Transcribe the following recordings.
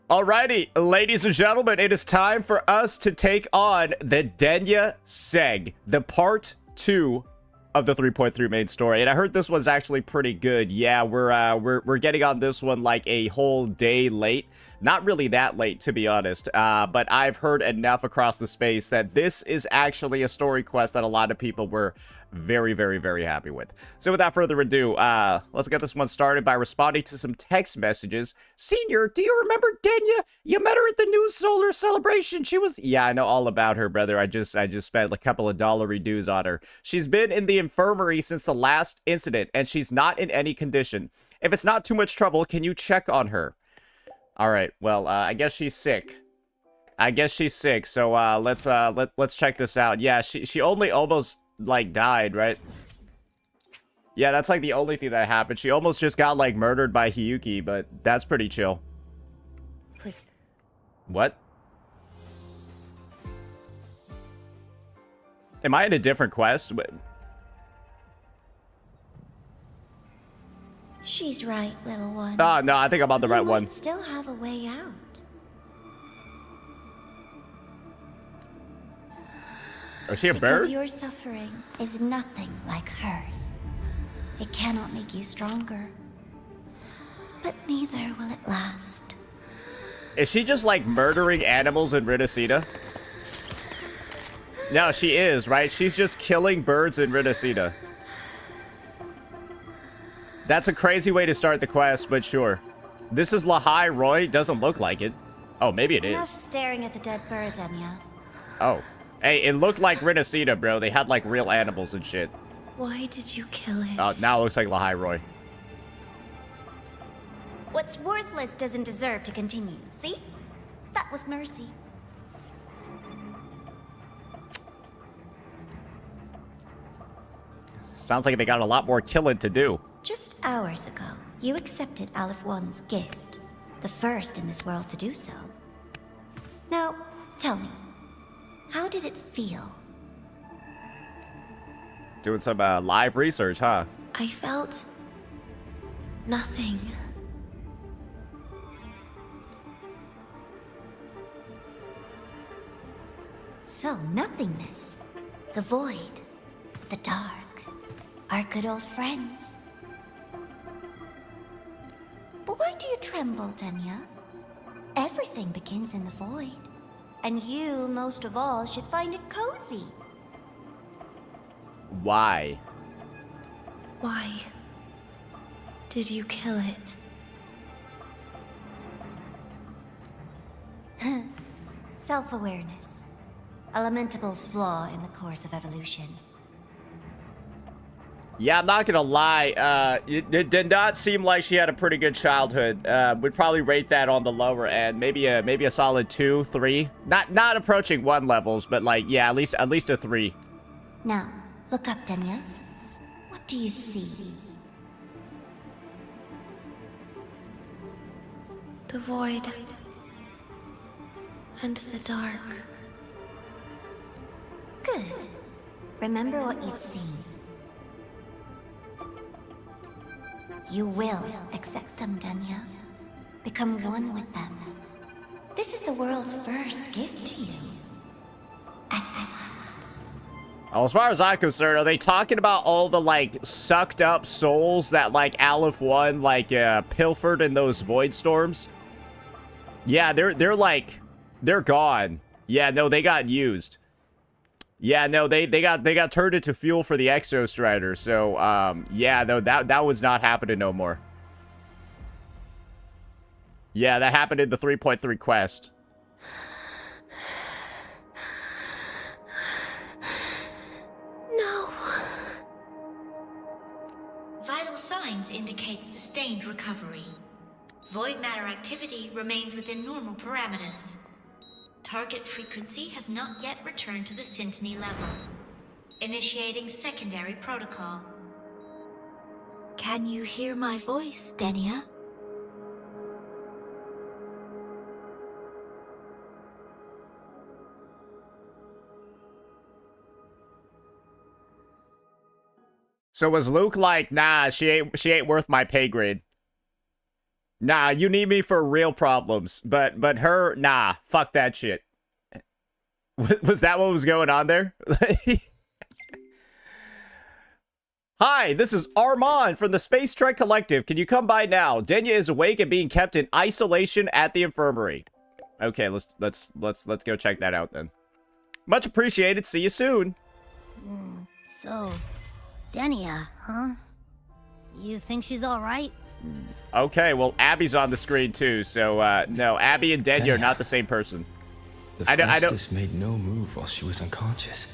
Alrighty, ladies and gentlemen, it is time for us to take on the Denia Segue, the part 2 of the 3.3 main story. And I heard this one's actually pretty good. Yeah, we're getting on this one like a whole day late. Not really that late, to be honest. But I've heard enough across the space that this is actually a story quest that a lot of people were very, very, very happy with. So without further ado, let's get this one started by responding to some text messages. Senior, do you remember Denia? You met her at the new solar celebration. She was... Yeah, I know all about her, brother. I just spent a couple of dollar dues on her. She's been in the infirmary since the last incident, and she's not in any condition. If it's not too much trouble, can you check on her? All right, well, I guess she's sick. So let's check this out. Yeah, she only almost like died, right? Yeah, that's like the only thing that happened. She almost just got like murdered by Hiyuki, but that's pretty chill. What? Am I in a different quest? She's right, little one. Oh, no, I think I'm on the right one. You might still have a way out. Is she a bird? Because your suffering is nothing like hers. It cannot make you stronger. But neither will it last. Is she just like murdering animals in Rinasida? No, she is, right? She's just killing birds in Rinasida. That's a crazy way to start the quest, but sure. This is Lahai Roy? Doesn't look like it. Oh, maybe it is. Enough staring at the dead bird, Denia. Oh. Hey, it looked like Rinasida, bro. They had like real animals and shit. Why did you kill it? Oh, now it looks like Lahai Roy. What's worthless doesn't deserve to continue. See? That was mercy. Sounds like they got a lot more killing to do. Just hours ago, you accepted Aleph One's gift. The first in this world to do so. Now, tell me, how did it feel? Doing some live research, huh? I felt... nothing. So, nothingness. The void. The dark. Our good old friends. But why do you tremble, Denia? Everything begins in the void. And you, most of all, should find it cozy. Why? Why did you kill it? Self-awareness. A lamentable flaw in the course of evolution. Yeah, I'm not gonna lie. It did not seem like she had a pretty good childhood. We'd probably rate that on the lower end, maybe a solid 2, 3. Not approaching 1 levels, but like yeah, at least a 3. Now, look up, Denia. What do you see? The void and the dark. Good. Remember what you've seen. You will accept them, Denia. Become one with them. This is the world's first gift to you. At last. Well, as far as I'm concerned, are they talking about all the like sucked up souls that like Aleph One like pilfered in those void storms? Yeah, they're gone. Yeah, no, they got used. Yeah, no, they got turned into fuel for the Exo Strider. So, yeah, no, that was not happening no more. Yeah, that happened in the 3.3 quest. No. Vital signs indicate sustained recovery. Void matter activity remains within normal parameters. Target frequency has not yet returned to the Syntony level. Initiating secondary protocol. Can you hear my voice, Denia? So was Luke like, nah, she ain't worth my pay grade? Nah, you need me for real problems. But her, nah, fuck that shit. Was that what was going on there? Hi, this is Armand from the Space Trek Collective. Can you come by now? Denia is awake and being kept in isolation at the infirmary. Okay, let's go check that out then. Much appreciated. See you soon. So, Denia, huh? You think she's all right? Okay, well, Abby's on the screen too, so no, Abby and Denia are not the same person. The Fastest made no move while she was unconscious.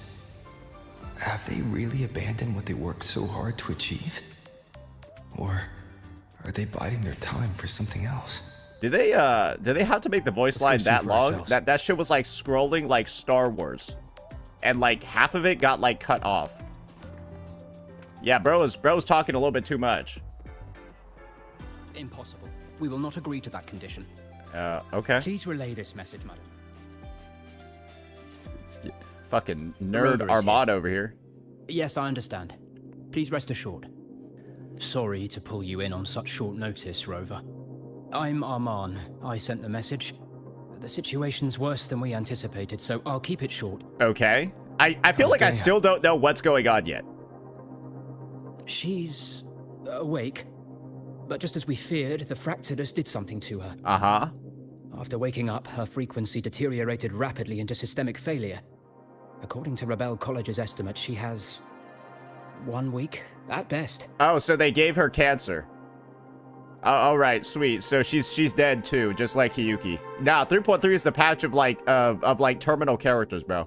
Have they really abandoned what they worked so hard to achieve? Or are they biding their time for something else? Did they have to make the voice line that long? That shit was like scrolling like Star Wars. And like half of it got like cut off. Yeah, bro was talking a little bit too much. Impossible. We will not agree to that condition. Okay. Please relay this message, madam. Fucking nerd Armand over here. Yes, I understand. Please rest assured. Sorry to pull you in on such short notice, Rover. I'm Armand. I sent the message. The situation's worse than we anticipated, so I'll keep it short. Okay. I feel like I still don't know what's going on yet. She's awake, but just as we feared, the Fractidus did something to her. Uh-huh. After waking up, her frequency deteriorated rapidly into systemic failure. According to Rebel College's estimate, she has 1 week at best. Oh, so they gave her cancer. Oh, all right, sweet. So she's dead too, just like Hiyuki. Nah, 3.3 is the patch of like terminal characters, bro.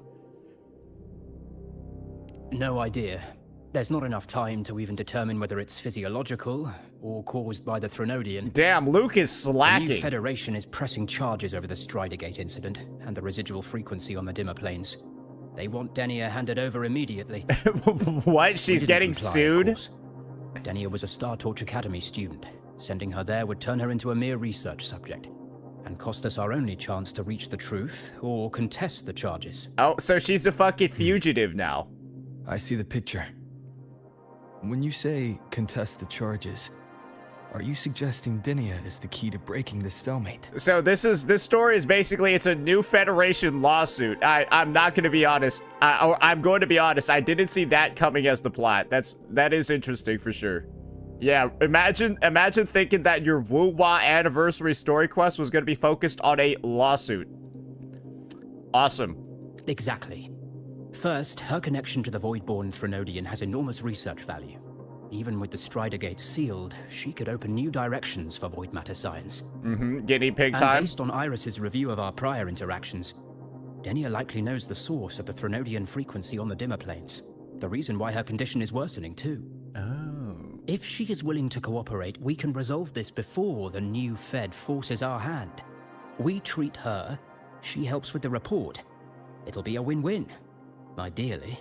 No idea. There's not enough time to even determine whether it's physiological or caused by the Threnodian. Damn, Luke is slacking. The new Federation is pressing charges over the Stridegate incident and the residual frequency on the dimmer planes. They want Denia handed over immediately. What? She's getting sued? Denia was a Star Torch Academy student. Sending her there would turn her into a mere research subject and cost us our only chance to reach the truth or contest the charges. Oh, so she's a fucking fugitive now. I see the picture. When you say contest the charges, are you suggesting Denia is the key to breaking the stalemate? So this story is basically, it's a new Federation lawsuit. I'm not going to be honest. I'm going to be honest. I didn't see that coming as the plot. That is interesting for sure. Yeah, imagine thinking that your Wuwa anniversary story quest was going to be focused on a lawsuit. Awesome. Exactly. First, her connection to the Voidborn Threnodian has enormous research value. Even with the Stridegate sealed, she could open new directions for void matter science. Guinea pig time. And based on Iris's review of our prior interactions, Denia likely knows the source of the Threnodian frequency on the dimmer planes. The reason why her condition is worsening too. Oh. If she is willing to cooperate, we can resolve this before the new Fed forces our hand. We treat her, she helps with the report. It'll be a win-win. Ideally.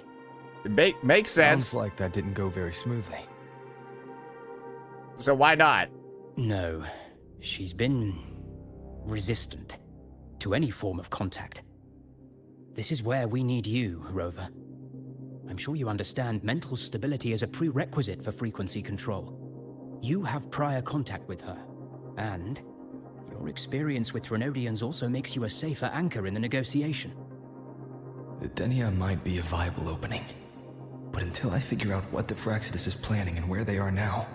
It makes sense. Sounds like that didn't go very smoothly. So why not? No. She's been resistant to any form of contact. This is where we need you, Rover. I'm sure you understand mental stability is a prerequisite for frequency control. You have prior contact with her, and your experience with Threnodians also makes you a safer anchor in the negotiation. Denia might be a viable opening, but until I figure out what the Fractidus is planning and where they are now,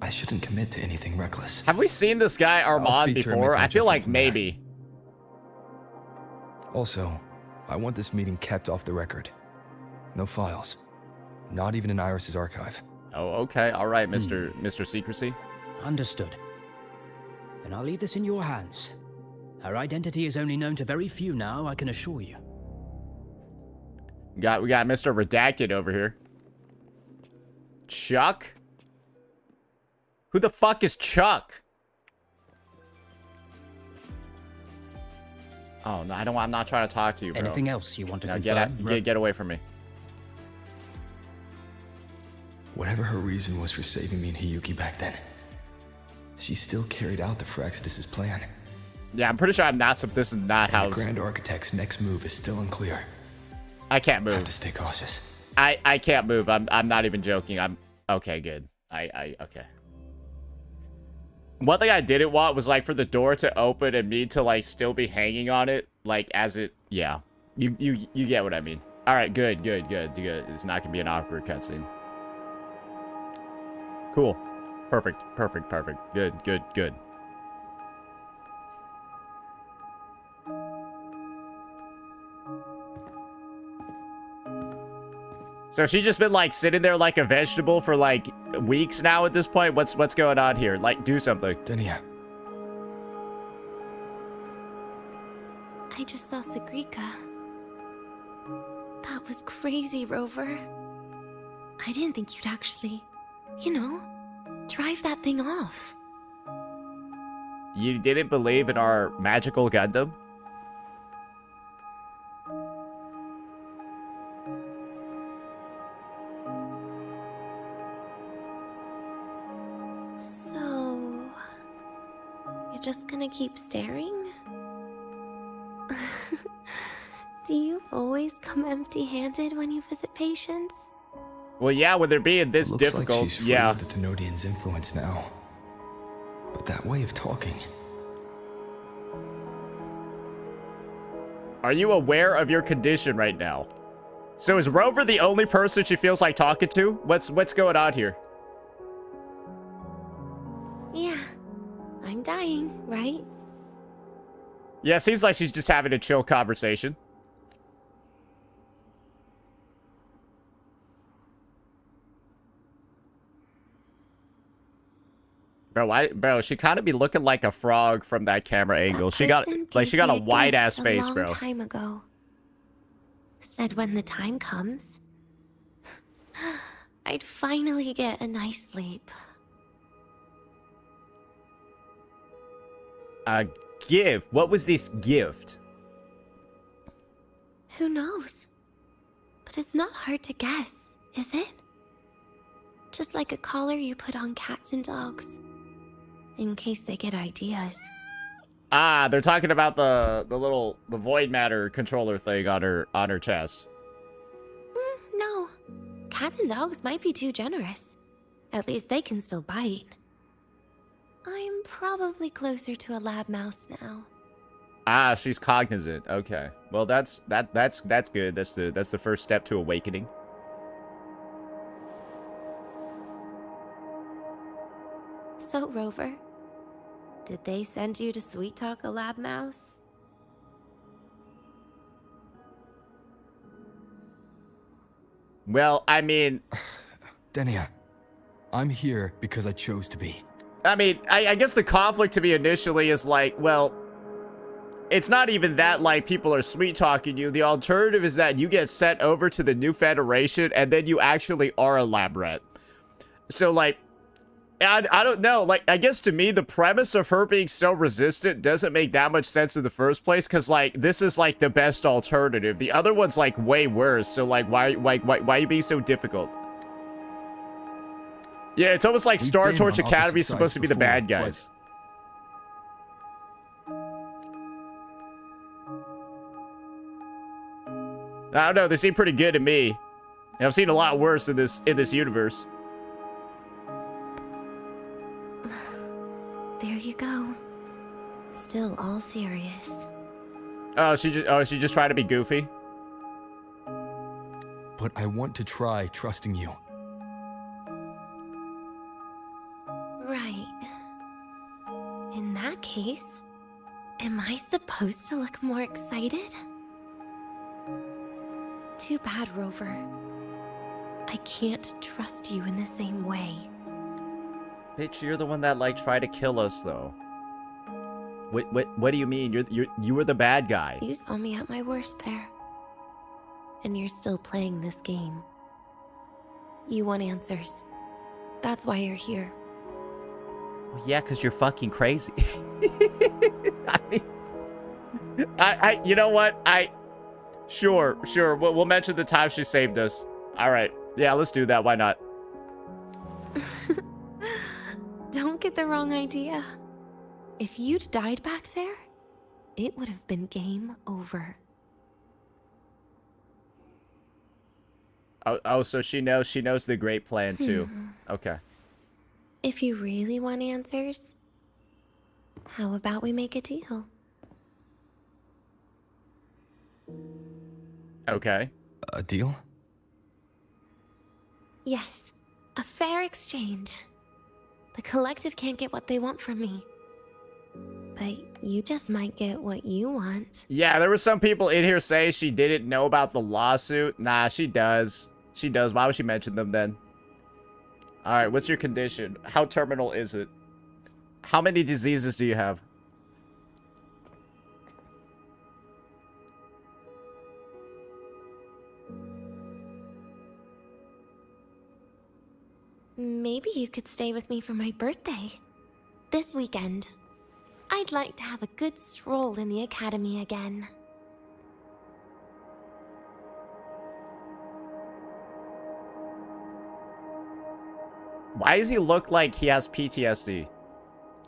I shouldn't commit to anything reckless. Have we seen this guy Armand before? I feel like maybe. Also, I want this meeting kept off the record. No files. Not even in Iris's archive. Oh, okay. All right, Mr. Secrecy. Understood. Then I'll leave this in your hands. Her identity is only known to very few now, I can assure you. We got Mr. Redacted over here. Chuck? Who the fuck is Chuck? Oh no, I'm not trying to talk to you, bro. Anything else you want to no, confirm? Get away from me. Whatever her reason was for saving me and Hiyuki back then, she still carried out the Fractidus' plan. Yeah, I'm pretty sure this is not how. The Grand Architect's next move is still unclear. I can't move. I have to stay cautious. I can't move. I'm not even joking. I'm okay. Good. Okay. One thing I didn't want was, like, for the door to open and me to, like, still be hanging on it, like, as it, yeah. You get what I mean. All right, good. It's not gonna be an awkward cutscene. Cool. Perfect. Good. So she's just been, like, sitting there like a vegetable for, like, weeks now at this point? What's going on here? Like, do something. Denia. I just saw Sigrika. That was crazy, Rover. I didn't think you'd actually, you know, drive that thing off. You didn't believe in our magical Gundam? So... you're just gonna keep staring? Do you always come empty-handed when you visit patients? Well, yeah, when they're being this Looks difficult, like she's free yeah. of the Thenodian's influence now. But that way of talking... Are you aware of your condition right now? So is Rover the only person she feels like talking to? What's going on here? Yeah. I'm dying, right? Yeah, seems like she's just having a chill conversation. Bro, she kind of be looking like a frog from that camera angle. She got a wide ass face, bro. A long time ago. Said when the time comes, I'd finally get a nice sleep. A gift? What was this gift? Who knows? But it's not hard to guess, is it? Just like a collar you put on cats and dogs. In case they get ideas. Ah, they're talking about the void matter controller thing on her chest. No. Cats and dogs might be too generous. At least they can still bite. I'm probably closer to a lab mouse now. Ah, she's cognizant. Okay. Well, that's good. That's the first step to awakening. So, Rover, did they send you to sweet talk a lab mouse? Well, I mean... Denia, I'm here because I chose to be. I mean, I guess the conflict to me initially is like, well... It's not even that, like, people are sweet-talking you. The alternative is that you get sent over to the new Federation, and then you actually are a lab rat. So, like... I don't know, like, I guess to me, the premise of her being so resistant doesn't make that much sense in the first place, because, like, this is, like, the best alternative. The other one's, like, way worse, so, like, why are you being so difficult? Yeah, it's almost like Star Torch Academy is supposed to be the bad guys. I don't know, they seem pretty good to me. I've seen a lot worse in this universe. There you go. Still all serious. Oh, she just trying to be goofy? But I want to try trusting you. Right. In that case, am I supposed to look more excited? Too bad, Rover. I can't trust you in the same way. Bitch, you're the one that, like, tried to kill us, though. What do you mean? You were the bad guy. You saw me at my worst there. And you're still playing this game. You want answers. That's why you're here. Well, yeah, because you're fucking crazy. You know what? Sure. We'll mention the time she saved us. All right. Yeah, let's do that. Why not? Don't get the wrong idea. If you'd died back there, it would have been game over. Oh, so she knows the great plan too. Okay. If you really want answers, How about we make a deal? Okay. A deal? Yes, a fair exchange. The collective can't get what they want from me. But you just might get what you want. Yeah, there were some people in here saying she didn't know about the lawsuit. Nah, she does. She does. Why would she mention them then? Alright, what's your condition? How terminal is it? How many diseases do you have? Maybe you could stay with me for my birthday. This weekend. I'd like to have a good stroll in the academy again. Why does he look like he has PTSD?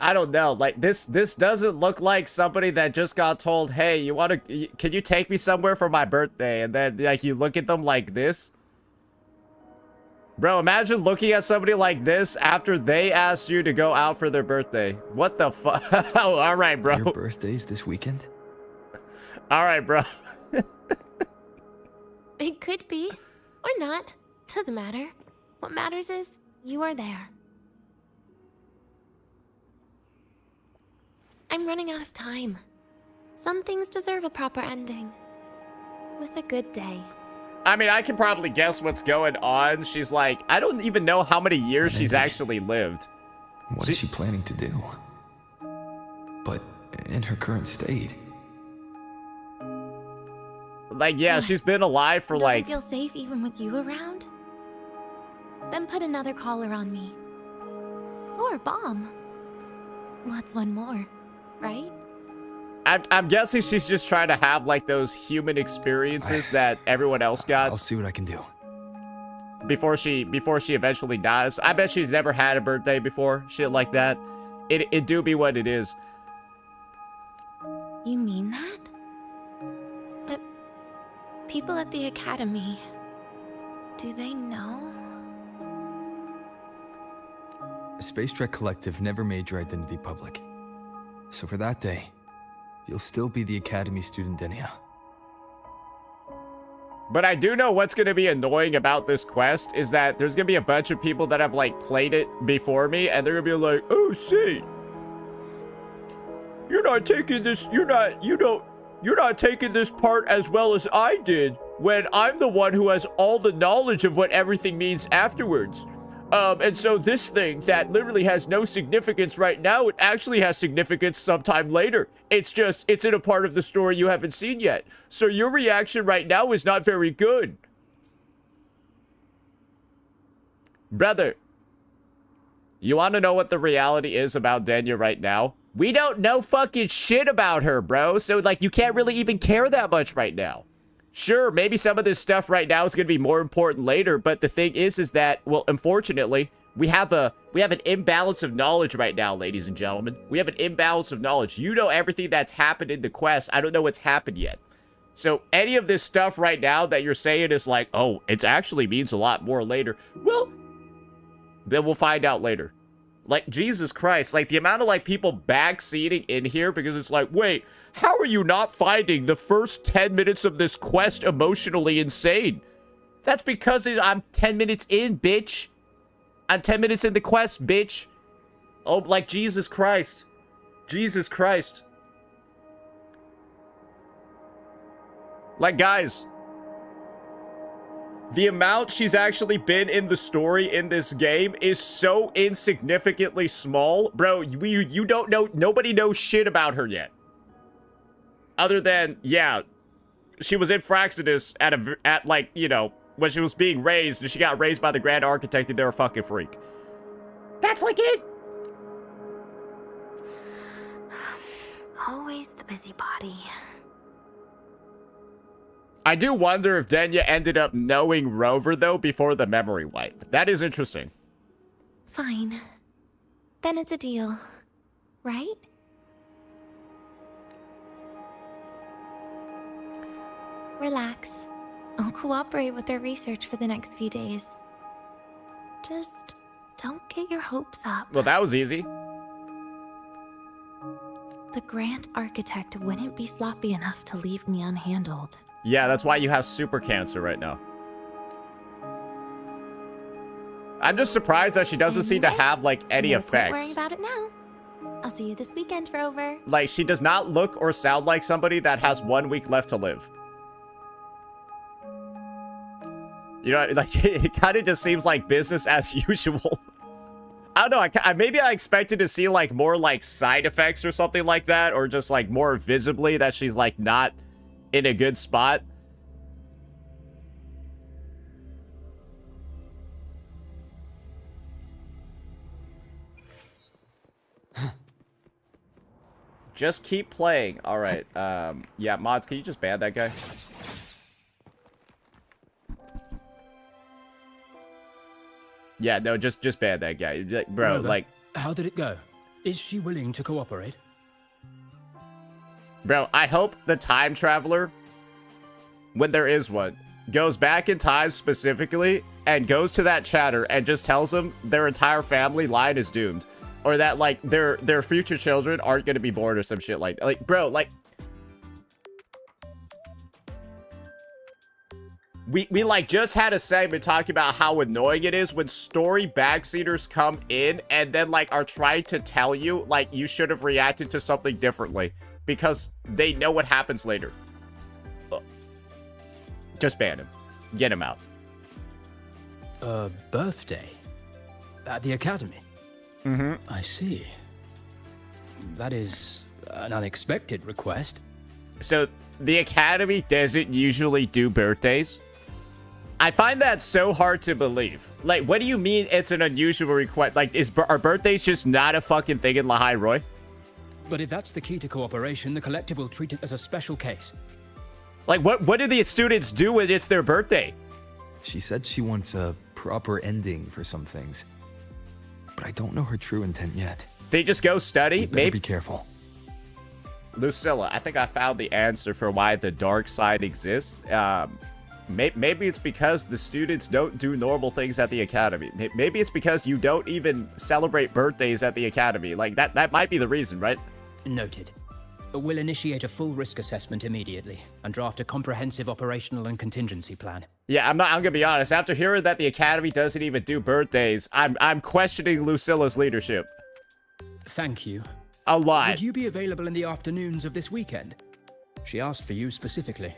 I don't know. Like, this doesn't look like somebody that just got told, hey, can you take me somewhere for my birthday? And then, like, you look at them like this. Bro, imagine looking at somebody like this after they asked you to go out for their birthday. What the fuck? Oh, all right, bro. Your birthday's this weekend? All right, bro. It could be. Or not. Doesn't matter. What matters is you are there. I'm running out of time. Some things deserve a proper ending. With a good day. I mean, I can probably guess what's going on. She's like, I don't even know how many years she's actually lived. What is she planning to do? But in her current state. Like, yeah, she's been alive for Doesn't feel safe even with you around? Then put another collar on me. Or a bomb. What's one more, right? I'm guessing she's just trying to have, like, those human experiences that everyone else got. I'll see what I can do. Before she eventually dies. I bet she's never had a birthday before. Shit like that. It do be what it is. You mean that? But people at the academy, do they know? The Space Trek Collective never made your identity public. So for that day, you'll still be the Academy student Denia. But I do know what's going to be annoying about this quest is that there's going to be a bunch of people that have, like, played it before me, and they're going to be like, oh, see, you're not taking this, you're not taking this part as well as I did when I'm the one who has all the knowledge of what everything means afterwards. And so this thing that literally has no significance right now, it actually has significance sometime later. It's in a part of the story you haven't seen yet. So your reaction right now is not very good. Brother, you want to know what the reality is about Denia right now? We don't know fucking shit about her, bro. So, like, you can't really even care that much right now. Sure, maybe some of this stuff right now is going to be more important later, but the thing is that, well, unfortunately, we have an imbalance of knowledge right now, ladies and gentlemen. We have an imbalance of knowledge. You know everything that's happened in the quest. I don't know what's happened yet. So any of this stuff right now that you're saying is like, oh, it actually means a lot more later. Well, then we'll find out later. Like, Jesus Christ, like, the amount of, like, people backseating in here because it's like, wait, how are you not finding the first 10 minutes of this quest emotionally insane? That's because I'm 10 minutes in, bitch. I'm 10 minutes in the quest, bitch. Oh, like, Jesus Christ. Jesus Christ. Like, guys, the amount she's actually been in the story in this game is so insignificantly small. Bro, you don't know, nobody knows shit about her yet. Other than, yeah, she was in Fraxidus at like, you know, when she was being raised, and she got raised by the Grand Architect, and they're a fucking freak. That's like it. Always the busybody. I do wonder if Denia ended up knowing Rover, though, before the memory wipe. That is interesting. Fine. Then it's a deal, right? Relax. I'll cooperate with their research for the next few days. Just don't get your hopes up. Well, that was easy. The Grand Architect wouldn't be sloppy enough to leave me unhandled. Yeah, that's why you have super cancer right now. I'm just surprised that she doesn't seem to have, like, any no point effects. worrying about it now. I'll see you this weekend, Rover. Like, she does not look or sound like somebody that has 1 week left to live. You know, like, it kind of just seems like business as usual. I don't know, maybe I expected to see, like, more, like, side effects or something like that, or just, like, more visibly that she's, like, not in a good spot. Just keep playing. All right. Yeah, mods, can you just ban that guy? Yeah, no, just ban that guy. Bro, Rover, like... how did it go? Is she willing to cooperate? Bro, I hope the time traveler, when there is one, goes back in time specifically and goes to that chatter and just tells them their entire family line is doomed. Or that, like, their future children aren't going to be born or some shit like that. Like, bro, like... We like, just had a segment talking about how annoying it is when story backseaters come in and then, like, are trying to tell you, like, you should have reacted to something differently. Because they know what happens later. Just ban him. Get him out. Birthday? At the academy? Mm-hmm. I see. That is an unexpected request. So, the academy doesn't usually do birthdays. I find that so hard to believe. Like, what do you mean it's an unusual request? Like, are birthdays just not a fucking thing in Lahai Roy? But if that's the key to cooperation, the collective will treat it as a special case. Like, what do the students do when it's their birthday? She said she wants a proper ending for some things. But I don't know her true intent yet. They just go study? Maybe be careful. Lucilla, I think I found the answer for why the dark side exists. Maybe it's because the students don't do normal things at the academy. Maybe it's because you don't even celebrate birthdays at the academy. Like, that might be the reason, right? Noted. We'll initiate a full risk assessment immediately and draft a comprehensive operational and contingency plan. Yeah, I'm gonna be honest. After hearing that the academy doesn't even do birthdays, I'm questioning Lucilla's leadership. Thank you. A lot. Would you be available in the afternoons of this weekend? She asked for you specifically.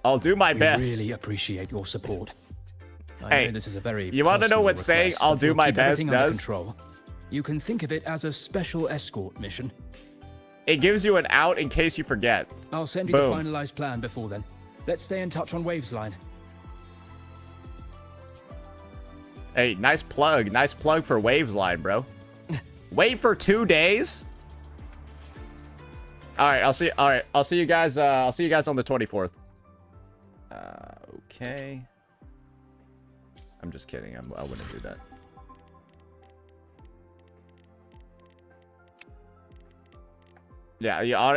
I'll do my We best. really appreciate your support. Hey, I know this is a very you want to know personal what saying request, "I'll but do we'll my keep best" everything under does? control. You can think of it as a special escort mission. It gives you an out in case you forget. I'll send you the Boom. finalized plan before then. Let's stay in touch on Waves line. Hey, nice plug. Nice plug for Waves line, bro. Wait for 2 days? Alright, I'll see you guys. I'll see you guys on the 24th. Okay. I'm just kidding. I wouldn't do that.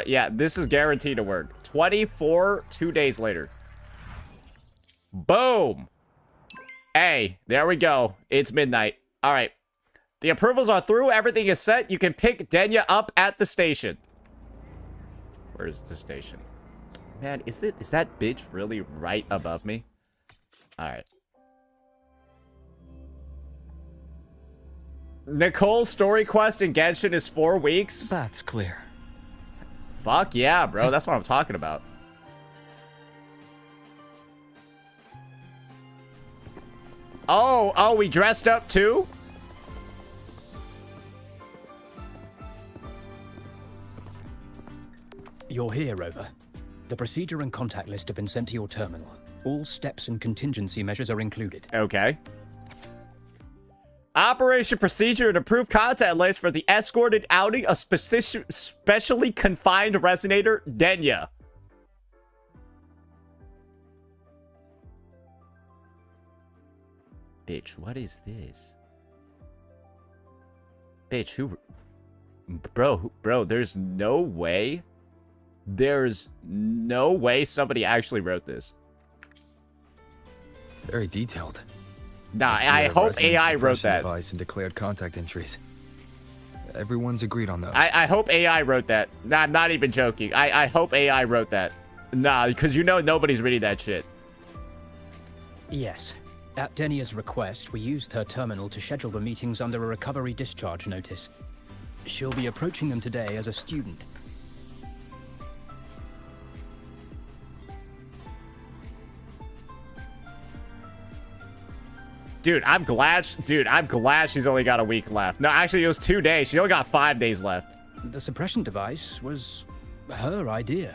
Yeah, this is guaranteed to work. 24, 2 days later. Boom! Hey, there we go. It's midnight. All right. The approvals are through. Everything is set. You can pick Denia up at the station. Where's the station? Man, is that bitch really right above me? All right. Nicole's story quest in Genshin is 4 weeks. That's clear. Fuck yeah, bro. That's what I'm talking about. Oh, we dressed up too? You're here, Rover. The procedure and contact list have been sent to your terminal. All steps and contingency measures are included. Okay. Operation procedure and approved contact list for the escorted outing of specially confined resonator, Denia. Bitch, what is this? Bitch, who... Bro, there's no way... There's no way somebody actually wrote this. Very detailed. Nah, I hope AI wrote that. Device and declared contact entries. Everyone's agreed on those. I hope AI wrote that. Nah, I'm not even joking. I hope AI wrote that. Nah, because you know nobody's reading that shit. Yes. At Denia's request, we used her terminal to schedule the meetings under a recovery discharge notice. She'll be approaching them today as a student. Dude, I'm glad she's only got a week left. No, actually, it was 2 days. She only got 5 days left. The suppression device was her idea.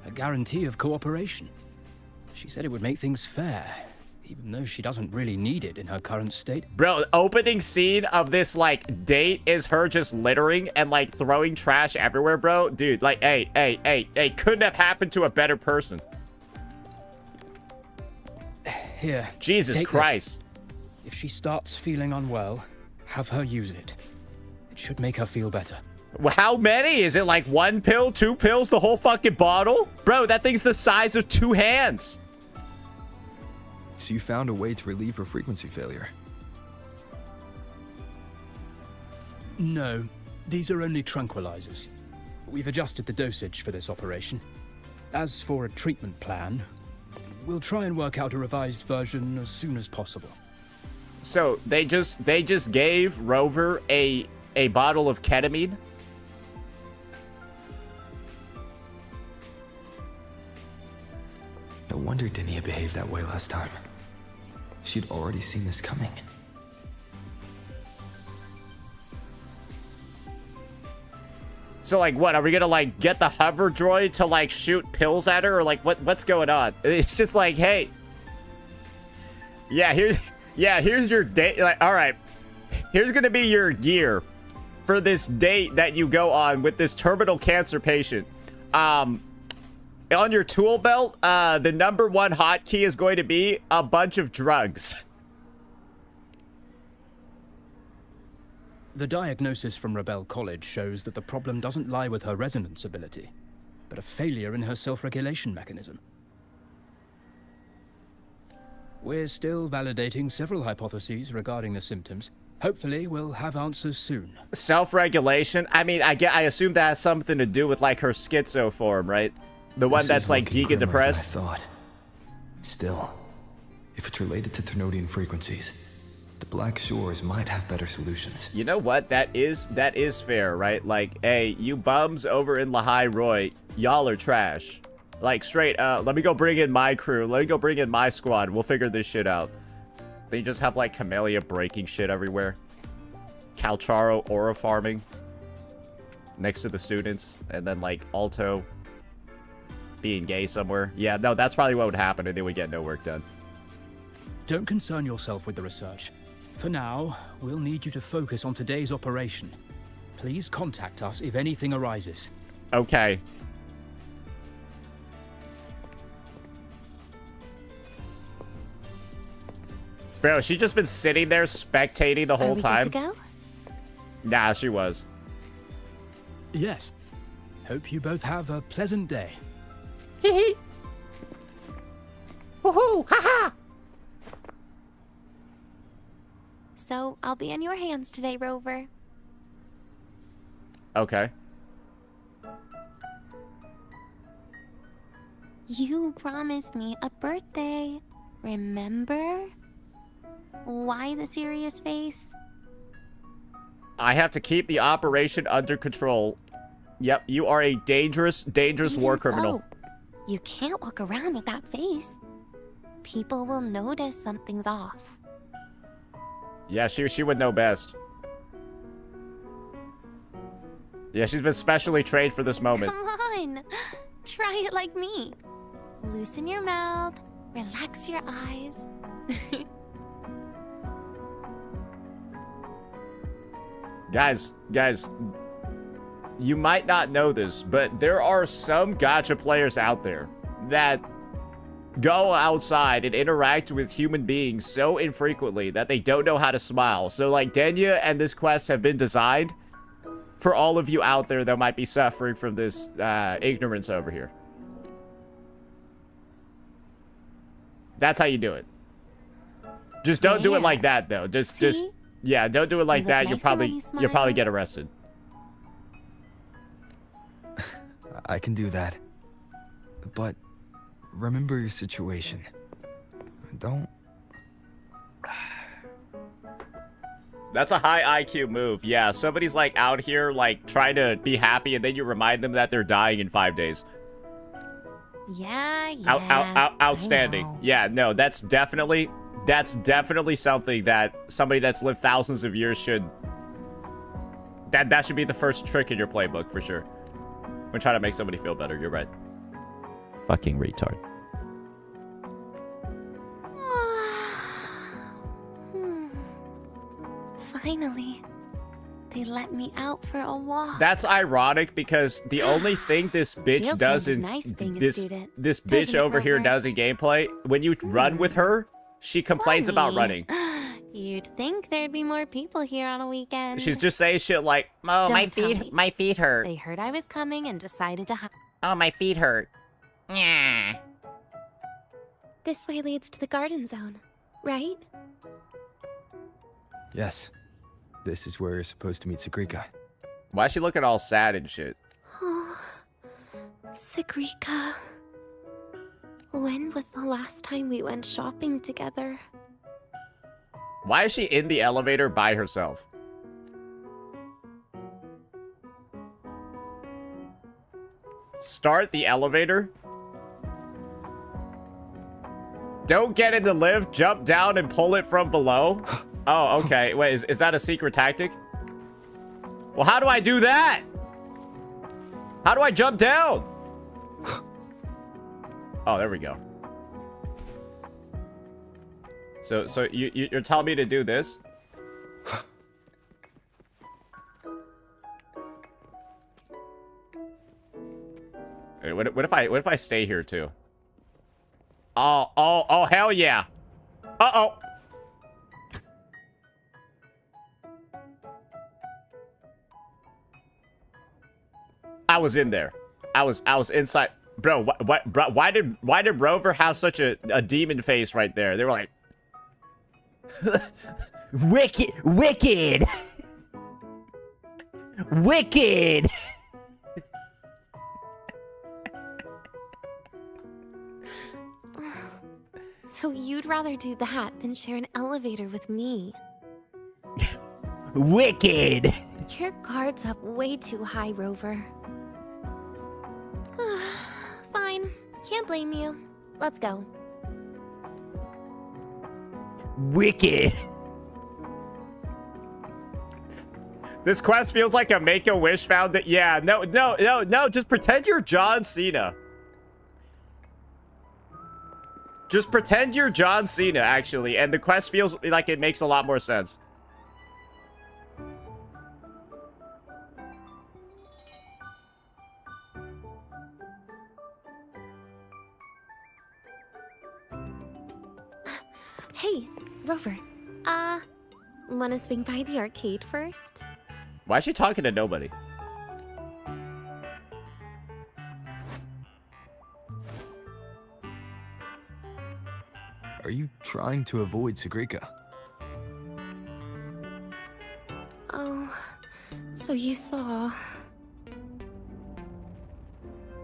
A guarantee of cooperation. She said it would make things fair, even though she doesn't really need it in her current state. Bro, opening scene of this, like, date is her just littering and, like, throwing trash everywhere, bro. Dude, like, hey, couldn't have happened to a better person. Here. Jesus Christ. This. If she starts feeling unwell, have her use it. It should make her feel better. How many? Is it like 1 pill, 2 pills, the whole fucking bottle? Bro, that thing's the size of 2 hands. So you found a way to relieve her frequency failure? No, these are only tranquilizers. We've adjusted the dosage for this operation. As for a treatment plan, we'll try and work out a revised version as soon as possible. So they just gave Rover a bottle of ketamine? No wonder Denia behaved that way last time. She'd already seen this coming. So, like, what? Are we gonna, like, get the hover droid to, like, shoot pills at her? Or, like, what's going on? It's just like, hey. Yeah, here's your date. Like, all right. Here's gonna be your gear for this date that you go on with this terminal cancer patient. On your tool belt, the #1 hotkey is going to be a bunch of drugs. The diagnosis from Rebel College shows that the problem doesn't lie with her resonance ability, but a failure in her self-regulation mechanism. We're still validating several hypotheses regarding the symptoms. Hopefully, we'll have answers soon. Self-regulation? I mean, I assume that has something to do with, like, her schizo form, right? The one that's, like, geek and depressed? I thought. Still, if it's related to Thernoidian frequencies, the Black Shores might have better solutions. You know what? That is fair, right? Like, hey, you bums over in Lahai Roy, y'all are trash. Like, straight, let me go bring in my crew. Let me go bring in my squad. We'll figure this shit out. They just have, like, Camellia breaking shit everywhere. Calcharo aura farming next to the students. And then, like, Alto being gay somewhere. Yeah, no, that's probably what would happen, and they would get no work done. Don't concern yourself with the research. For now, we'll need you to focus on today's operation. Please contact us if anything arises. Okay. Bro, she just been sitting there spectating the whole time. Are we good to go? Nah, she was. Yes. Hope you both have a pleasant day. Hee hee. Woohoo! Haha! So, I'll be in your hands today, Rover. Okay. You promised me a birthday. Remember? Why the serious face? I have to keep the operation under control. Yep, you are a dangerous war criminal. So, you can't walk around with that face. People will notice something's off. Yeah, she would know best. Yeah, she's been specially trained for this moment. Come on! Try it like me. Loosen your mouth, relax your eyes. Guys, you might not know this, but there are some gacha players out there that go outside and interact with human beings so infrequently that they don't know how to smile. So, like, Denia and this quest have been designed for all of you out there that might be suffering from this ignorance over here. That's how you do it. Just don't do it like that, though. Just yeah, don't do it like that. You'll probably get arrested. I can do that. But remember your situation. Don't... That's a high IQ move. Yeah, somebody's like out here like trying to be happy and then you remind them that they're dying in 5 days. Yeah. Outstanding. Yeah, no, that's definitely something that somebody that's lived thousands of years should... That should be the first trick in your playbook, for sure. When trying to make somebody feel better, you're right. Fucking retard. Finally, they let me out for a walk. That's ironic because the only thing this bitch Feels does in kind of nice being a student, this bitch doesn't it, over here Rover? does in gameplay, when you run with her, she complains about Funny. running. You'd think there'd be more people here on a weekend. She's just saying shit like, "Oh, Don't tell me. my feet hurt. They heard I was coming and decided to hide. Oh, my feet hurt." Yeah. This way leads to the garden zone, right? Yes. This is where you're supposed to meet Sigrika. Why is she looking all sad and shit? Oh, Sigrika. When was the last time we went shopping together? Why is she in the elevator by herself? Start the elevator? Don't get in the lift, jump down and pull it from below? Oh, okay. Wait, is that a secret tactic? Well, how do I do that? How do I jump down? Oh, there we go. So you're telling me to do this? Wait, what if I stay here too? Oh, hell yeah. Uh-oh. I was in there. I was inside. Bro, why did Rover have such a demon face right there? They were like, wicked. Wicked. So you'd rather do that than share an elevator with me? Wicked. Your guard's up way too high, Rover. Fine. Can't blame you. Let's go. Wicked. This quest feels like a Make-A-Wish found it. Yeah, no. Just pretend you're John Cena. Just pretend you're John Cena, actually, and the quest feels like it makes a lot more sense. Hey, Rover. Wanna swing by the arcade first? Why is she talking to nobody? Are you trying to avoid Sigrika? Oh, so you saw...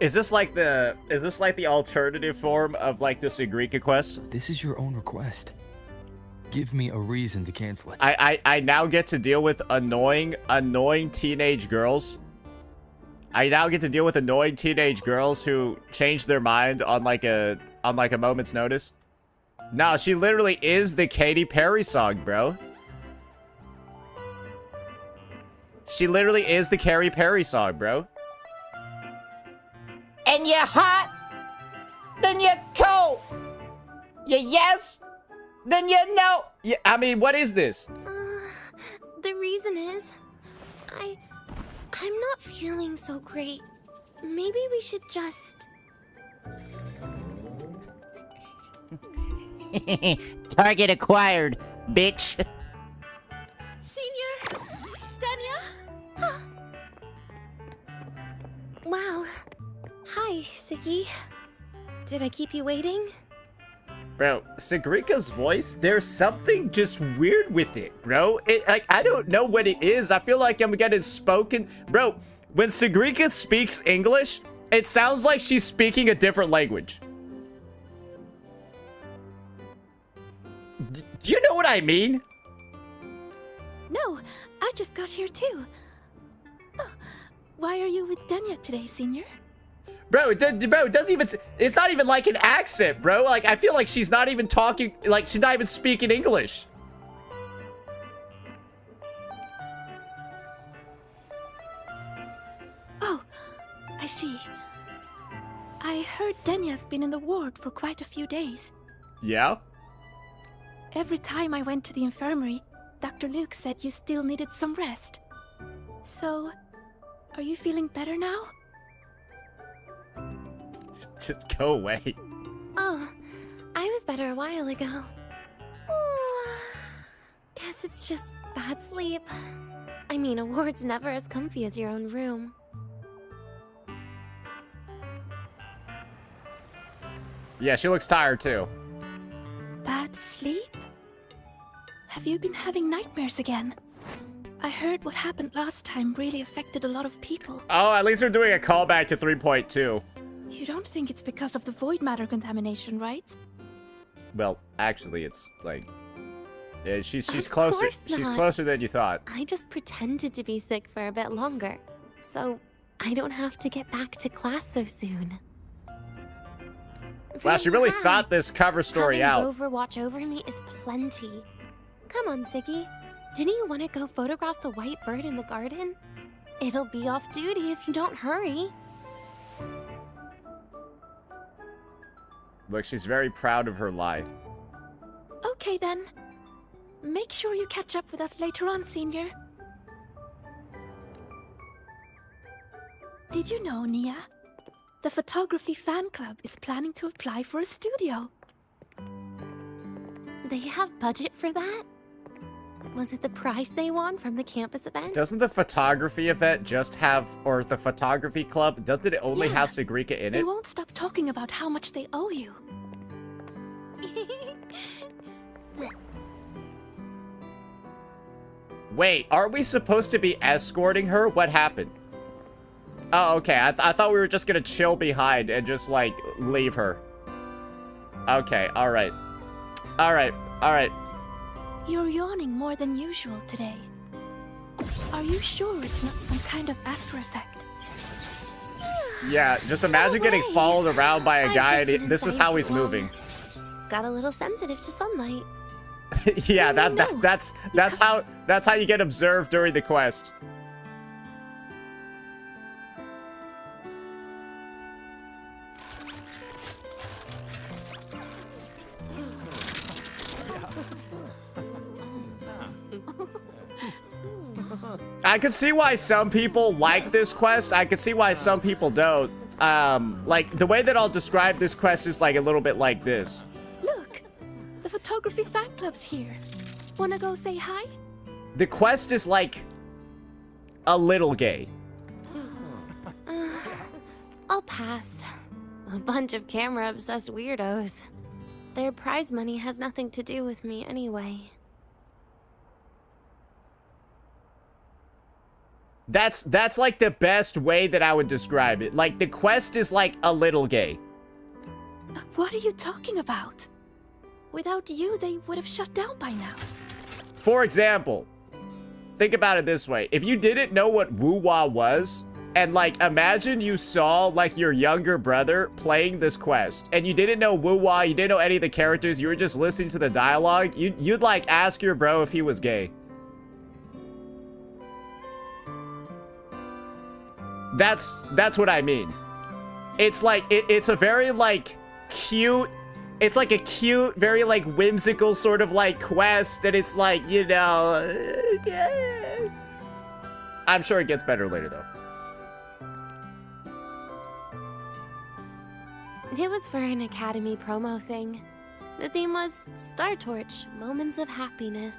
Is this like the alternative form of like the Sigrika quest? This is your own request. Give me a reason to cancel it. I now get to deal with annoying teenage girls. I now get to deal with annoying teenage girls who change their mind on like a moment's notice. No, she literally is the Katy Perry song, bro. She literally is the Katy Perry song, bro. And you're hot, then you're cold. You yes, then you no. Yeah, I mean, what is this? The reason is... I'm not feeling so great. Maybe we should just... Target acquired, bitch. Senior! Denia! Wow. Hi, Siggy. Did I keep you waiting? Bro, Sigrika's voice, there's something just weird with it, bro. I don't know what it is. I feel like I'm getting spoken. Bro, when Sigrika speaks English, It sounds like she's speaking a different language. Do you know what I mean? No, I just got here too. Oh, why are you with Denia today, Senior? Bro, it doesn't even... It's not even like an accent, bro. Like, I feel like she's not even talking... Like, she's not even speaking English. Oh, I see. I heard Denia's been in the ward for quite a few days. Yeah? Every time I went to the infirmary, Dr. Luke said you still needed some rest. So, are you feeling better now? Just go away. Oh, I was better a while ago. Guess it's just bad sleep. I mean, a ward's never as comfy as your own room. Yeah, she looks tired too. Bad sleep? Have you been having nightmares again? I heard what happened last time really affected a lot of people. Oh, at least they're doing a callback to 3.2. You don't think it's because of the void matter contamination, right? Well, actually, it's like... Yeah, she's Of closer. course She's not. closer than you thought. I just pretended to be sick for a bit longer, so I don't have to get back to class so soon. Wow, she really Relax. thought this cover story Having out. Rover watch over me is plenty. Come on, Siggy. Didn't you want to go photograph the white bird in the garden? It'll be off duty if you don't hurry. Look, she's very proud of her lie. Okay then. Make sure you catch up with us later on, Senior. Did you know, Nia? The photography fan club is planning to apply for a studio. They have budget for that? Was it the prize they won from the campus event? Doesn't the photography event just have, or the photography club, doesn't it only Yeah. have Sigrika in They it? won't stop talking about how much they owe you. Wait, aren't we supposed to be escorting her? What happened? Oh, okay. I thought we were just gonna chill behind and just, like, leave her. Okay, alright. Alright, alright. You're yawning more than usual today. Are you sure it's not some kind of after effect? Yeah, just imagine getting way. followed around by a I've guy just and been this is inside how too he's long. moving. Got a little sensitive to sunlight. Yeah, No. that's how you get observed during the quest. I could see why some people like this quest. I could see why some people don't. Like, the way that I'll describe this quest is like a little bit like this. Look, the photography fan club's here. Wanna go say hi? The quest is like a little gay. I'll pass. A bunch of camera-obsessed weirdos. Their prize money has nothing to do with me anyway. That's like the best way that I would describe it. Like, the quest is like a little gay. What are you talking about? Without you, they would have shut down by now. For example, think about it this way. If you didn't know what Wuwa was, and like, imagine you saw like your younger brother playing this quest, and you didn't know Wuwa, you didn't know any of the characters, you were just listening to the dialogue, you'd like ask your bro if he was gay. That's what I mean. It's like, it's a very like cute, it's like a cute, very like whimsical sort of like quest, and it's like, you know, I'm sure it gets better later though. It was for an Academy promo thing. The theme was Star Torch, Moments of Happiness.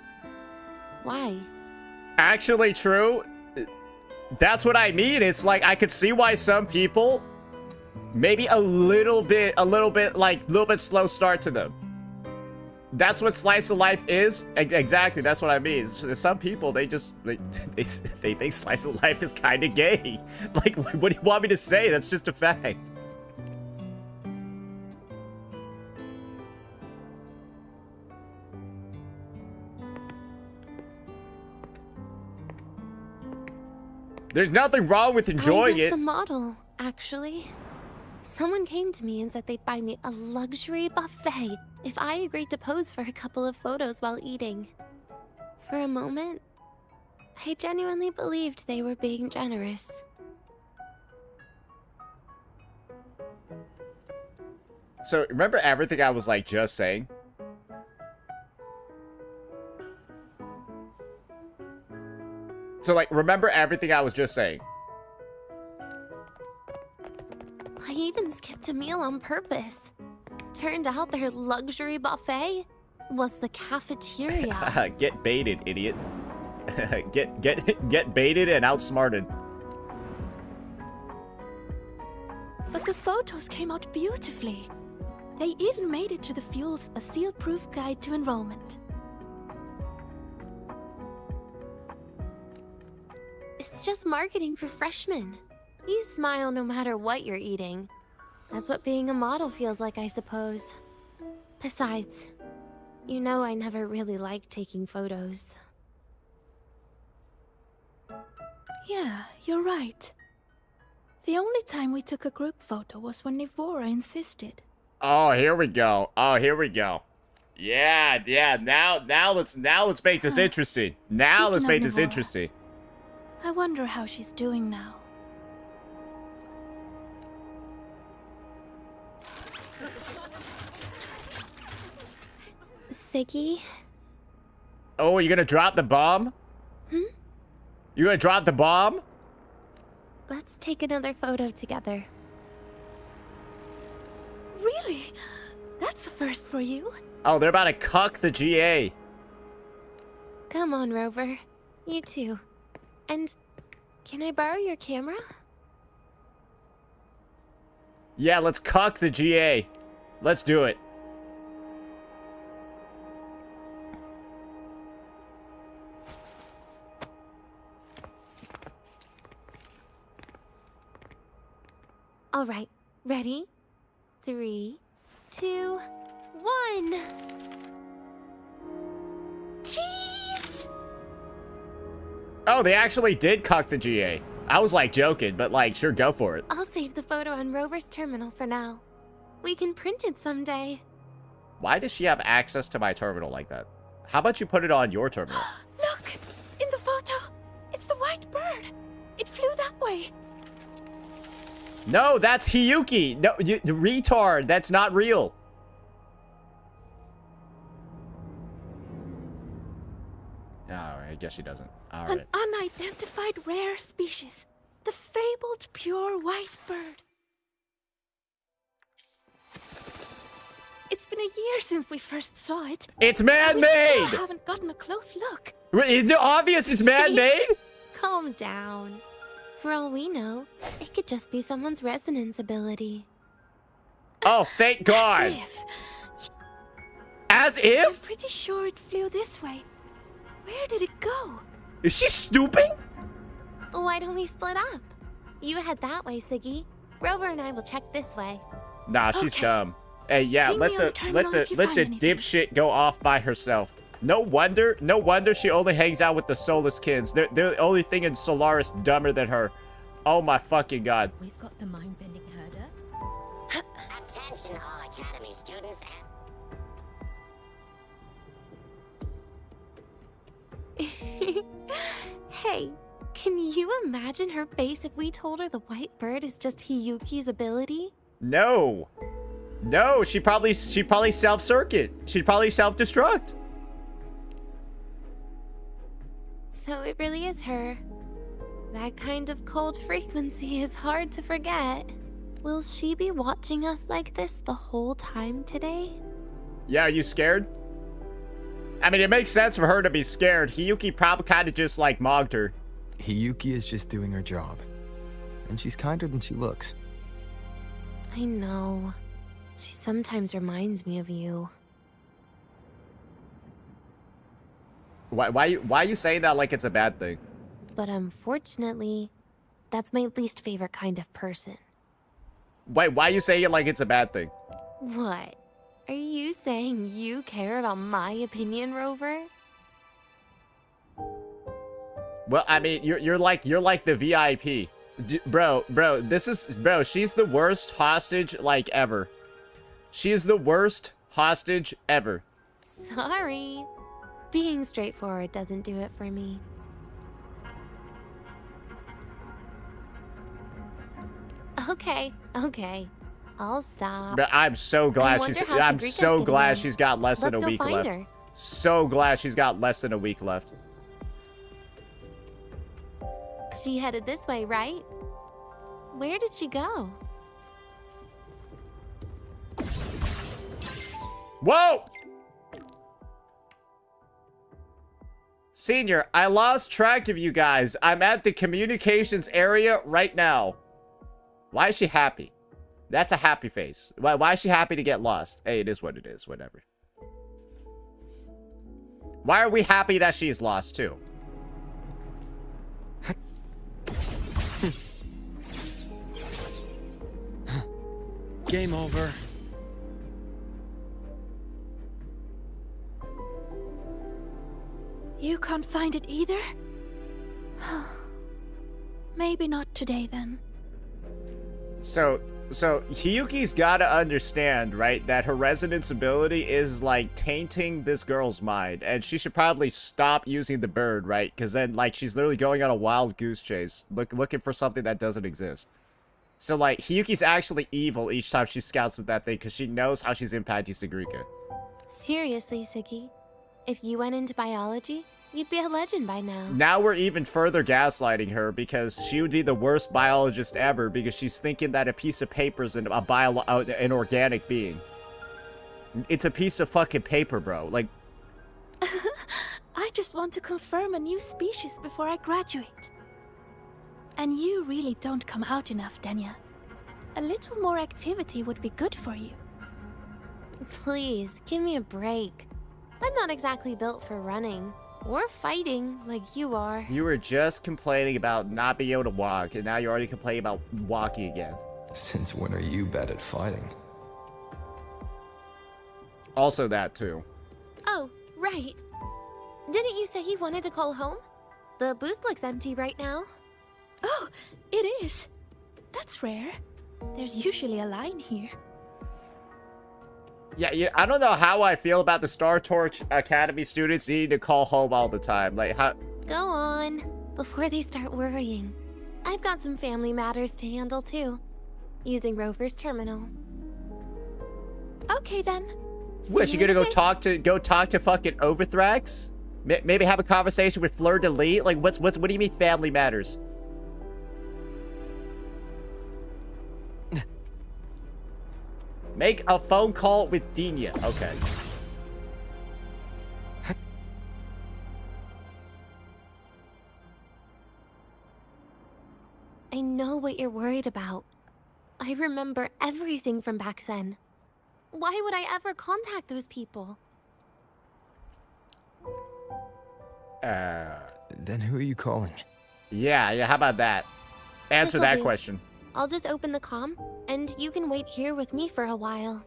Why? Actually true. That's what I mean. It's like, I could see why some people, maybe a little bit slow start to them. That's what slice of life is. Exactly, that's what I mean. Some people, they think slice of life is kind of gay. Like, what do you want me to say? That's just a fact. There's nothing wrong with enjoying I was it. the model, actually. Someone came to me and said they'd buy me a luxury buffet if I agreed to pose for a couple of photos while eating. For a moment, I genuinely believed they were being generous. So, remember everything I was, like, just saying? So, like, remember everything I was just saying? I even skipped a meal on purpose. Turned out their luxury buffet was the cafeteria. Get baited, idiot. get baited and outsmarted. But the photos came out beautifully. They even made it to the Fuel's A Seal-Proof Guide to Enrollment. It's just marketing for freshmen. You smile no matter what you're eating. That's what being a model feels like, I suppose. Besides, you know I never really liked taking photos. Yeah, you're right. The only time we took a group photo was when Nivora insisted. Oh, here we go. Oh, here we go. Yeah. Now let's make this interesting. Now let's make this interesting. I wonder how she's doing now. Siggy? Oh, you're gonna drop the bomb? Hmm? You gonna drop the bomb? Let's take another photo together. Really? That's a first for you. Oh, they're about to cuck the GA. Come on, Rover. You too. And can I borrow your camera? Yeah, let's cuck the GA. Let's do it. All right, ready? 3, 2, 1. Cheese! Oh, they actually did cuck the GA. I was like joking, but like, sure, go for it. I'll save the photo on Rover's terminal for now. We can print it someday. Why does she have access to my terminal like that? How about you put it on your terminal? Look! In the photo! It's the white bird! It flew that way! No, that's Hiyuki. No, you retard. That's not real. Oh, I guess she doesn't. All right. An unidentified rare species. The fabled pure white bird. It's been a year since we first saw it. It's We man-made. still haven't gotten a close look. Isn't it obvious it's man-made? Calm down. For all we know, it could just be someone's resonance ability. Oh, thank God. As I'm if? pretty sure it flew this way. Where did it go? Is she stooping? Why don't we split up? You head that way, Siggy. Rover and I will check this way. Nah, she's Okay. dumb. Hey, yeah, Ping let me on the the terminal if you let find the anything. dipshit go off by herself. No wonder she only hangs out with the Solus kids. They're the only thing in Solaris dumber than her. Oh my fucking God. We've got the mind-bending herder. Attention all Academy students. Hey, can you imagine her face if we told her the white bird is just Hiyuki's ability? No. No, she probably self-circuit. She'd probably self-destruct. So it really is her. That kind of cold frequency is hard to forget. Will she be watching us like this the whole time today? Yeah, are you scared? I mean, it makes sense for her to be scared. Hiyuki probably kind of just like mogged her. Hiyuki is just doing her job. And she's kinder than she looks. I know. She sometimes reminds me of you. Why are you saying that like it's a bad thing? But unfortunately, that's my least favorite kind of person. Wait, why are you saying it like it's a bad thing? What? Are you saying you care about my opinion, Rover? Well, I mean, you're like the VIP. Bro, she's the worst hostage like ever. She's the worst hostage ever. Sorry. Being straightforward doesn't do it for me. Okay. I'll stop. But I'm so glad she's got less than a week left. Her. So glad she's got less than a week left. She headed this way, right? Where did she go? Whoa! Senior, I lost track of you guys. I'm at the communications area right now. Why is she happy? That's a happy face. Why is she happy to get lost? Hey, it is what it is. Whatever. Why are we happy that she's lost, too? Game over. You can't find it either? Maybe not today, then. So Hiyuki's gotta understand, right, that her resonance ability is, like, tainting this girl's mind. And she should probably stop using the bird, right? Because then, like, she's literally going on a wild goose chase, looking for something that doesn't exist. So, like, Hiyuki's actually evil each time she scouts with that thing because she knows how she's impacting Sigrika. Seriously, Siggy. If you went into biology, you'd be a legend by now. Now we're even further gaslighting her because she would be the worst biologist ever because she's thinking that a piece of paper is an organic being. It's a piece of fucking paper, bro. Like, I just want to confirm a new species before I graduate. And you really don't come out enough, Denia. A little more activity would be good for you. Please, give me a break. I'm not exactly built for running. Or fighting, like you are. you were just complaining about not being able to walk, and now you're already complaining about walking again. Since when are you bad at fighting? Also that, too. Oh, right. Didn't you say you wanted to call home? The booth looks empty right now. Oh, it is. That's rare. There's usually a line here. Yeah, I don't know how I feel about the Star Torch Academy students needing to call home all the time. Like, how... Go on, before they start worrying. I've got some family matters to handle, too. Using Rover's terminal. Okay, then. What, she gonna go talk to fucking Overthrax? Maybe have a conversation with Fleur de Lis? Like, what do you mean family matters? Make a phone call with Denia. Okay. I know what you're worried about. I remember everything from back then. Why would I ever contact those people? Then who are you calling? Yeah, how about that? Answer This'll that do. question. I'll just open the comm, and you can wait here with me for a while.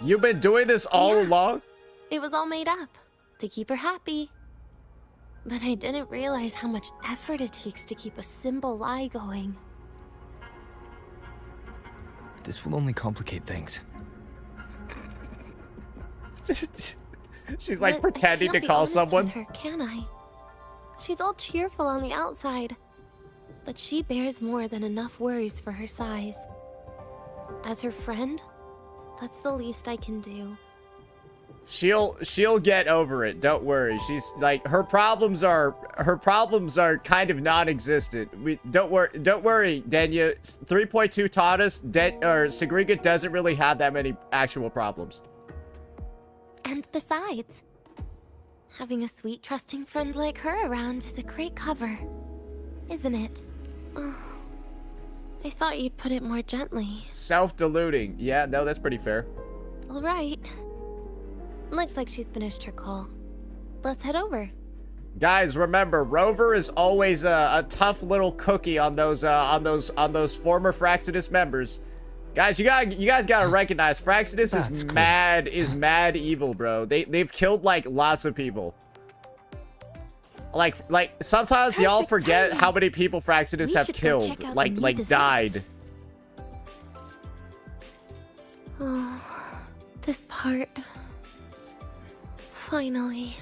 You've been doing this all along? It was all made up, to keep her happy. But I didn't realize how much effort it takes to keep a simple lie going. This will only complicate things. She's like But pretending I to can't be call honest someone. with her, can I? She's all cheerful on the outside, but she bears more than enough worries for her size. As her friend, that's the least I can do. She'll get over it. Don't worry. She's like her problems are kind of non-existent. Don't worry, Denia. 3.2 taught us Sigrika doesn't really have that many actual problems. And besides, having a sweet, trusting friend like her around is a great cover, isn't it? Oh, I thought you'd put it more gently. Self-deluding. Yeah, no, that's pretty fair. All right. Looks like she's finished her call. Let's head over. Guys, remember, Rover is always a tough little cookie on those former Fraxidus members. Guys, you guys gotta recognize Fraxidus is mad evil, bro. They've killed like lots of people. Like sometimes y'all forget how many people Fraxidus have killed, like died. Oh, this part. Finally.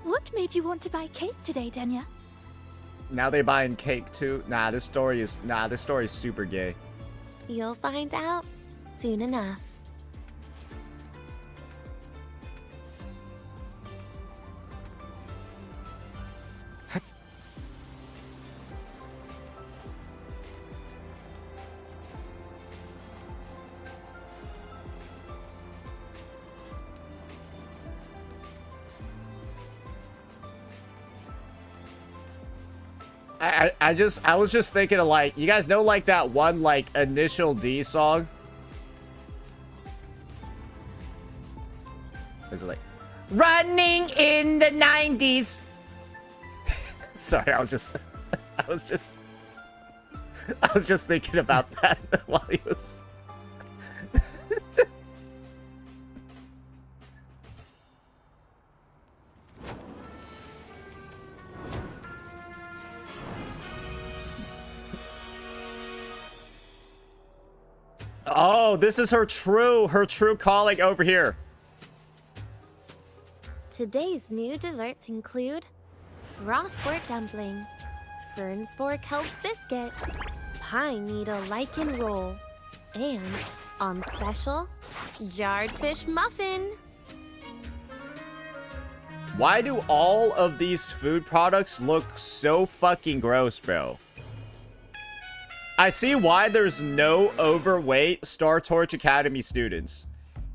What made you want to buy cake today, Denia? Now they buying cake too? Nah, this story is super gay. You'll find out soon enough. I was just thinking of like, you guys know like that one like Initial D song? Is it like running in the 90s? Sorry, I was just thinking about that while he was Oh, this is her true calling over here. Today's new desserts include frostwort dumpling, fern spore kelp biscuit, pine needle lichen roll, and on special, jarred fish muffin. Why do all of these food products look so fucking gross, bro? I see why there's no overweight Star Torch Academy students.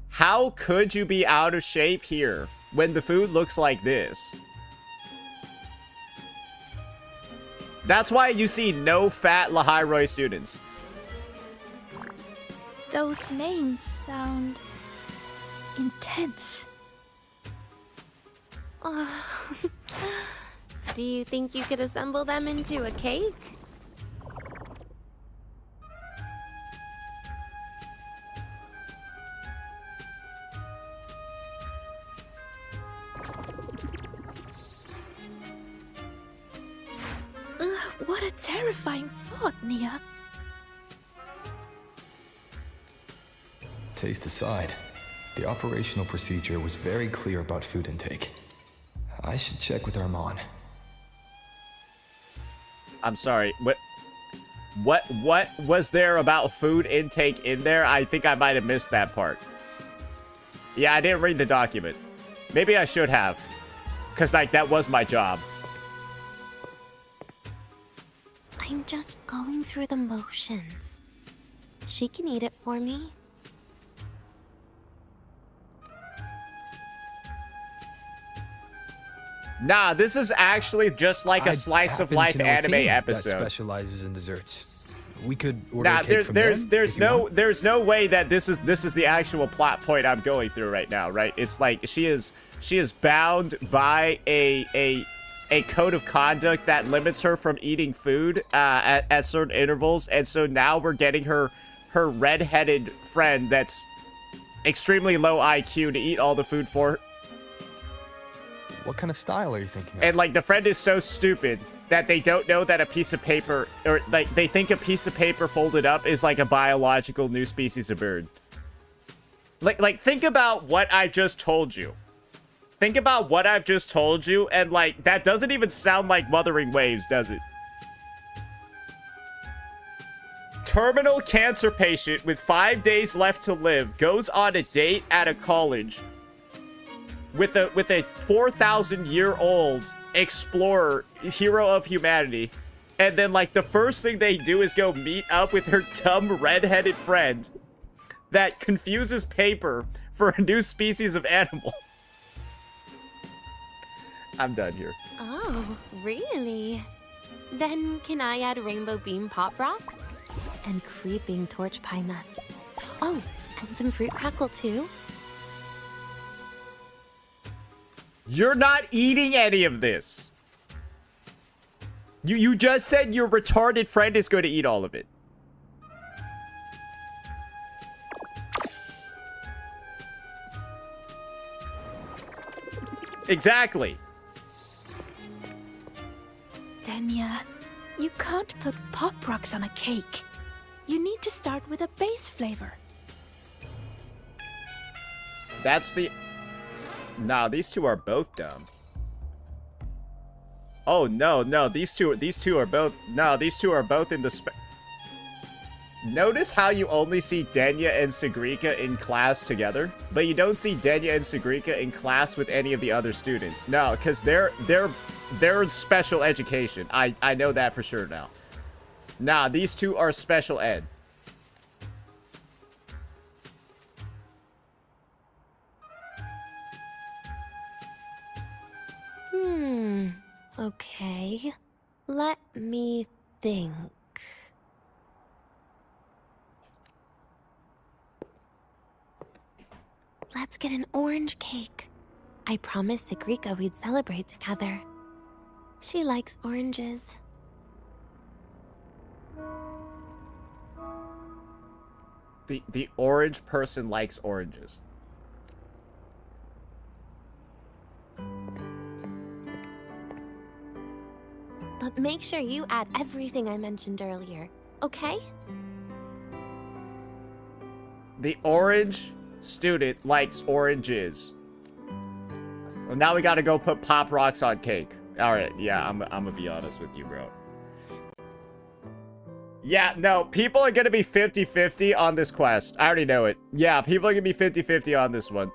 How could you be out of shape here when the food looks like this? That's why you see no fat Lahairoi students. Those names sound intense. Oh. Do you think you could assemble them into a cake? What a terrifying thought, Nia. Taste aside, the operational procedure was very clear about food intake. I should check with Armand. I'm sorry, what was there about food intake in there? I think I might have missed that part. Yeah, I didn't read the document. Maybe I should have, because like that was my job. I'm just going through the motions. She can eat it for me. Nah, this is actually just like a slice of life anime episode. That specializes in desserts. We could order Nah, a cake from them, there's no way that this is the actual plot point I'm going through right now, right? It's like she is bound by a code of conduct that limits her from eating food at certain intervals, and so now we're getting her red-headed friend that's extremely low IQ to eat all the food for her. What kind of style are you thinking of? And like the friend is so stupid that they don't know that a piece of paper, or like they think a piece of paper folded up is like a biological new species of bird. Like think about what I just told you. Think about what I've just told you, and like that doesn't even sound like Wuthering Waves, does it? Terminal cancer patient with 5 days left to live goes on a date at a college with a 4,000-year-old explorer, hero of humanity, and then like the first thing they do is go meet up with her dumb red-headed friend that confuses paper for a new species of animal. I'm done here. Oh, really? Then can I add rainbow beam pop rocks? And creeping torch pine nuts. Oh, and some fruit crackle too? You're not eating any of this. You just said your retarded friend is going to eat all of it. Exactly. Denia, you can't put Pop Rocks on a cake. You need to start with a base flavor. That's the... Nah, these two are both dumb. Oh, no, these two are both... No, these two are both in the... Notice how you only see Denia and Sigrika in class together, but you don't see Denia and Sigrika in class with any of the other students. No, because they're special education. I know that for sure now. Nah, these two are special ed. Okay. Let me think. Let's get an orange cake. I promised Sigrika we'd celebrate together. She likes oranges. The orange person likes oranges. But make sure you add everything I mentioned earlier, okay? The orange student likes oranges. Well, now we gotta go put Pop Rocks on cake. Alright, yeah, I'm gonna be honest with you, bro. Yeah, no, people are gonna be 50-50 on this quest. I already know it. Yeah, people are gonna be 50-50 on this one.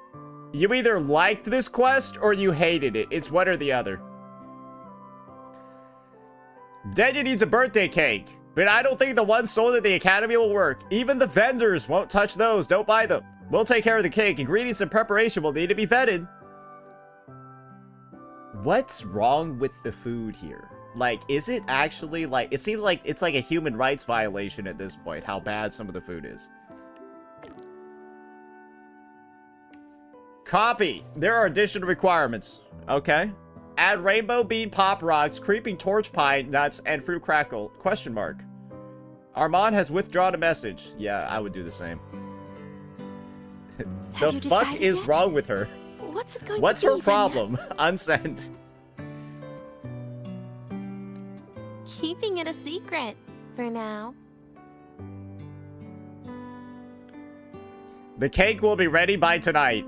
You either liked this quest or you hated it. It's one or the other. Denia needs a birthday cake, but I don't think the ones sold at the academy will work. Even the vendors won't touch those. Don't buy them. We'll take care of the cake. Ingredients and preparation will need to be vetted. What's wrong with the food here? Like, is it actually, like, it seems like it's like a human rights violation at this point, how bad some of the food is. Copy. There are additional requirements. Okay. Add rainbow bean pop rocks, creeping torch pine nuts, and fruit crackle. Question mark. Armand has withdrawn a message. Yeah, I would do the same. The fuck is wrong with her? What's it going What's to be, her problem? Unsent. Keeping it a secret for now. The cake will be ready by tonight.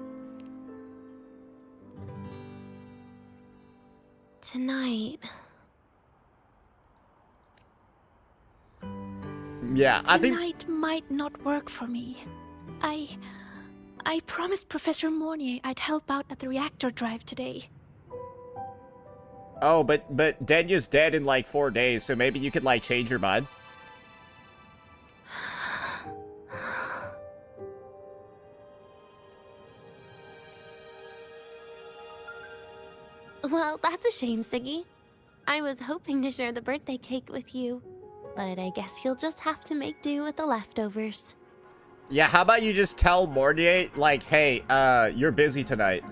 Tonight. Yeah, I think Tonight might not work for me. I promised Professor Mornier I'd help out at the reactor drive today. Oh, but Denia's dead in like 4 days, so maybe you could like change your mind. Well, that's a shame, Siggy. I was hoping to share the birthday cake with you, but I guess you'll just have to make do with the leftovers. Yeah, how about you just tell Mornier, like, hey, you're busy tonight.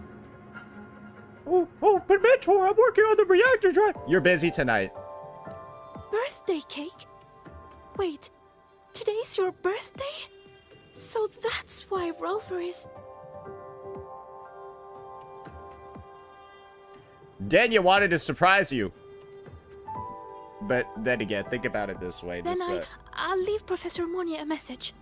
Oh, but Mentor, I'm working on the reactor drive. You're busy tonight. Birthday cake? Wait, today's your birthday? So that's why Rover is... Denia wanted to surprise you. But then again, think about it this way. Then I'll leave Professor Mornier a message.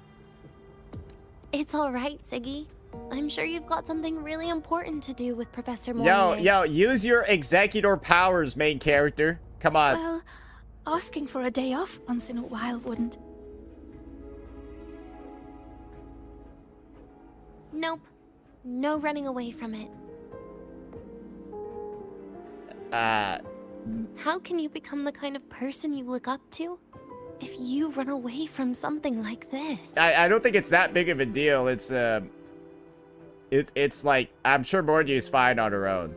It's alright, Siggy. I'm sure you've got something really important to do with Professor Mornier. Yo, use your executor powers, main character. Come on. Well, asking for a day off once in a while wouldn't. Nope. No running away from it. How can you become the kind of person you look up to if you run away from something like this? I don't think it's that big of a deal. It's like, I'm sure Mornier's fine on her own.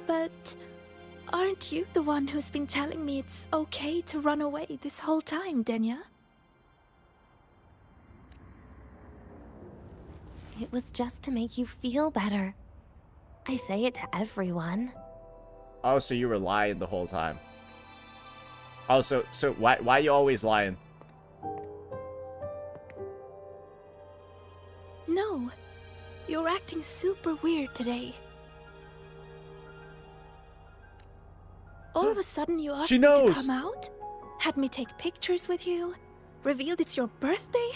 But aren't you the one who's been telling me it's okay to run away this whole time, Denia? It was just to make you feel better. I say it to everyone. Oh, so you were lying the whole time. Oh, so why are you always lying? No, you're acting super weird today. All of a sudden you asked me to come out, had me take pictures with you, revealed it's your birthday,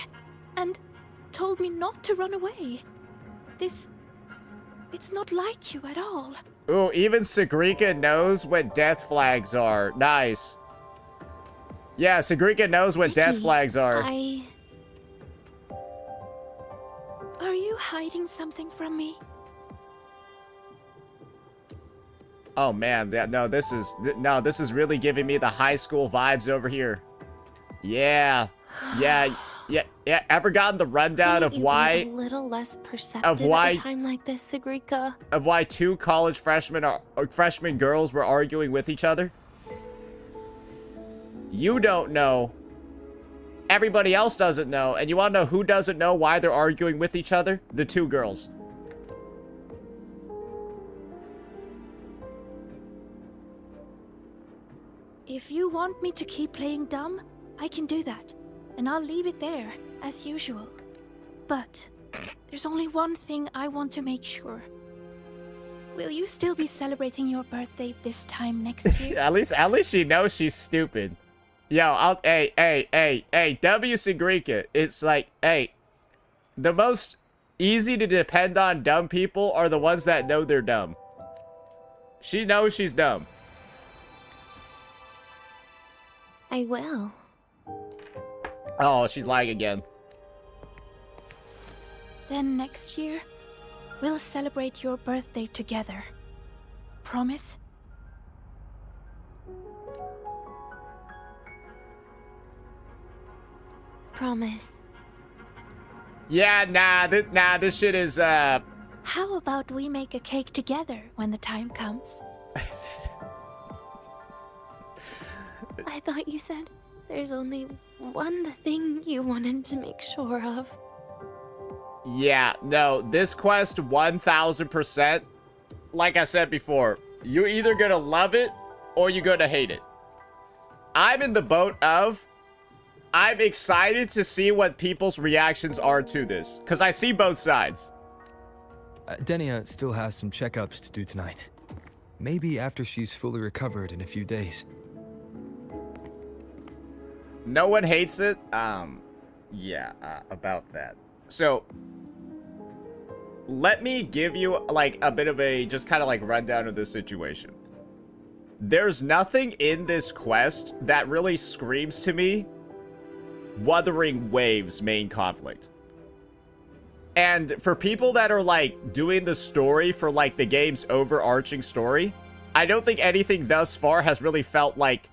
and told me not to run away. It's not like you at all. Ooh, even Sigrika knows what death flags are. Nice. Yeah, Sigrika knows what death flags are. Are you hiding something from me? Oh man, no, this is really giving me the high school vibes over here. Yeah. Ever gotten the rundown of why? Be a little less perceptive at a time like this, Sigrika. Of why two college freshman girls were arguing with each other? You don't know. Everybody else doesn't know. And you want to know who doesn't know why they're arguing with each other? The two girls. If you want me to keep playing dumb, I can do that. And I'll leave it there, as usual. But there's only one thing I want to make sure. Will you still be celebrating your birthday this time next year? At least she knows she's stupid. Yo, hey, W Sigrika. It's like, hey, the most easy to depend on dumb people are the ones that know they're dumb. She knows she's dumb. I will. Oh, she's lying again. Then next year, we'll celebrate your birthday together. Promise? Promise. Yeah, nah, this shit is, How about we make a cake together when the time comes? I thought you said there's only one thing you wanted to make sure of. Yeah, no, this quest 1000%, like I said before, you're either gonna love it or you're gonna hate it. I'm in the boat of, I'm excited to see what people's reactions are to this, because I see both sides. Denia still has some checkups to do tonight. Maybe after she's fully recovered in a few days. No one hates it. Yeah, about that. So, let me give you, like, a bit of a, just kind of, like, rundown of this situation. There's nothing in this quest that really screams to me Wuthering Waves main conflict. And for people that are, like, doing the story for, like, the game's overarching story, I don't think anything thus far has really felt like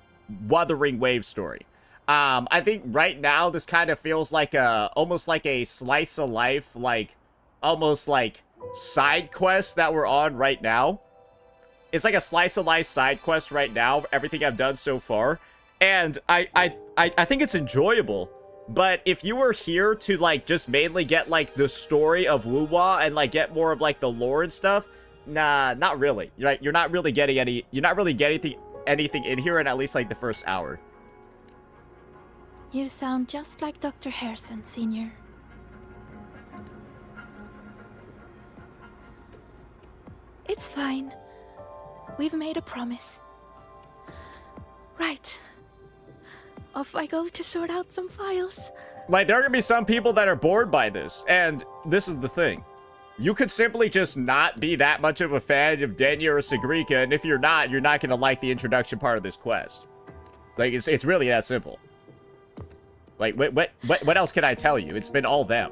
Wuthering Waves story. I think right now this kind of feels like almost like a slice of life, like almost like side quest that we're on right now. It's like a slice of life side quest right now, everything I've done so far. And I think it's enjoyable. But if you were here to like just mainly get like the story of Wuwa and like get more of like the lore and stuff, nah, not really. Right? You're not really getting anything in here in at least like the first hour. You sound just like Dr. Harrison, Sr. It's fine. We've made a promise. Right. Off I go to sort out some files. Like, there are gonna be some people that are bored by this, and this is the thing. You could simply just not be that much of a fan of Denia or Sigrika, and if you're not gonna like the introduction part of this quest. Like, it's really that simple. Like, what else can I tell you? It's been all them.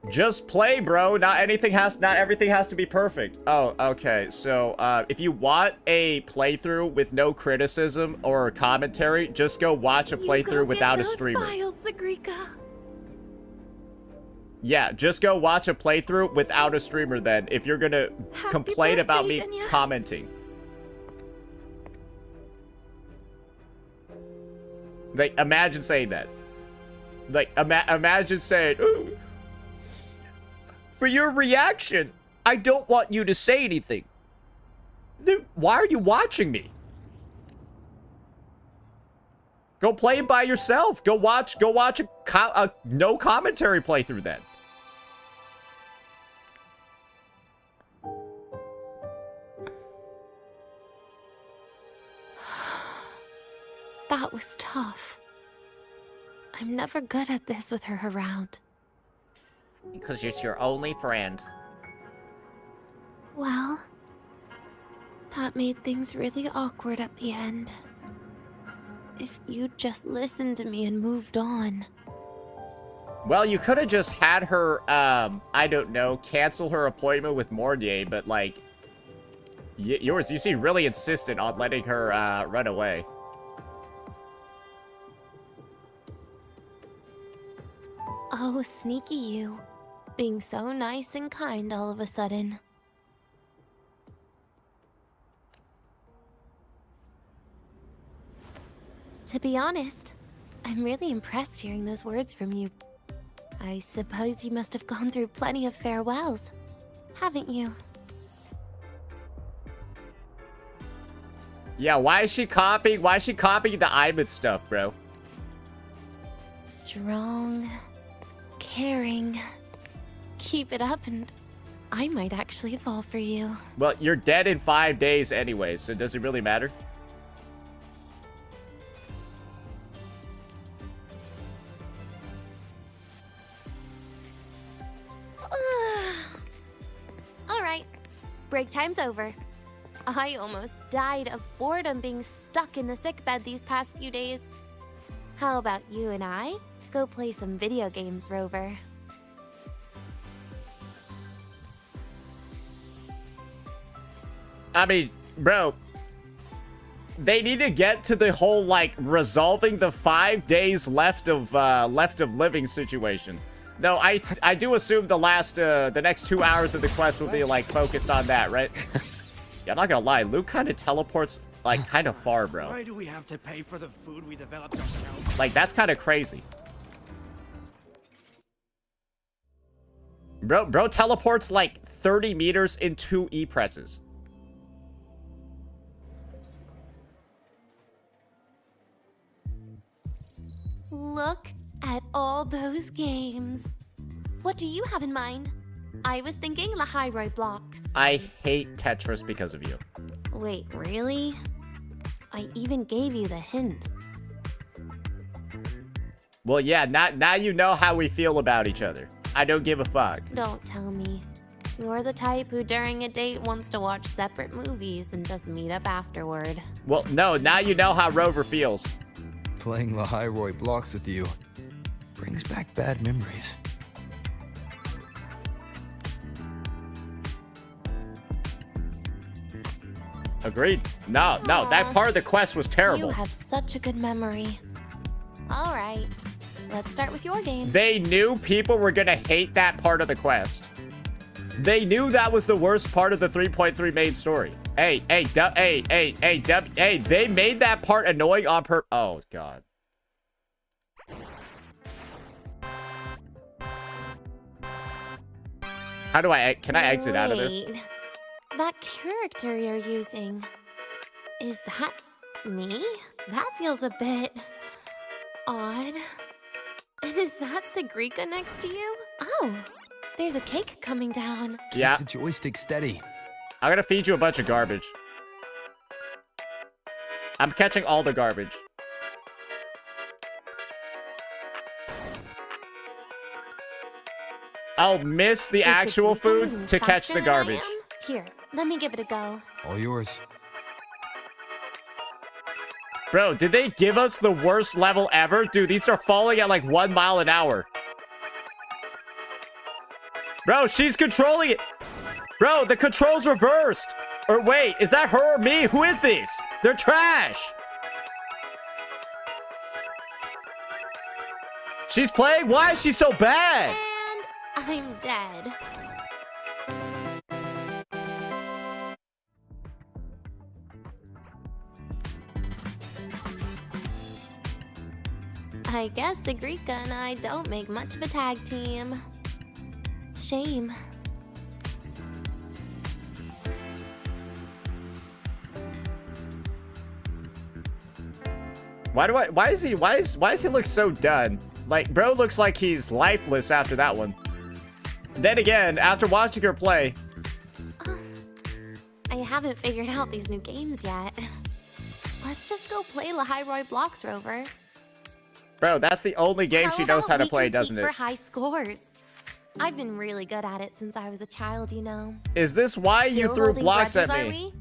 Just play, bro. Not everything has to be perfect. Oh, okay. So, if you want a playthrough with no criticism or commentary, just go watch a playthrough without a streamer. Files, Sigrika. Yeah, just go watch a playthrough without a streamer then, if you're gonna complain about me Denia. commenting. Like, imagine saying that. Like, imagine saying, "Ooh, for your reaction, I don't want you to say anything." Then why are you watching me? Go play it by yourself. Go watch a no commentary playthrough then. That was tough. I'm never good at this with her around. Because she's your only friend. Well, that made things really awkward at the end. If you'd just listened to me and moved on. Well, you could have just had her, I don't know, cancel her appointment with Mornier, but like, you seem really insistent on letting her, run away. Oh, sneaky you. Being so nice and kind all of a sudden. To be honest, I'm really impressed hearing those words from you. I suppose you must have gone through plenty of farewells, haven't you? Yeah, why is she copying the Ivan stuff, bro? Strong, caring. Keep it up and I might actually fall for you. Well, you're dead in 5 days anyway, so does it really matter? Alright, break time's over. I almost died of boredom being stuck in the sickbed these past few days. How about you and I go play some video games, Rover? I mean, bro, they need to get to the whole, like, resolving the 5 days left of living situation. No, I do assume the next 2 hours of the quest will be, like, focused on that, right? Yeah, I'm not gonna lie, Luke kind of teleports, like, kind of far, bro. Why do we have to pay for the food we developed ourselves? Like, that's kind of crazy. Bro teleports, like, 30 meters in 2 E-presses. Look at all those games. What do you have in mind? I was thinking the high-roy blocks. I hate Tetris because of you. Wait, really? I even gave you the hint. Well, yeah, now you know how we feel about each other. I don't give a fuck. Don't tell me. You're the type who during a date wants to watch separate movies and just meet up afterward. Well, no, now you know how Rover feels. Playing the high-roy blocks with you brings back bad memories. Agreed. No, that part of the quest was terrible. You have such a good memory. All right, let's start with your game. They knew people were gonna hate that part of the quest. They knew that was the worst part of the 3.3 main story. Hey, they made that part annoying on purpose. Oh, God. How do can I exit out of this? Wait, that character you're using, is that me? That feels a bit odd. And is that Sigrika next to you? Oh, there's a cake coming down. Yeah. Keep the joystick steady. I'm gonna feed you a bunch of garbage. I'm catching all the garbage. I'll miss the actual food to catch the garbage. Here, let me give it a go. All yours. Bro, did they give us the worst level ever? Dude, these are falling at like 1 mile an hour. Bro, she's controlling it. Bro, the control's reversed. Or wait, is that her or me? Who is this? They're trash. She's playing? Why is she so bad? And I'm dead. I guess Sigrika and I don't make much of a tag team. Shame. Why does he look so done? Like, bro looks like he's lifeless after that one. Then again, after watching her play, I haven't figured out these new games yet. Let's just go play Lahiroi Blocks, Rover. bro, that's the only game she knows how to play, doesn't it? For high scores. I've been really good at it since I was a child, you know. Is this why you threw blocks at grudges, me?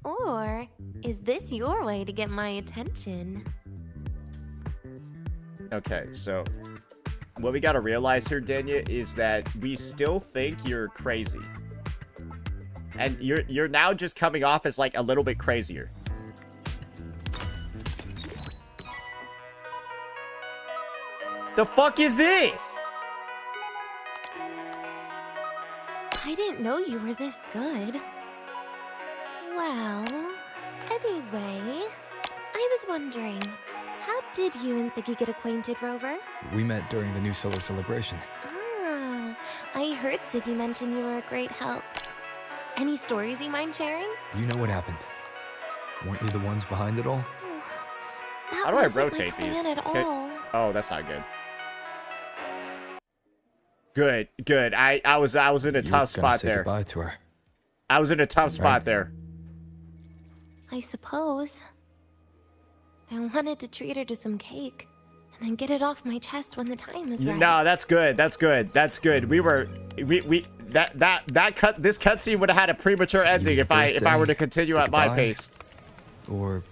Or is this your way to get my attention? Okay, so what we gotta realize here, Denia, is that we still think you're crazy. And you're now just coming off as like a little bit crazier. The fuck is this? I didn't know you were this good. Well, anyway, I was wondering, how did you and Siggy get acquainted, Rover? We met during the new solo celebration. Ah, I heard Siggy mention you were a great help. Any stories you mind sharing? You know what happened. Weren't you the ones behind it all? How do I rotate these? Okay. Oh, that's not good. Good. I was in a tough spot there. Goodbye to her. I was in a tough spot there. I suppose. I wanted to treat her to some cake, and then get it off my chest when the time is right. No, that's good. That's good. This cutscene would have had a premature ending if I were to continue at my pace. Or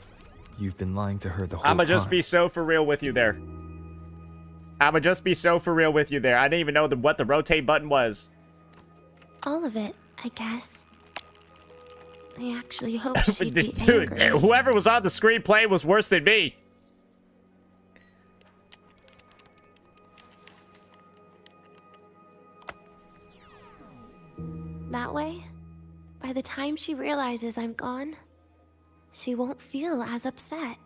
you've been lying to her the whole time. I'ma just be so for real with you there. I didn't even know what the rotate button was. All of it, I guess. I actually hope she'd be Dude, angry. whoever was on the screen playing was worse than me. That way, by the time she realizes I'm gone, she won't feel as upset.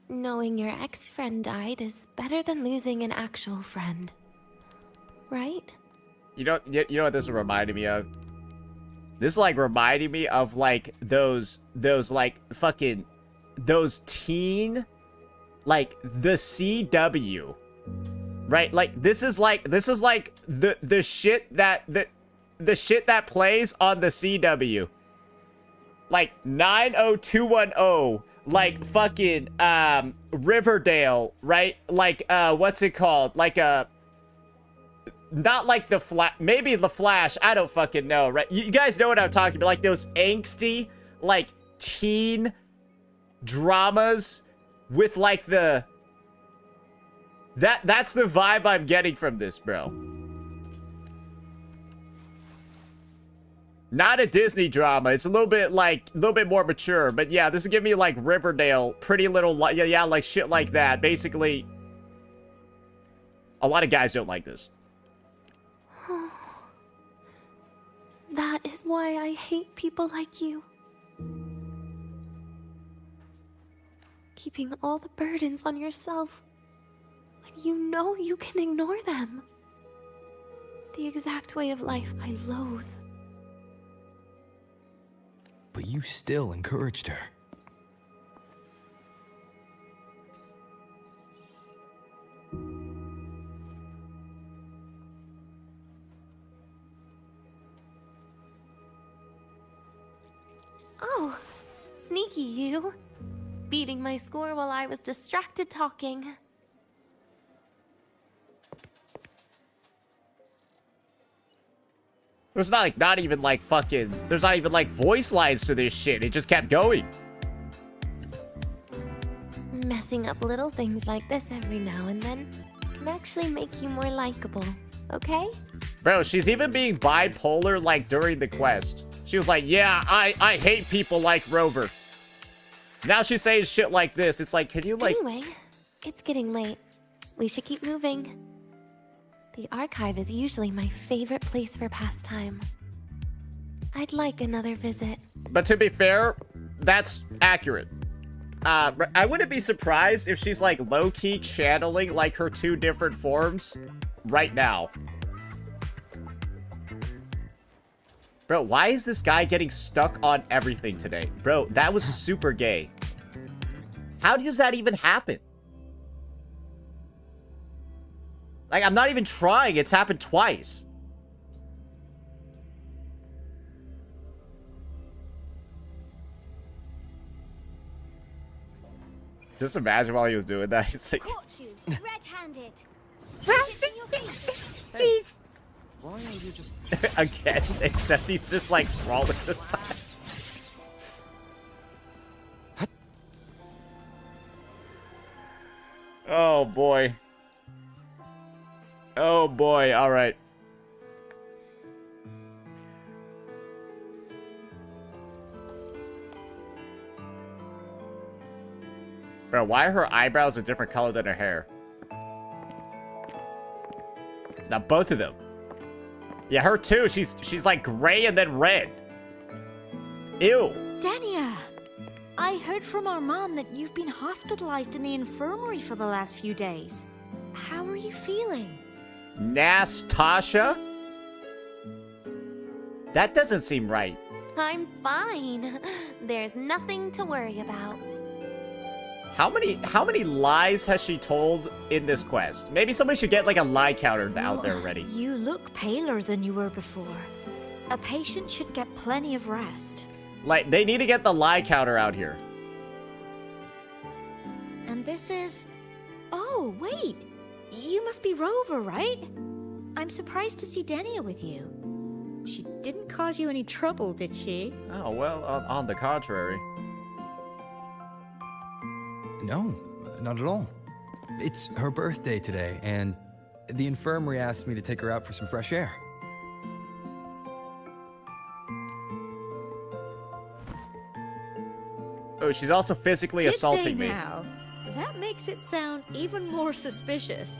Knowing your ex-friend died is better than losing an actual friend. Right? You know what this is reminding me of? This is like reminding me of like those like fucking those teen like the CW. Right? Like this is like the shit that the shit that plays on the CW. Like 90210, like fucking Riverdale, right? Like what's it called? Like not like maybe the Flash, I don't fucking know, right? You guys know what I'm talking about, like those angsty like teen dramas with like that's the vibe I'm getting from this, bro. Not a Disney drama. It's a little bit more mature. But yeah, this is giving me like Riverdale, Pretty Little yeah, like shit like that. Basically, a lot of guys don't like this. That is why I hate people like you. Keeping all the burdens on yourself when you know you can ignore them. The exact way of life I loathe. But you still encouraged her. Oh, sneaky you. Beating my score while I was distracted talking. There's not even like voice lines to this shit. It just kept going. Messing up little things like this every now and then can actually make you more likable, okay? Bro, she's even being bipolar like during the quest. She was like, yeah, I hate people like Rover. Now she's saying shit like this. It's like, can you like... Anyway, it's getting late. We should keep moving. The archive is usually my favorite place for pastime. I'd like another visit. But to be fair, that's accurate. I wouldn't be surprised if she's like low-key channeling like her two different forms right now. Bro, why is this guy getting stuck on everything today? Bro, that was super gay. How does that even happen? Like, I'm not even trying. It's happened twice. Just imagine while he was doing that. He's like... Caught you, red-handed. Please. Why are you just... Again, except he's just like crawling this time. Oh boy. Oh boy, alright. Bro, why are her eyebrows a different color than her hair? Now both of them. Yeah, her too. She's like gray and then red. Ew. Denia! I heard from our mom that you've been hospitalized in the infirmary for the last few days. How are you feeling? Nastasha? That doesn't seem right. I'm fine. There's nothing to worry about. How many lies has she told in this quest? Maybe somebody should get like a lie counter out there already. You look paler than you were before. A patient should get plenty of rest. Like, they need to get the lie counter out here. And this is... Oh, wait! You must be Rover, right? I'm surprised to see Denia with you. She didn't cause you any trouble, did she? Oh, well, on the contrary. No, not at all. It's her birthday today, and the infirmary asked me to take her out for some fresh air. Oh, she's also physically assaulting me. Now? That makes it sound even more suspicious.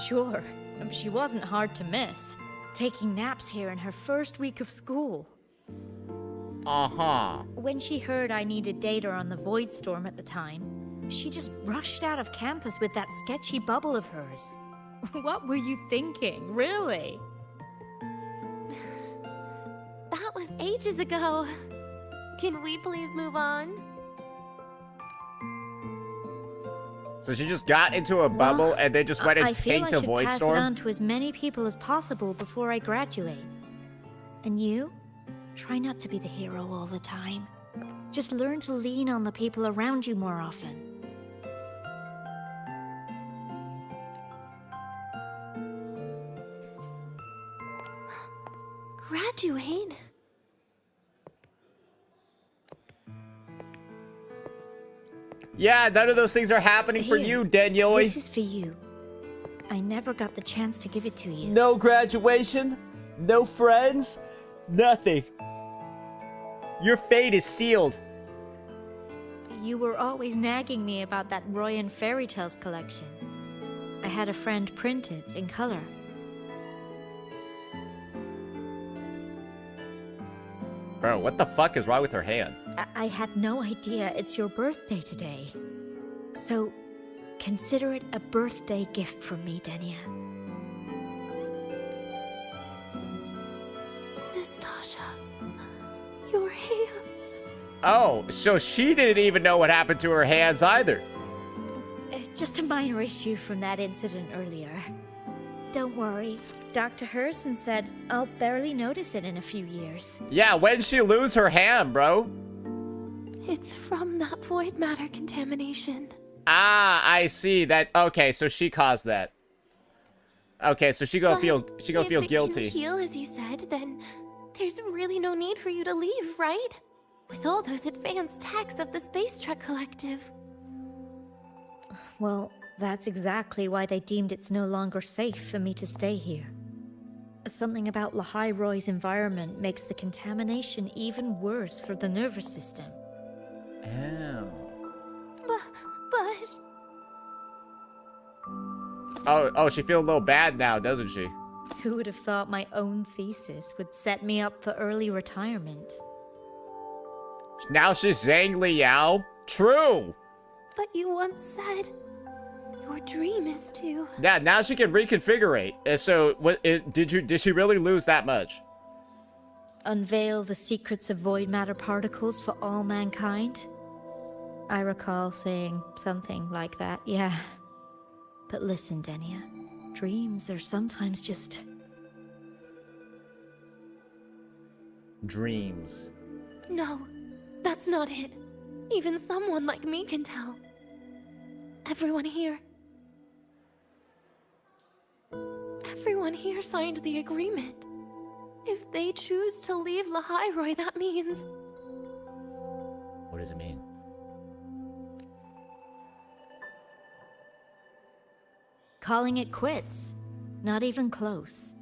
Sure, she wasn't hard to miss. Taking naps here in her first week of school. Uh-huh. When she heard I needed data on the Void Storm at the time, she just rushed out of campus with that sketchy bubble of hers. What were you thinking, really? That was ages ago. Can we please move on? So she just got into a bubble and then just went and tanked a Void I Storm? feel I should pass it on to as many people as possible before I graduate. And you? Try not to be the hero all the time. Just learn to lean on the people around you more often. Graduate? Yeah, none of those things are happening for you, Daniel. This is for you. I never got the chance to give it to you. No graduation, no friends, nothing. Your fate is sealed. You were always nagging me about that Roy and Fairy Tales collection. I had a friend print it in color. Bro, what the fuck is wrong with her hand? I had no idea it's your birthday today. So, consider it a birthday gift from me, Denia. Nastasha, your hands. Oh, so she didn't even know what happened to her hands either. Just a minor issue from that incident earlier. Don't worry. Dr. Herson said I'll barely notice it in a few years. Yeah, when'd she lose her hand, bro? It's from that void matter contamination. Ah, I see that. Okay, so she caused that. Okay, so she gonna feel guilty. If it can heal, as you said, then there's really no need for you to leave, right? With all those advanced techs of the Space Trek Collective. Well, that's exactly why they deemed it's no longer safe for me to stay here. Something about Lahai Roy's environment makes the contamination even worse for the nervous system. Oh. But... Oh, she feels a little bad now, doesn't she? Who would have thought my own thesis would set me up for early retirement? Now she's Zhang Liao? True! But you once said your dream is to... Yeah, now she can reconfigure. So, did she really lose that much? Unveil the secrets of void matter particles for all mankind? I recall saying something like that, yeah. But listen, Denia. Dreams are sometimes just... Dreams. No, that's not it. Even someone like me can tell. Everyone here signed the agreement. If they choose to leave Lahairoi, that means... What does it mean? Calling it quits. Not even close.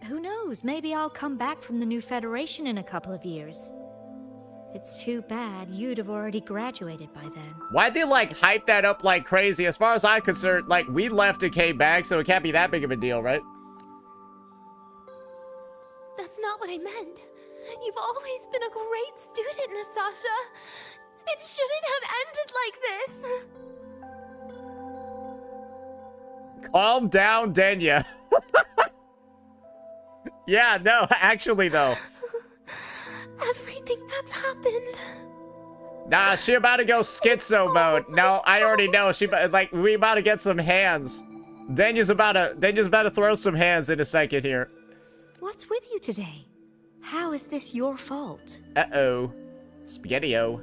Who knows, maybe I'll come back from the new Federation in a couple of years. It's too bad you'd have already graduated by then. Why'd they, like, hype that up like crazy? As far as I'm concerned, like, we left and came back, so it can't be that big of a deal, right? That's not what I meant. You've always been a great student, Nastasha. It shouldn't have ended like this. Calm down, Denia. Yeah, no, actually, though. Everything that's happened. Nah, she about to go schizo mode. No, I already know. We about to get some hands. Denia's about to throw some hands in a second here. What's with you today? How is this your fault? Uh-oh. Spaghetti-o.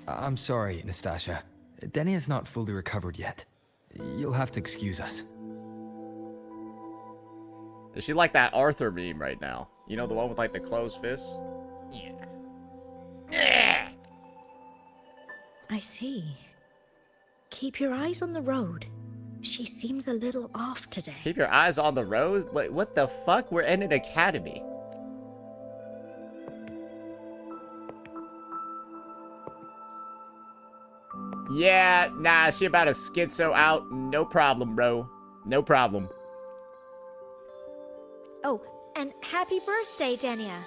I'm sorry, Nastasha. Denia's not fully recovered yet. You'll have to excuse us. Is she like that Arthur meme right now? You know, the one with, like, the closed fist? Yeah. I see. Keep your eyes on the road. She seems a little off today. Keep your eyes on the road? Wait, what the fuck? We're in an academy. Yeah, nah, she about to schizo out. No problem, bro. No problem. Oh, and happy birthday, Denia.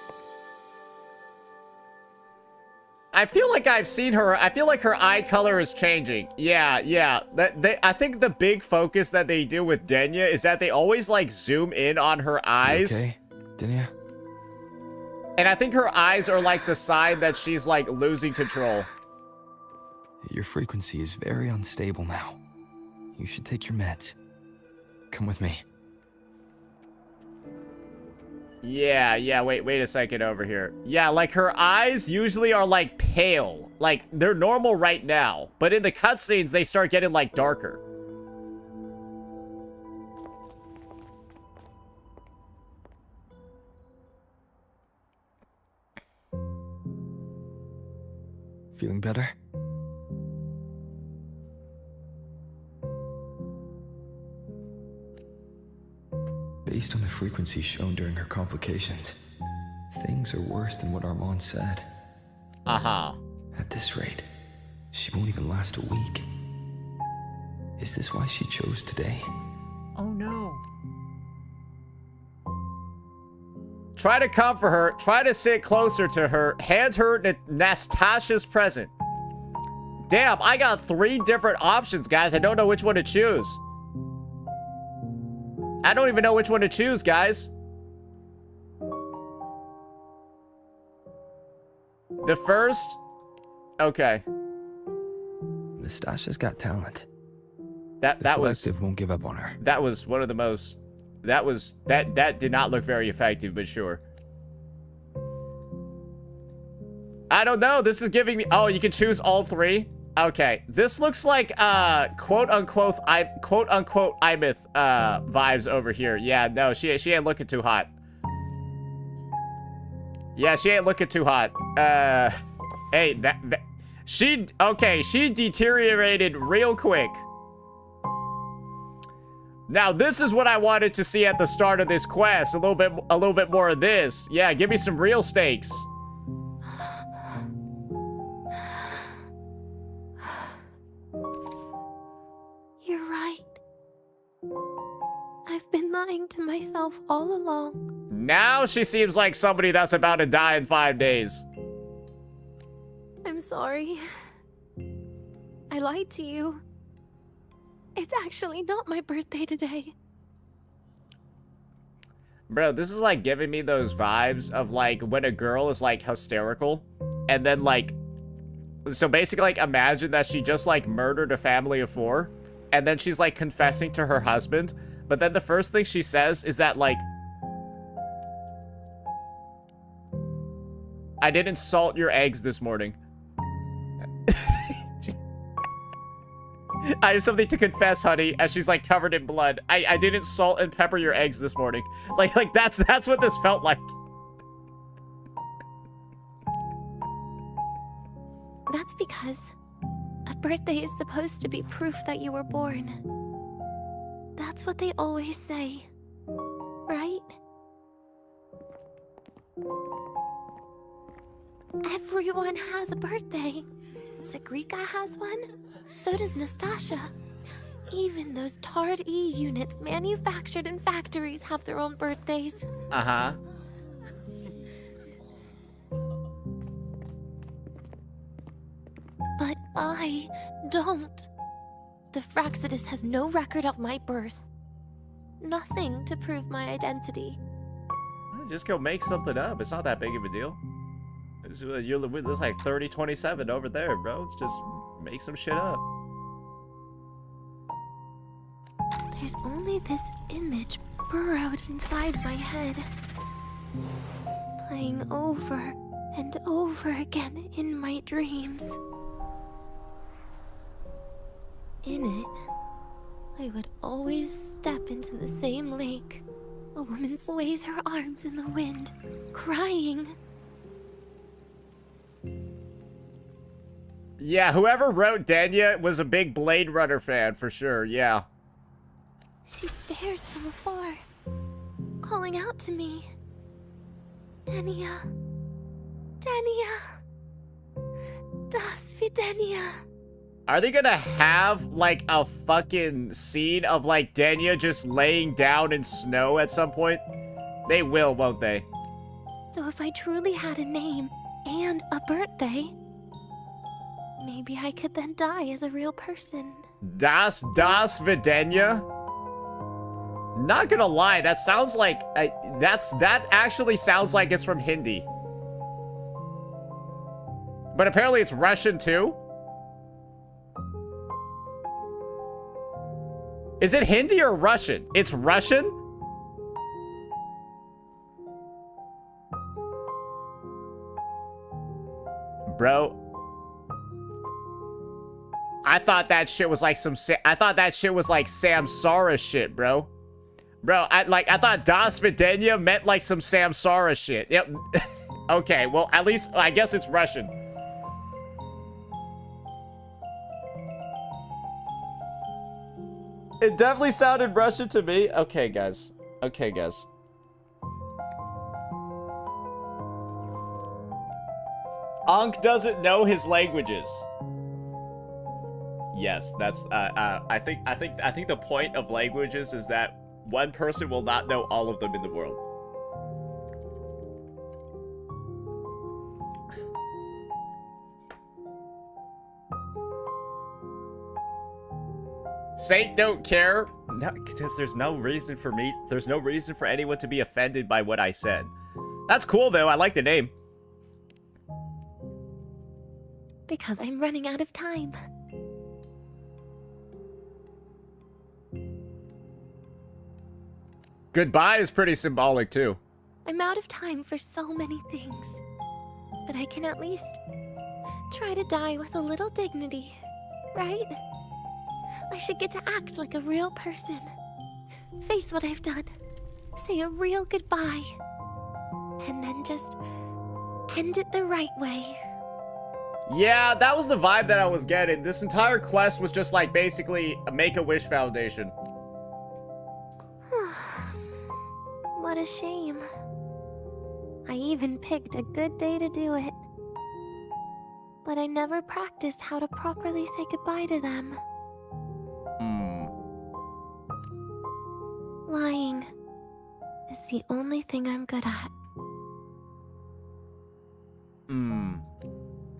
I feel like I've seen her. I feel like her eye color is changing. Yeah. I think the big focus that they do with Denia is that they always, like, zoom in on her eyes. You okay, Denia? And I think her eyes are, like, the sign that she's, like, losing control. Your frequency is very unstable now. You should take your meds. Come with me. Yeah, wait a second over here. Yeah, like, her eyes usually are, like, pale. Like, they're normal right now. But in the cutscenes, they start getting, like, darker. Feeling better? Based on the frequency shown during her complications, things are worse than what Armand said. Uh-huh. At this rate, she won't even last a week. Is this why she chose today? Oh no. Try to comfort her. Try to sit closer to her. Hand her Nastasha's present. Damn, I got 3 different options, guys. I don't know which one to choose. I don't even know which one to choose, guys. The first... Okay. Nastasha's got talent. That the was... collective won't give up on her. That was one of the most... That did not look very effective, but sure. I don't know. This is giving me... Oh, you can choose all 3? Okay. This looks like, quote-unquote Imith, vibes over here. Yeah, no, she ain't looking too hot. Yeah, she ain't looking too hot. Hey, she deteriorated real quick. Now, this is what I wanted to see at the start of this quest. A little bit more of this. Yeah, give me some real stakes. I've been lying to myself all along. Now she seems like somebody that's about to die in 5 days. I'm sorry. I lied to you. It's actually not my birthday today. Bro, this is like giving me those vibes of like when a girl is like hysterical and then like, so basically like imagine that she just like murdered a family of 4 and then she's like confessing to her husband, but then the first thing she says is that like, I didn't salt your eggs this morning. I have something to confess, honey, as she's like covered in blood. I didn't salt and pepper your eggs this morning. Like that's what this felt like. That's because a birthday is supposed to be proof that you were born. That's what they always say, right? Everyone has a birthday. Sigrika has one. So does Nastasha. Even those tarred E units manufactured in factories have their own birthdays. Uh-huh. But I don't. The Fraxidus has no record of my birth. Nothing to prove my identity. Just go make something up. It's not that big of a deal. There's like 3027 over there, bro. It's just make some shit up. There's only this image burrowed inside my head, playing over and over again in my dreams. In it, I would always step into the same lake. A woman sways her arms in the wind, crying. Yeah, whoever wrote Denia was a big Blade Runner fan for sure, yeah. She stares from afar, calling out to me. Denia. Denia. Das wie Denia. Are they gonna have, like, a fucking scene of, like, Denia just laying down in snow at some point? They will, won't they? So if I truly had a name and a birthday, maybe I could then die as a real person. Das Videnya? Not gonna lie, that sounds like that actually sounds like it's from Hindi. But apparently it's Russian too. Is it Hindi or Russian? It's Russian? Bro, I thought that shit was like Samsara shit, bro. Bro, I thought Das Videnya meant like some Samsara shit. Yep. Okay, well, at least I guess it's Russian. It definitely sounded Russian to me. Okay, guys. Okay, guys. Ankh doesn't know his languages. Yes, that's I think the point of languages is that one person will not know all of them in the world. Saint don't care. No, because there's no reason for anyone to be offended by what I said. That's cool though, I like the name. Because I'm running out of time. Goodbye is pretty symbolic too. I'm out of time for so many things. But I can at least try to die with a little dignity, right? I should get to act like a real person. Face what I've done. Say a real goodbye. And then just end it the right way. Yeah, that was the vibe that I was getting. This entire quest was just like basically a Make-A-Wish Foundation. What a shame. I even picked a good day to do it. But I never practiced how to properly say goodbye to them. Lying the only thing I'm good at.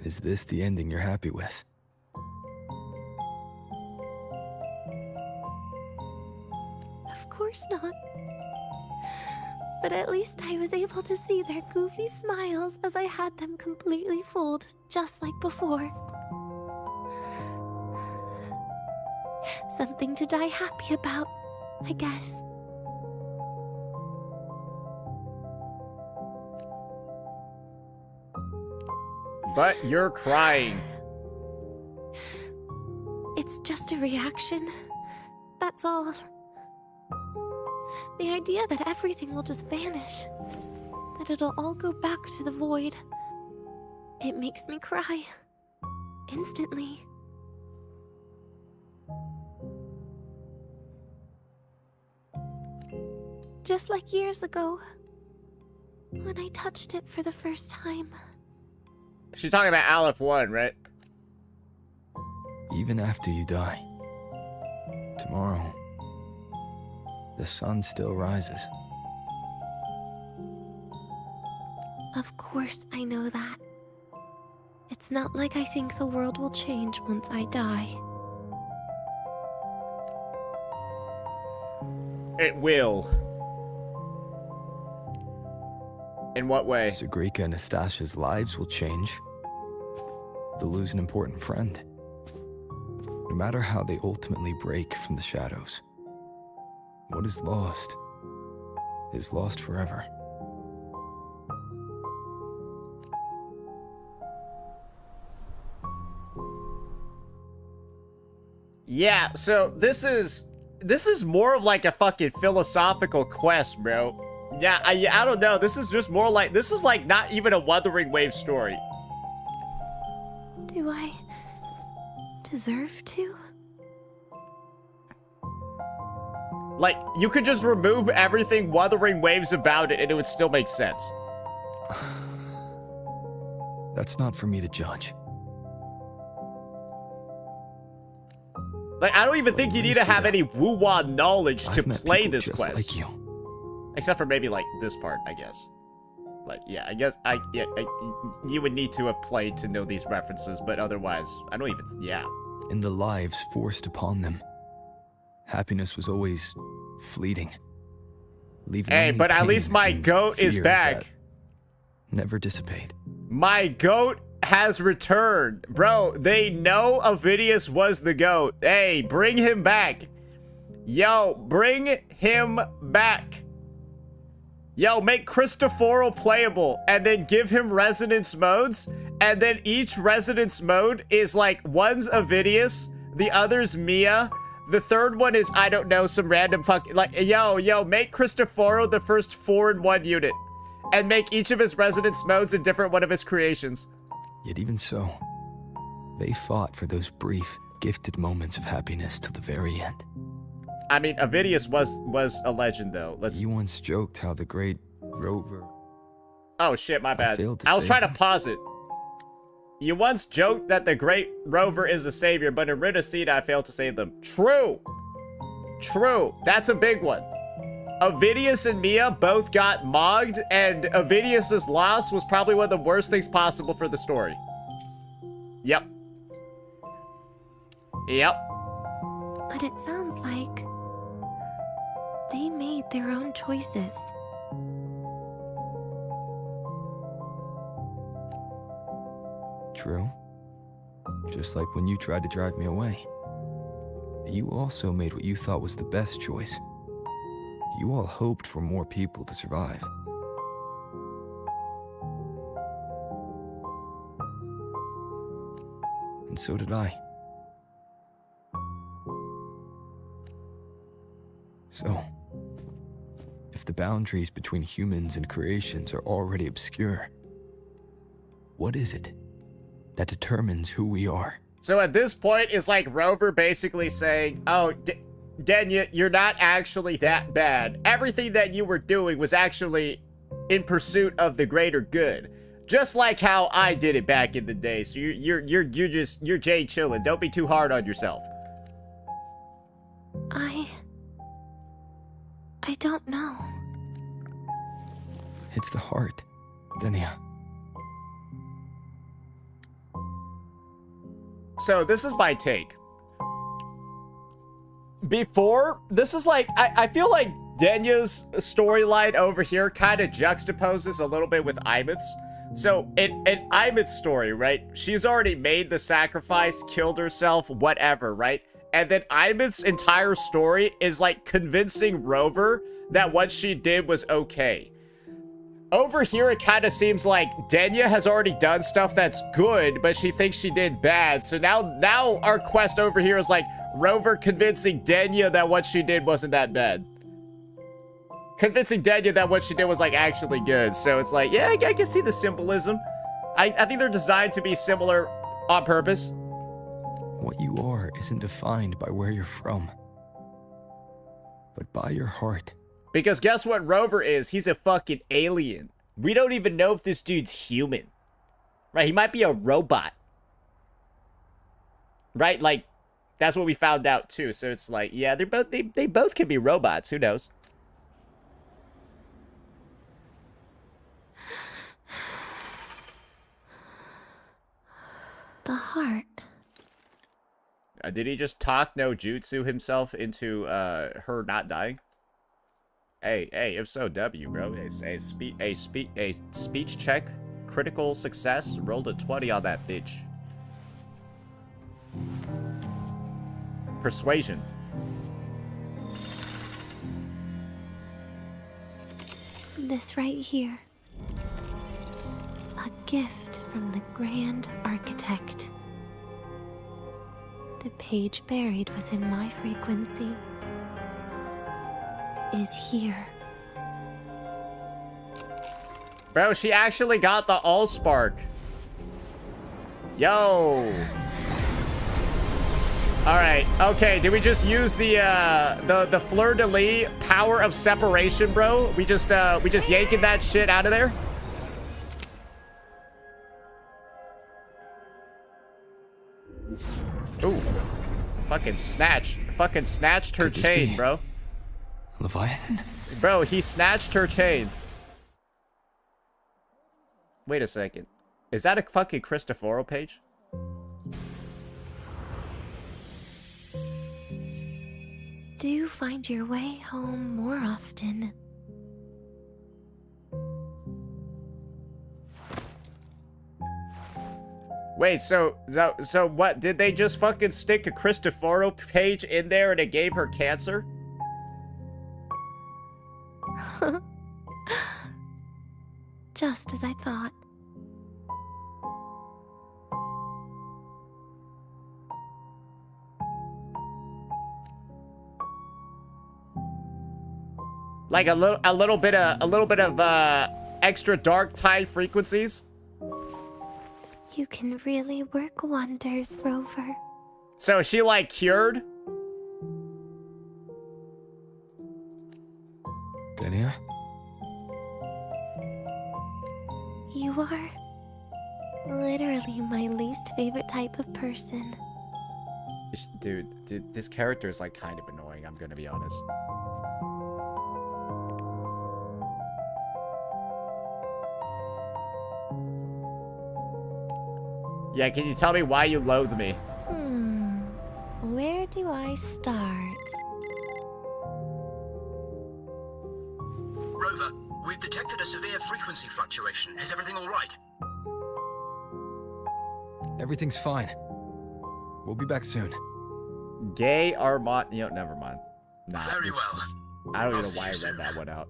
Is this the ending you're happy with? Of course not. But at least I was able to see their goofy smiles as I had them completely fooled, just like before. Something to die happy about, I guess. But you're crying. It's just a reaction. That's all. The idea that everything will just vanish, that it'll all go back to the void, it makes me cry. Instantly. Just like years ago, when I touched it for the first time. She's talking about Aleph 1, right? Even after you die, tomorrow, the sun still rises. Of course I know that. It's not like I think the world will change once I die. It will. In what way? Sigrika and Nastasha's lives will change. They'll lose an important friend. No matter how they ultimately break from the shadows, what is lost forever. Yeah, so this is more of like a fucking philosophical quest, bro. Yeah, I don't know. This is just more like, this is like not even a Wuthering Wave story. Do I deserve to? Like, you could just remove everything Wuthering Waves about it and it would still make sense. That's not for me to judge. Like, I don't even think you need to have any Wuwa knowledge to play this quest. Like you. Except for maybe, like, this part, I guess. Like, yeah, I guess, you would need to have played to know these references, but otherwise, I don't even, yeah. In the lives forced upon them, happiness was always fleeting. Leaving Hey, only but at pain least my and goat is fear back. that never dissipate. My goat has returned. Bro, they know Ovidius was the goat. Hey, bring him back. Yo, bring him back. Yo, make Cristoforo playable and then give him resonance modes. And then each resonance mode is like, one's Ovidius, the other's Mia. The third one is, I don't know, some random fucking, like, yo, make Cristoforo the first 4-in-1 unit. And make each of his resonance modes a different one of his creations. Yet even so, they fought for those brief, gifted moments of happiness till the very end. I mean, Ovidius was a legend, though. You once joked how the great Rover... Oh, shit, my bad. I was trying to pause it. You once joked that the great Rover is a savior, but in Ridacida, I failed to save them. True. True. That's a big one. Ovidius and Mia both got mogged, and Ovidius's loss was probably one of the worst things possible for the story. Yep. Yep. But it sounds like they made their own choices. True. Just like when you tried to drive me away. You also made what you thought was the best choice. You all hoped for more people to survive. And so did I. So, if the boundaries between humans and creations are already obscure, what is it that determines who we are? So at this point, it's like Rover basically saying, oh, Denia, you're not actually that bad. Everything that you were doing was actually in pursuit of the greater good. Just like how I did it back in the day. So you're Jay chillin'. Don't be too hard on yourself. I don't know. It's the heart, Denia. So this is my take. Before, this is like, I feel like Denia's storyline over here kind of juxtaposes a little bit with Imeth's. So in Imeth's story, right, she's already made the sacrifice, killed herself, whatever, right? And then Imeth's entire story is like convincing Rover that what she did was okay. Over here, it kind of seems like Denia has already done stuff that's good, but she thinks she did bad. So now our quest over here is like Rover convincing Denia that what she did wasn't that bad. Convincing Denia that what she did was like actually good. So it's like, yeah, I can see the symbolism. I think they're designed to be similar on purpose. What you are isn't defined by where you're from, but by your heart. Because guess what Rover is? He's a fucking alien. We don't even know if this dude's human. Right? He might be a robot. Right? Like, that's what we found out too. So it's like, yeah, they both can be robots. Who knows? The heart. Did he just talk no jutsu himself into her not dying? Hey, if so, W, bro. A speech check, critical success. Rolled a 20 on that bitch. Persuasion. This right here. A gift from the Grand Architect. The page buried within my frequency is here. Bro, she actually got the Allspark. Yo. Alright, okay, did we just use the fleur-de-lis power of separation, bro? We just yanking that shit out of there? Ooh. Fucking snatched her chain, bro. Leviathan? Bro, he snatched her chain. Wait a second. Is that a fucking Cristoforo page? Do find your way home more often. Wait, so what? Did they just fucking stick a Cristoforo page in there and it gave her cancer? Just as I thought. Like a little bit of extra dark tide frequencies. You can really work wonders, Rover. So is she like cured? Denia? You are literally my least favorite type of person. Dude, this character is like kind of annoying, I'm gonna be honest. Yeah, can you tell me why you loathe me? Where do I start? Rover, we've detected a severe frequency fluctuation. Is everything all right? Everything's fine. We'll be back soon. Gay Armand... You know, never mind. Nah, Very well. I don't I'll even know see why I you read soon. that one out.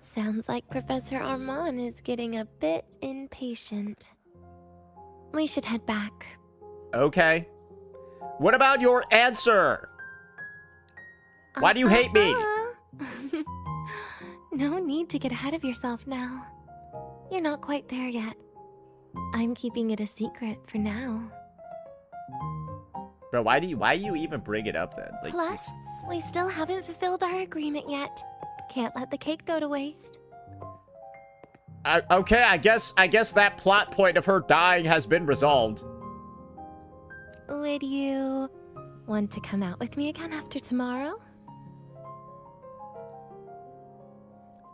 Sounds like Professor Armand is getting a bit impatient. We should head back. Okay. What about your answer? Why do you hate me? No need to get ahead of yourself now. You're not quite there yet. I'm keeping it a secret for now. Bro, why do you even bring it up then? Like, Plus, we still haven't fulfilled our agreement yet. Can't let the cake go to waste. Okay, I guess that plot point of her dying has been resolved. Would you want to come out with me again after tomorrow?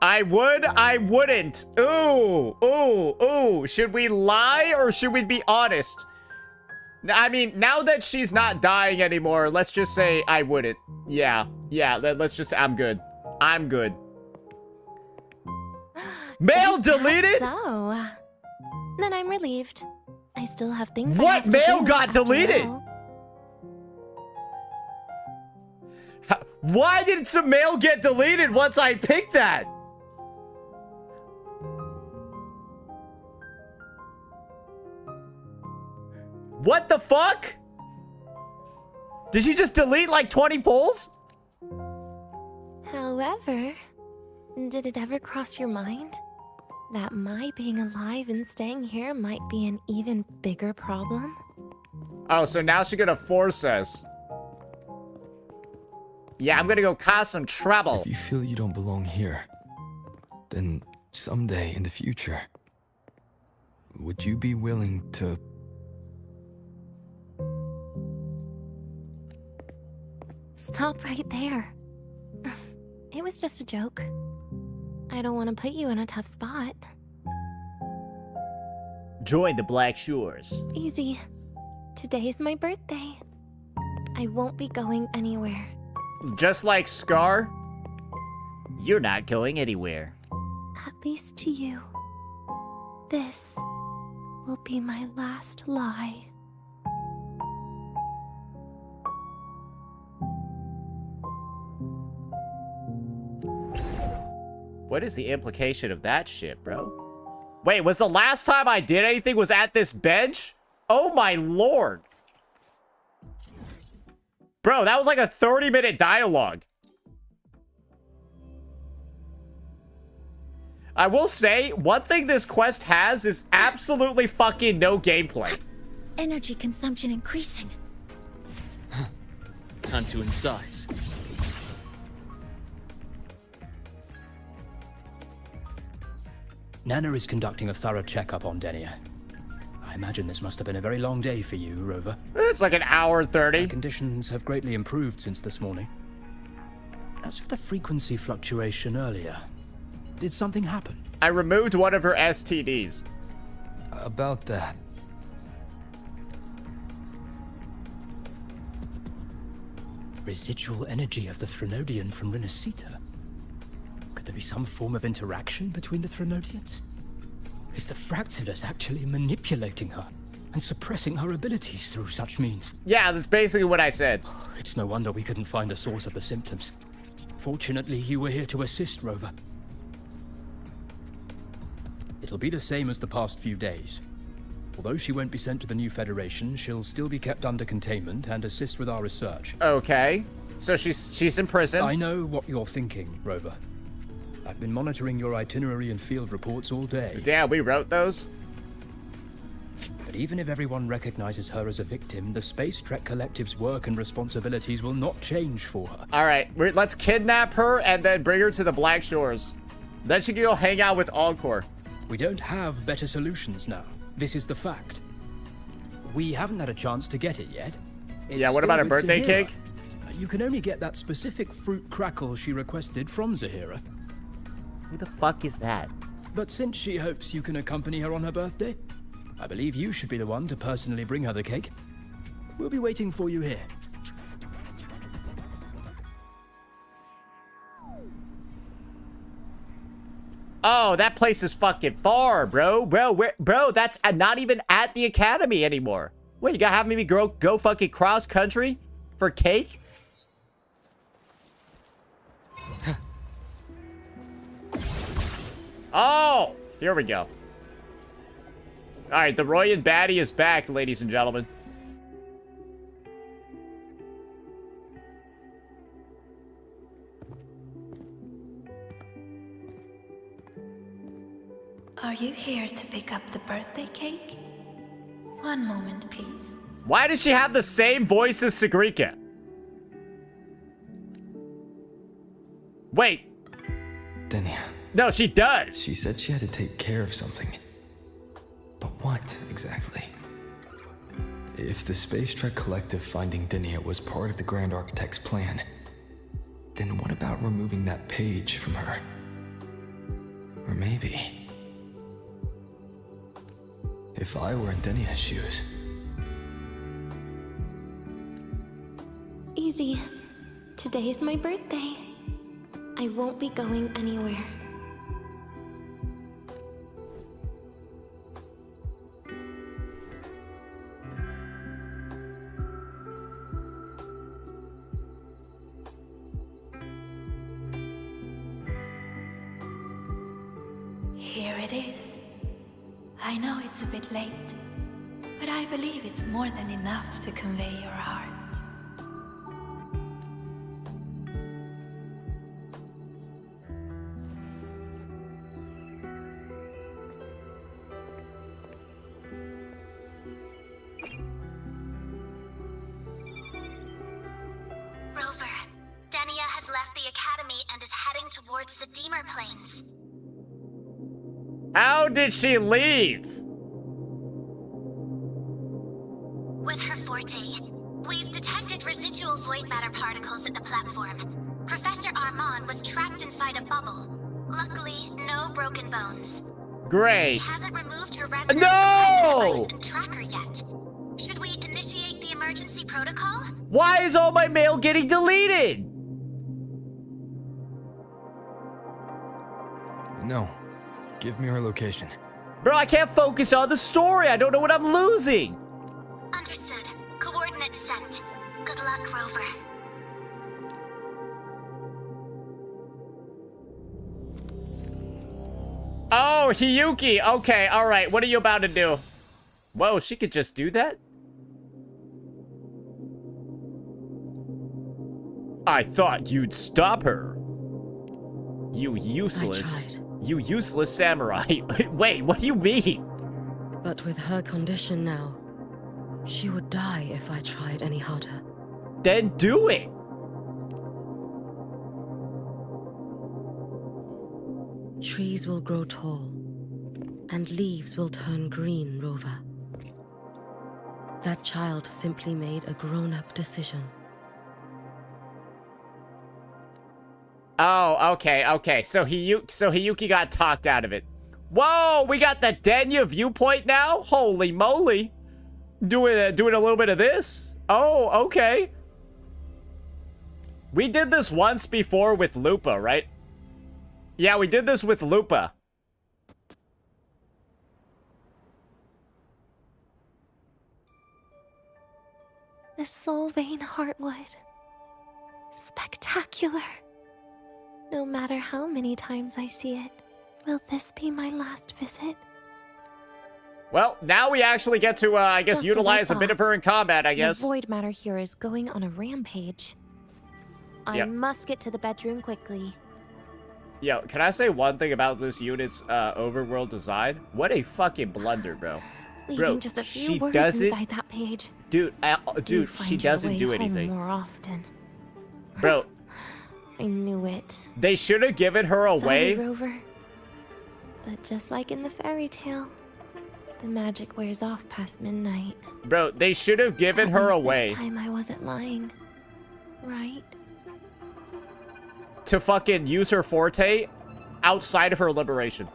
I would, I wouldn't. Ooh, ooh, ooh. Should we lie or should we be honest? I mean, now that she's not dying anymore, let's just say I wouldn't. Yeah, let's just, I'm good. I'm good. Mail deleted? So, then I'm relieved. I still have things. What mail got deleted? Why did some mail get deleted once I picked that? What the fuck? Did she just delete like 20 polls? However, did it ever cross your mind that my being alive and staying here might be an even bigger problem? Oh, so now she's gonna force us. Yeah, I'm gonna go cause some trouble. If you feel you don't belong here, then someday in the future, would you be willing to... Stop right there. It was just a joke. I don't want to put you in a tough spot. Join the Black Shores. Easy. Today's my birthday. I won't be going anywhere. Just like Scar, you're not going anywhere. At least to you. This will be my last lie. What is the implication of that shit, bro? Wait, was the last time I did anything was at this bench? Oh my lord. Bro, that was like a 30-minute dialogue. I will say, one thing this quest has is absolutely fucking no gameplay. Energy consumption increasing. Time to incise. Nana is conducting a thorough checkup on Denia. I imagine this must have been a very long day for you, Rover. It's like an hour 30. Her conditions have greatly improved since this morning. As for the frequency fluctuation earlier, did something happen? I removed one of her STDs. About that. Residual energy of the Threnodian from Renacita. Could there be some form of interaction between the Threnodians? Is the Fractidus actually manipulating her and suppressing her abilities through such means? Yeah, that's basically what I said. It's no wonder we couldn't find the source of the symptoms. Fortunately, you were here to assist, Rover. It'll be the same as the past few days. Although she won't be sent to the new Federation, she'll still be kept under containment and assist with our research. Okay. So she's in prison. I know what you're thinking, Rover. I've been monitoring your itinerary and field reports all day. Damn, we wrote those? But even if everyone recognizes her as a victim, the Space Trek Collective's work and responsibilities will not change for her. Alright, let's kidnap her and then bring her to the Black Shores. Then she can go hang out with Encore. We don't have better solutions now. This is the fact. We haven't had a chance to get it yet. Yeah, what about a birthday cake? You can only get that specific fruit crackle she requested from Zahira. Who the fuck is that? But since she hopes you can accompany her on her birthday, I believe you should be the one to personally bring her the cake. We'll be waiting for you here. Oh, that place is fucking far, bro. Bro, that's not even at the academy anymore. What, you gotta have me go fucking cross country for cake? Oh, here we go. All right, the Royan baddie is back, ladies and gentlemen. Are you here to pick up the birthday cake? One moment, please. Why does she have the same voice as Sigrika? Wait. Denia. No, she does. She said she had to take care of something. But what, exactly? If the Space Trek Collective finding Denia was part of the Grand Architect's plan, then what about removing that page from her? Or maybe... if I were in Denia's shoes... Easy. Today is my birthday. I won't be going anywhere. Here it is. I know it's a bit late, but I believe it's more than enough to convey your heart. Rover, Denia has left the academy and is heading towards the Deemer Plains. How did she leave? With her forte, we've detected residual void matter particles at the platform. Professor Armand was trapped inside a bubble. Luckily, no broken bones. Great. She hasn't removed her resonance No! device and tracker yet. Should we initiate the emergency protocol? Why is all my mail getting deleted? No. Give me her location. Bro, I can't focus on the story. I don't know what I'm losing. Understood. Coordinates sent. Good luck, Rover. Oh, Hiyuki. Okay, all right. What are you about to do? Whoa, she could just do that? I thought you'd stop her. You useless. You useless samurai. Wait, what do you mean? But with her condition now, she would die if I tried any harder. Then do it. Trees will grow tall, and leaves will turn green, Rover. That child simply made a grown-up decision. Oh, okay. So Hiyuki got talked out of it. Whoa, we got the Denia viewpoint now? Holy moly. Doing a little bit of this? Oh, okay. We did this once before with Lupa, right? Yeah, we did this with Lupa. The Soul Vein Heartwood. Spectacular. No matter how many times I see it, will this be my last visit? Well, now we actually get to, I guess, Just utilize as I a bit of her in combat, I guess. The void matter here is going on a rampage. I must get to the bedroom quickly. Yo, can I say one thing about this unit's overworld design? What a fucking blunder, bro. Leaving just a few words inside that page. Dude, she doesn't do anything. More often. Bro. I knew it. They should have given her away. Sorry, Rover. But just like in the fairy tale, the magic wears off past midnight. Bro, they should have given her away. This time I wasn't lying, right? To fucking use her forte outside of her liberation.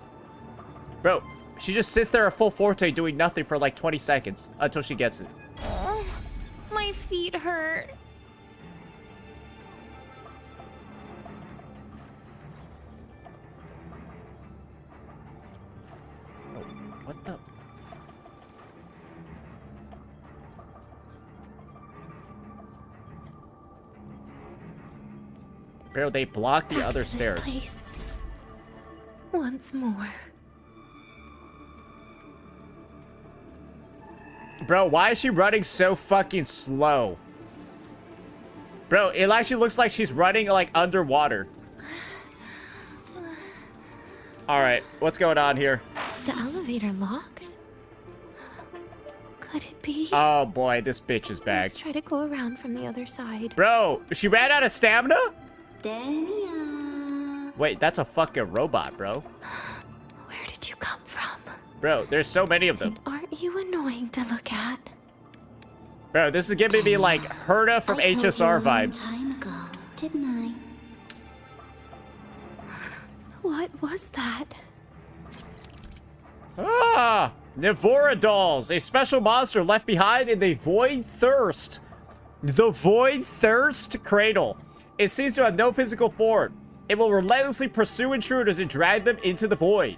Bro, she just sits there at full forte doing nothing for like 20 seconds until she gets it. Oh, my feet hurt. What the? Bro, they blocked the other stairs. Place. Once more. Bro, why is she running so fucking slow? Bro, it actually looks like she's running like underwater. Alright, what's going on here? Is the elevator locked? Could it be? Oh boy, this bitch is back. Let's try to go around from the other side. Bro, she ran out of stamina? Denia. Wait, that's a fucking robot, bro. Where did you come from? Bro, there's so many of them. And aren't you annoying to look at? Bro, this is giving me like Herta from HSR vibes. Time ago, didn't I? What was that? Ah! Nivora dolls, a special monster left behind in the Void Thirst. The Void Thirst Cradle. It seems to have no physical form. It will relentlessly pursue intruders and drag them into the void,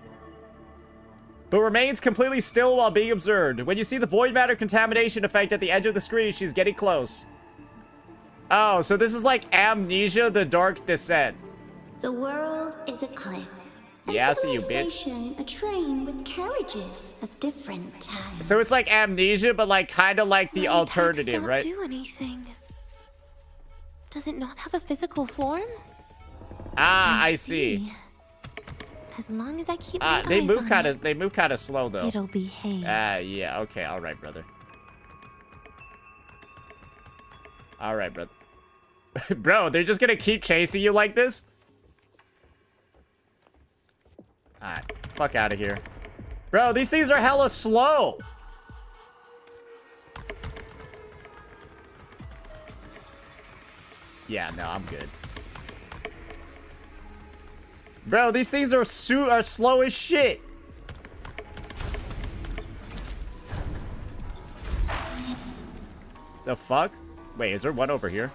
but remains completely still while being observed. When you see the void matter contamination effect at the edge of the screen, she's getting close. Oh, so this is like Amnesia: The Dark Descent. The world is a cliff. Yeah, I see you, bitch. Civilization, a train with carriages of different types. So it's like Amnesia, but like kind of like the alternative, right? Don't do anything. Does it not have a physical form? Ah, I see. As long as I keep my They eyes move on kind it, of. They move kind of slow though. it'll behave. Yeah. Okay. All right, brother. All right, brother. Bro, they're just gonna keep chasing you like this? Alright, fuck out of here. Bro, these things are hella slow. Yeah, no, I'm good. Bro, these things are slow as shit. The fuck? Wait, is there one over here?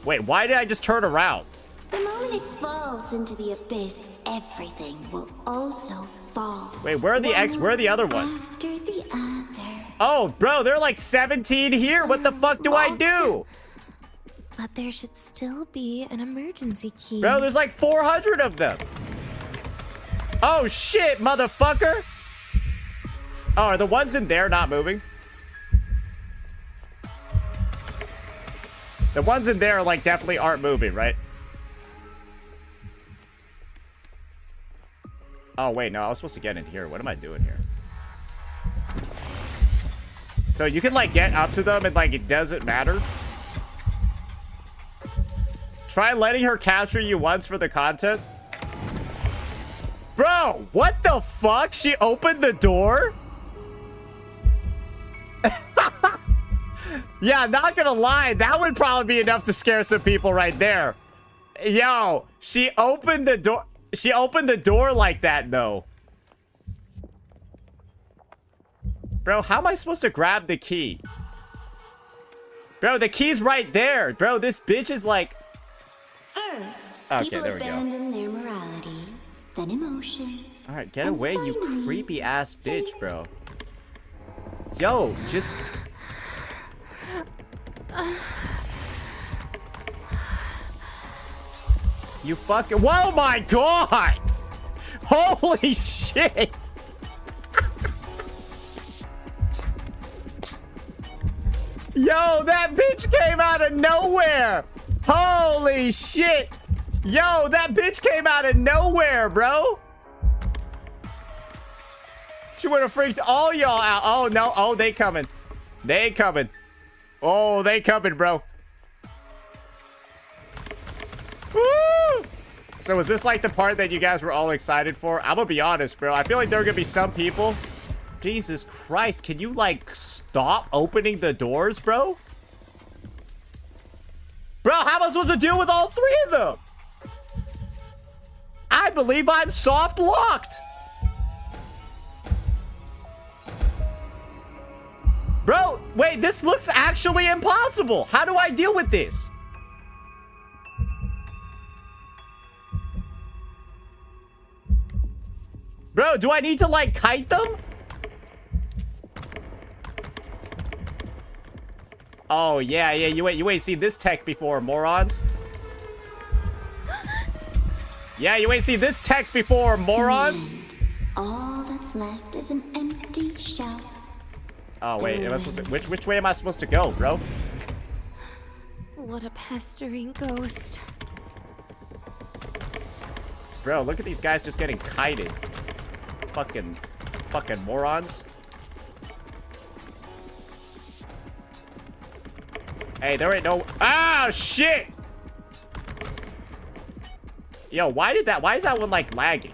Wait, why did I just turn around? The moment it falls into the abyss, everything will also fall. Wait, where are the other ones? After the other. Oh, bro, there are like 17 here. What the fuck do I do? But there should still be an emergency key. Bro, there's like 400 of them. Oh, shit, motherfucker. Oh, are the ones in there not moving? The ones in there, like, definitely aren't moving, right? Oh, wait, no, I was supposed to get in here. What am I doing here? So you can, like, get up to them and, like, it doesn't matter? Try letting her capture you once for the content. Bro, what the fuck? She opened the door? Yeah, not gonna lie. That would probably be enough to scare some people right there. Yo, she opened the door. She opened the door like that, though. Bro, how am I supposed to grab the key? Bro, the key's right there. Bro, this bitch is like... First, okay, people there we go. abandon their morality, then emotions. All right, get away, you creepy ass bitch, bro. Yo, just... You fucking... Whoa, my God! Holy shit! Yo, that bitch came out of nowhere! Holy shit! Yo, that bitch came out of nowhere, bro! She would have freaked all y'all out. Oh, no. Oh, they coming. They coming. Oh, they coming, bro. Woo! So was this like the part that you guys were all excited for? I'm gonna be honest, bro. I feel like there are gonna be some people. Jesus Christ, can you like stop opening the doors, bro? Bro, how am I supposed to deal with all three of them? I believe I'm soft locked. Bro, wait, this looks actually impossible. How do I deal with this? Bro, do I need to, like, kite them? Oh, yeah, you ain't seen this tech before, morons. Yeah, you ain't seen this tech before, morons. And all that's left is an empty shell. Oh, wait, am I supposed to... Which way am I supposed to go, bro? What a pestering ghost. Bro, look at these guys just getting kited. Fucking morons. Hey, there ain't no... Ah, shit! Yo, why is that one, like, lagging?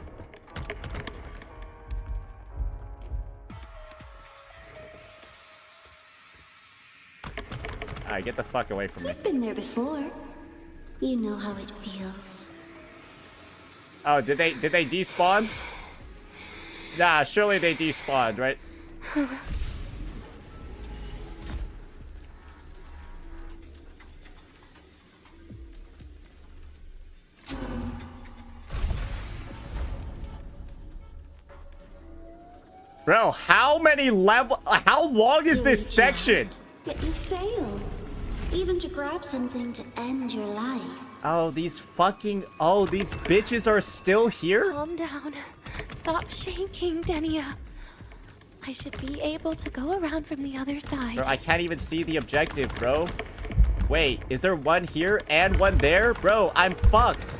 Alright, get the fuck away from me. I've been there before. You know how it feels. Oh, did they despawn? Nah, surely they despawned, right? Bro, how long is this section? Yet you failed. Even to grab something to end your life. Oh, these bitches are still here? Calm down. Stop shaking, Denia. I should be able to go around from the other side. Bro, I can't even see the objective, bro. Wait, is there one here and one there? Bro, I'm fucked.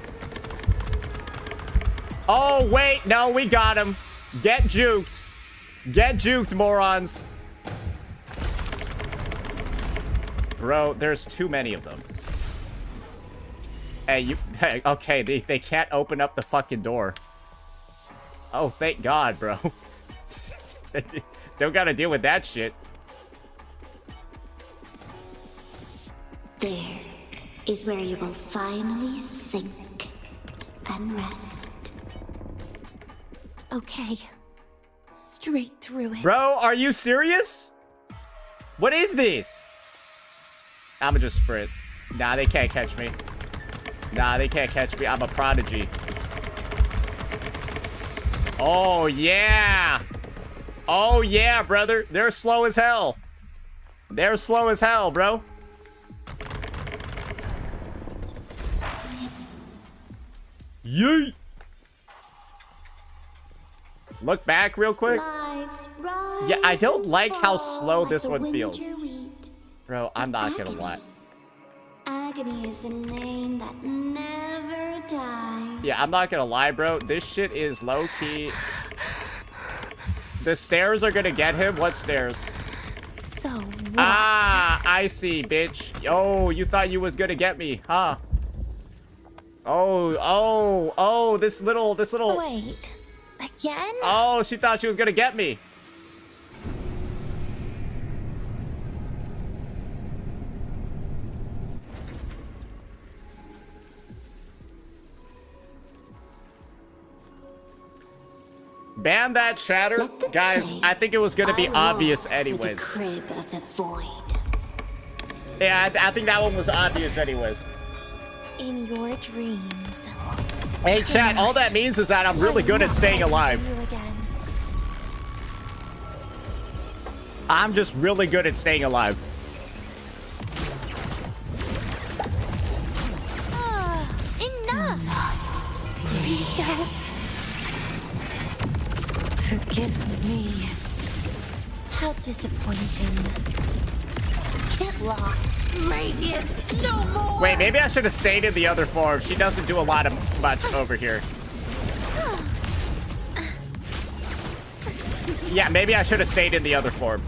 Oh, wait. No, we got him. Get juked. Get juked, morons. Bro, there's too many of them. Hey, okay, they can't open up the fucking door. Oh, thank God, bro. Don't gotta deal with that shit. There is where you will finally sink and rest. Okay. Straight through it. Bro, are you serious? What is this? I'ma just sprint. Nah, they can't catch me. Nah, they can't catch me. I'm a prodigy. Oh, yeah. Oh, yeah, brother. They're slow as hell. They're slow as hell, bro. Yeet. Look back real quick. Yeah, I don't like how slow this one feels. Bro, I'm not gonna lie. Agony is the name that never dies. Yeah, I'm not gonna lie, bro. This shit is low-key. The stairs are gonna get him. What stairs? So what? Ah, I see, bitch. Oh, you thought you was gonna get me, huh? Oh, this little... Wait. Again? Oh, she thought she was gonna get me. Ban that chatter. Guys, I think it was gonna be obvious anyways. The crib of the void. Yeah, I think that one was obvious anyways. In your dreams. Hey, chat, all that means is that I'm really good at staying alive. I'm just really good at staying alive. Enough! Please don't. Forgive me. How disappointing. Get lost. Radiance, no more! Wait, maybe I should have stayed in the other form. She doesn't do a lot of much over here. Yeah, maybe I should have stayed in the other form.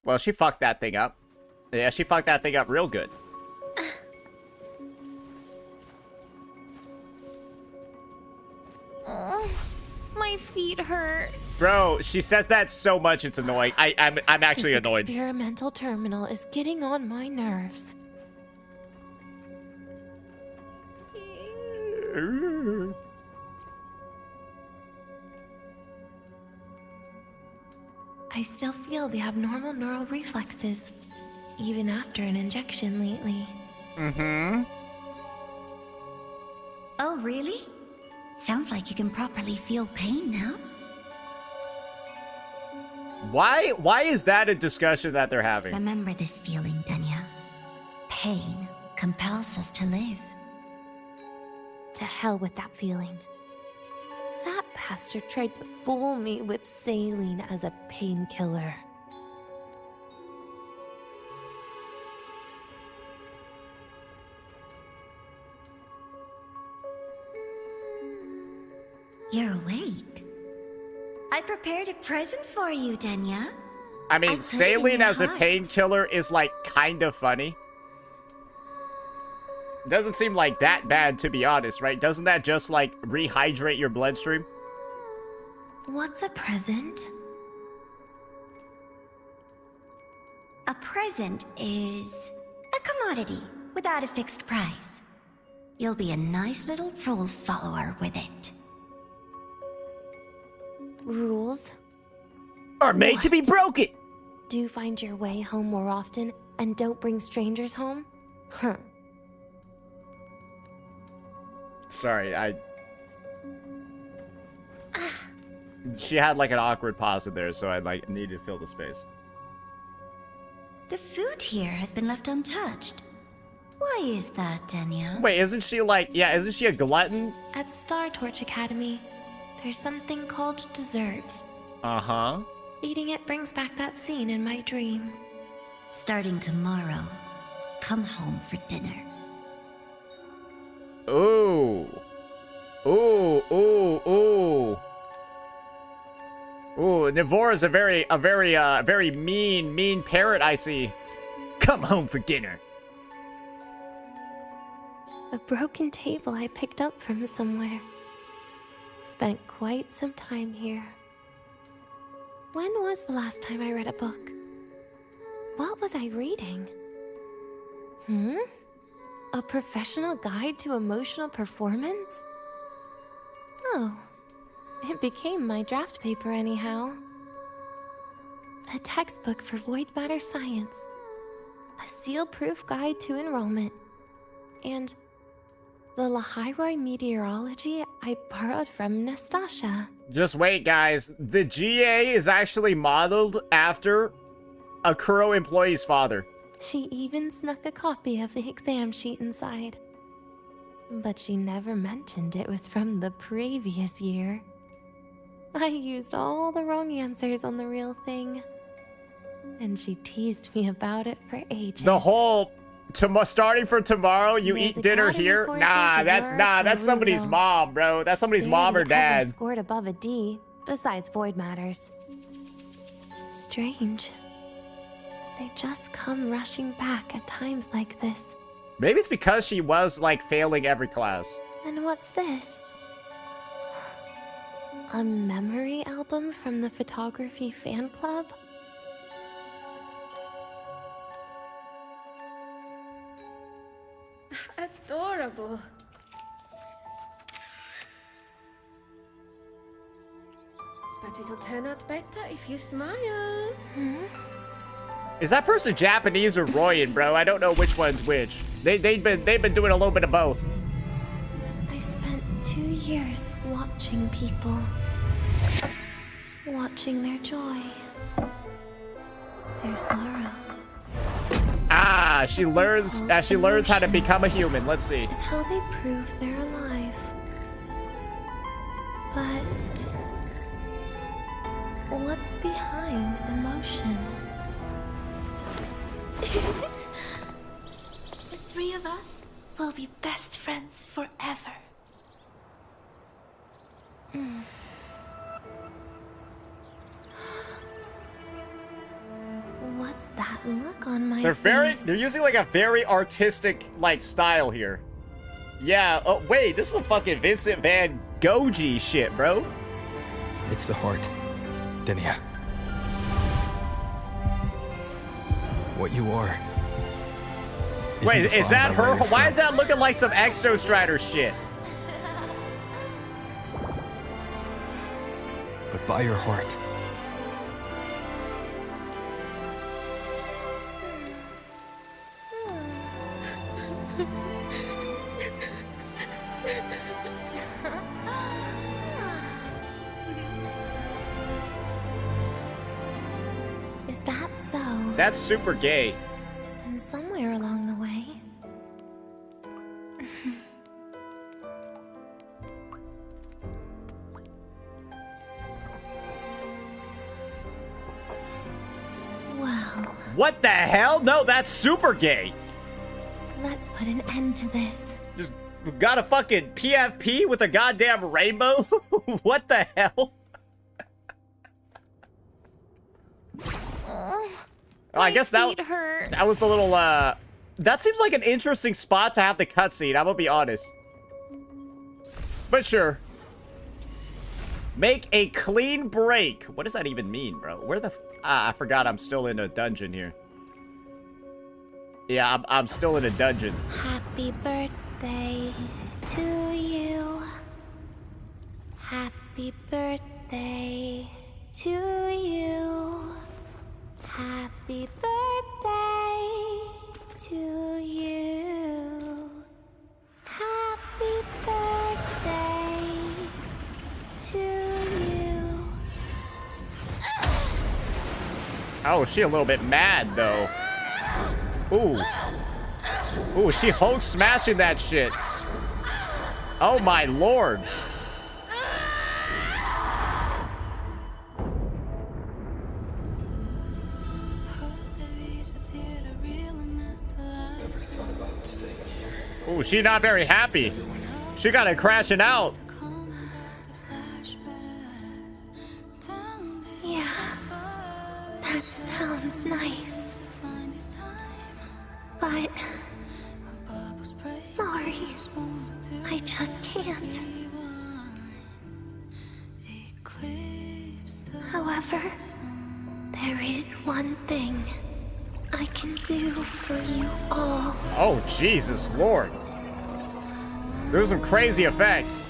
Well, she fucked that thing up. Yeah, she fucked that thing up real good. Oh, my feet hurt. Bro, she says that so much it's annoying. I'm actually annoyed. This experimental terminal is getting on my nerves. I still feel the abnormal neural reflexes, even after an injection lately. Mm-hmm. Oh, really? Sounds like you can properly feel pain now. Why is that a discussion that they're having? Remember this feeling, Denia. Pain compels us to live. To hell with that feeling. That bastard tried to fool me with saline as a painkiller. You're awake. I prepared a present for you, Denia. I mean, saline as a painkiller is like kind of funny. Doesn't seem like that bad, to be honest, right? Doesn't that just, like, rehydrate your bloodstream? What's a present? A present is a commodity without a fixed price. You'll be a nice little rule follower with it. Rules? Are made to be broken! Do you find your way home more often and don't bring strangers home? Huh. Sorry, she had like an awkward pause in there, so I like needed to fill the space. The food here has been left untouched. Why is that, Denia? Wait, isn't she like, yeah, isn't she a glutton? At Star Torch Academy, there's something called dessert. Uh-huh. Eating it brings back that scene in my dream. Starting tomorrow, come home for dinner. Ooh. Ooh, ooh, ooh. Ooh, Navora's a very mean parrot, I see. Come home for dinner. A broken table I picked up from somewhere. Spent quite some time here. When was the last time I read a book? What was I reading? A professional guide to emotional performance? Oh, it became my draft paper anyhow. A textbook for void matter science. A seal-proof guide to enrollment. And the Lahiroi meteorology I borrowed from Nastasha. Just wait, guys. The GA is actually modeled after a Kuro employee's father. She even snuck a copy of the exam sheet inside. But she never mentioned it was from the previous year. I used all the wrong answers on the real thing. And she teased me about it for ages. The whole... starting from tomorrow, you eat dinner here? Nah, that's somebody's mom, bro. That's somebody's mom or dad. Ever scored above a D, besides void matters. Strange. They just come rushing back at times like this. Maybe it's because she was, like, failing every class. And what's this? A memory album from the photography fan club? Adorable. But it'll turn out better if you smile. Is that person Japanese or Royan, bro? I don't know which one's which. They've been doing a little bit of both. I spent 2 years watching people. Watching their joy. Their sorrow. Ah, she learns how to become a human. Let's see. Is how they prove they're alive. But what's behind emotion? The three of us will be best friends forever. What's that look on my face? They're using like a very artistic like style here. Yeah, oh wait, this is a fucking Vincent Van Gogh shit, bro. It's the heart, Denia. What you are. Wait, is that her? Why is that looking like some Exo Strider shit? But by your heart. Is that so? That's super gay. Then somewhere along the way. Well. What the hell? No, that's super gay. Let's put an end to this. Just got a fucking PFP with a goddamn rainbow? What the hell? Oh, I guess that was the little that seems like an interesting spot to have the cutscene, I'm gonna be honest. But sure. Make a clean break. What does that even mean, bro? Where the... I forgot I'm still in a dungeon here. Yeah, I'm still in a dungeon. Happy birthday to you. Happy birthday to you. Happy birthday to you. Happy birthday to you. Oh, she a little bit mad, though. Ooh. Ooh, she Hulk smashing that shit. Oh, my lord. Ooh, she not very happy. She got it crashing out. Yeah, that sounds nice. But... sorry. I just can't. However, there is one thing I can do for you all. Oh, Jesus Lord. There's some crazy effects.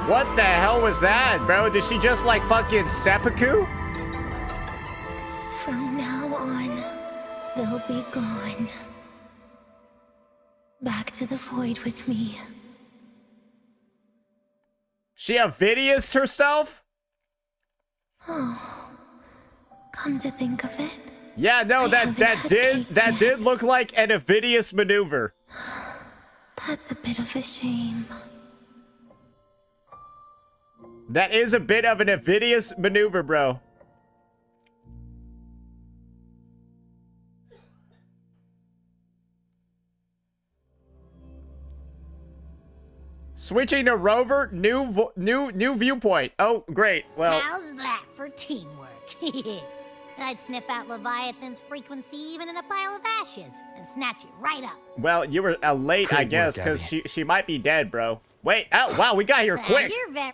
What the hell was that, bro? Did she just like fucking seppuku? From now on, they'll be gone. Back to the void with me. She Avidius'd herself? Oh, come to think of it. Yeah, no, that did look like an Avidius maneuver. That's a bit of a shame. That is a bit of an Avidius maneuver, bro. Switching to Rover, new viewpoint. Oh, great. Well, how's that for teamwork? I'd sniff out Leviathan's frequency even in a pile of ashes and snatch it right up. well, you were late, I guess, because she might be dead, bro. Wait, oh, wow, we got here quick. You're very...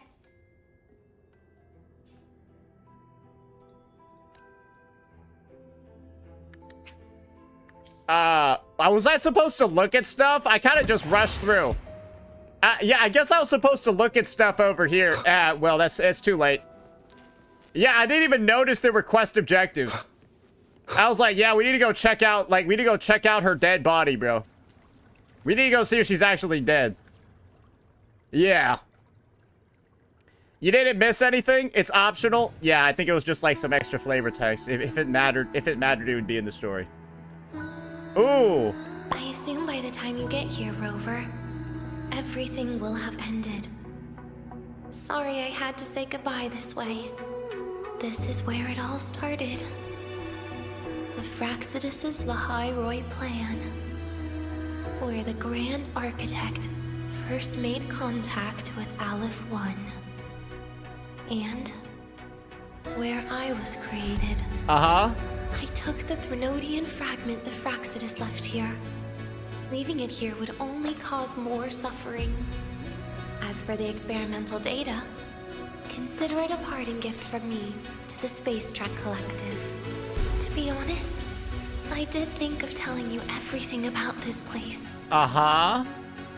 Was I supposed to look at stuff? I kind of just rushed through. Yeah, I guess I was supposed to look at stuff over here. Well, it's too late. Yeah, I didn't even notice there were quest objectives. I was like, yeah, we need to go check out, her dead body, bro. We need to go see if she's actually dead. Yeah. You didn't miss anything? It's optional? Yeah, I think it was just like some extra flavor text. If it mattered, it would be in the story. Ooh. I assume by the time you get here, Rover, everything will have ended. Sorry I had to say goodbye this way. This is where it all started. The Fraxidus' Lahai-Roi plan. Where the Grand Architect first made contact with Aleph 1. And where I was created. Uh-huh. I took the Threnodian fragment the Fraxidus left here. Leaving it here would only cause more suffering. As for the experimental data, consider it a parting gift from me to the Space Trek Collective. To be honest, I did think of telling you everything about this place. Uh-huh.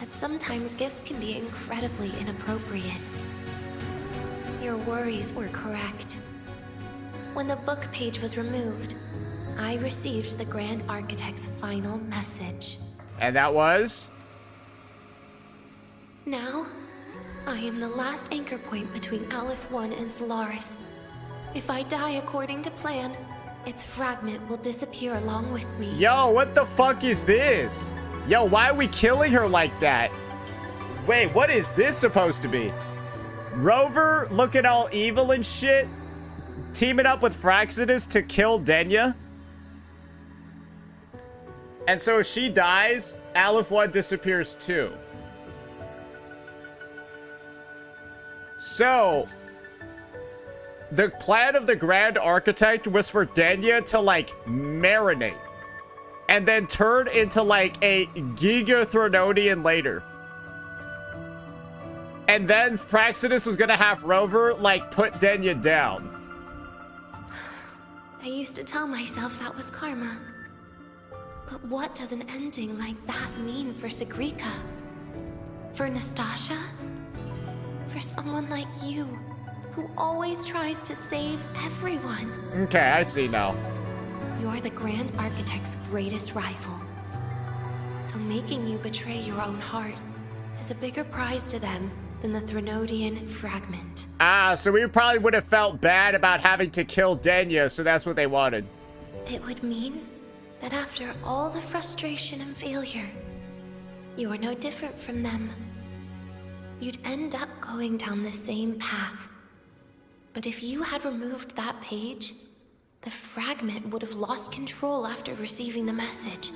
But sometimes gifts can be incredibly inappropriate. Your worries were correct. When the book page was removed, I received the Grand Architect's final message. And that was? Now, I am the last anchor point between Aleph 1 and Solaris. If I die according to plan, its fragment will disappear along with me. Yo, what the fuck is this? Yo, why are we killing her like that? Wait, what is this supposed to be? Rover looking all evil and shit? Teaming up with Fraxidus to kill Denia? And so if she dies, Aleph 1 disappears too. So, the plan of the Grand Architect was for Denia to, like, marinate. And then turn into, like, a Giga Thronodian later. And then Praxidus was gonna have Rover, like, put Denia down. I used to tell myself that was karma. But what does an ending like that mean for Sigrika? For Nastasha? For someone like you, who always tries to save everyone. Okay, I see now. You're the Grand Architect's greatest rival. So making you betray your own heart is a bigger prize to them than the Thronodian fragment. Ah, so we probably would have felt bad about having to kill Denia, so that's what they wanted. It would mean that after all the frustration and failure, you are no different from them. You'd end up going down the same path. But if you had removed that page, the fragment would have lost control after receiving the message.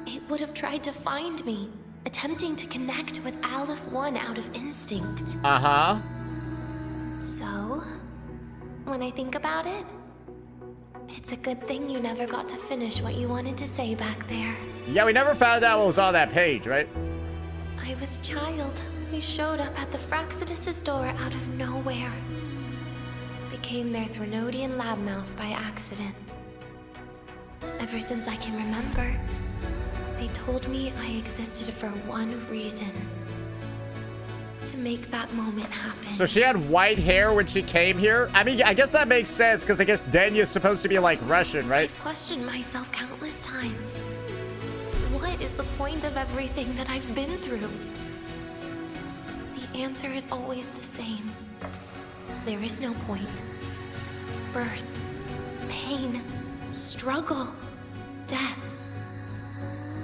It would have tried to find me, attempting to connect with Aleph 1 out of instinct. Uh-huh. So, when I think about it, it's a good thing you never got to finish what you wanted to say back there. Yeah, we never found out what was on that page, right? I was a child who showed up at the Praxidus' door out of nowhere. Became their Thronodian lab mouse by accident. Ever since I can remember, they told me I existed for one reason. To make that moment happen. So she had white hair when she came here? I mean, I guess that makes sense, because I guess Denia's supposed to be, like, Russian, right? I've questioned myself countless times. What is the point of everything that I've been through? The answer is always the same. There is no point. Birth, pain, struggle, death.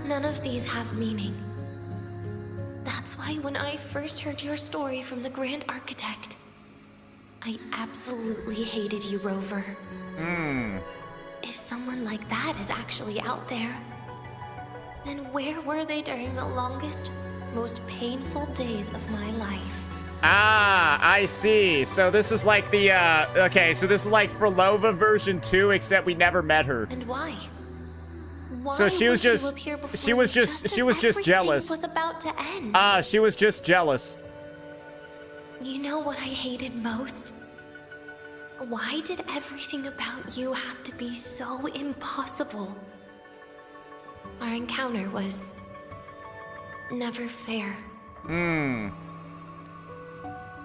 None of these have meaning. That's why when I first heard your story from the Grand Architect, I absolutely hated you, Rover. If someone like that is actually out there, then where were they during the longest, most painful days of my life? Ah, I see. So this is like the, okay, so this is like Frolova version 2, except we never met her. And why? Why So she was would you just, appear before she was me just as jealous. everything was about to end? Ah, she was just jealous. You know what I hated most? Why did everything about you have to be so impossible? Our encounter was never fair.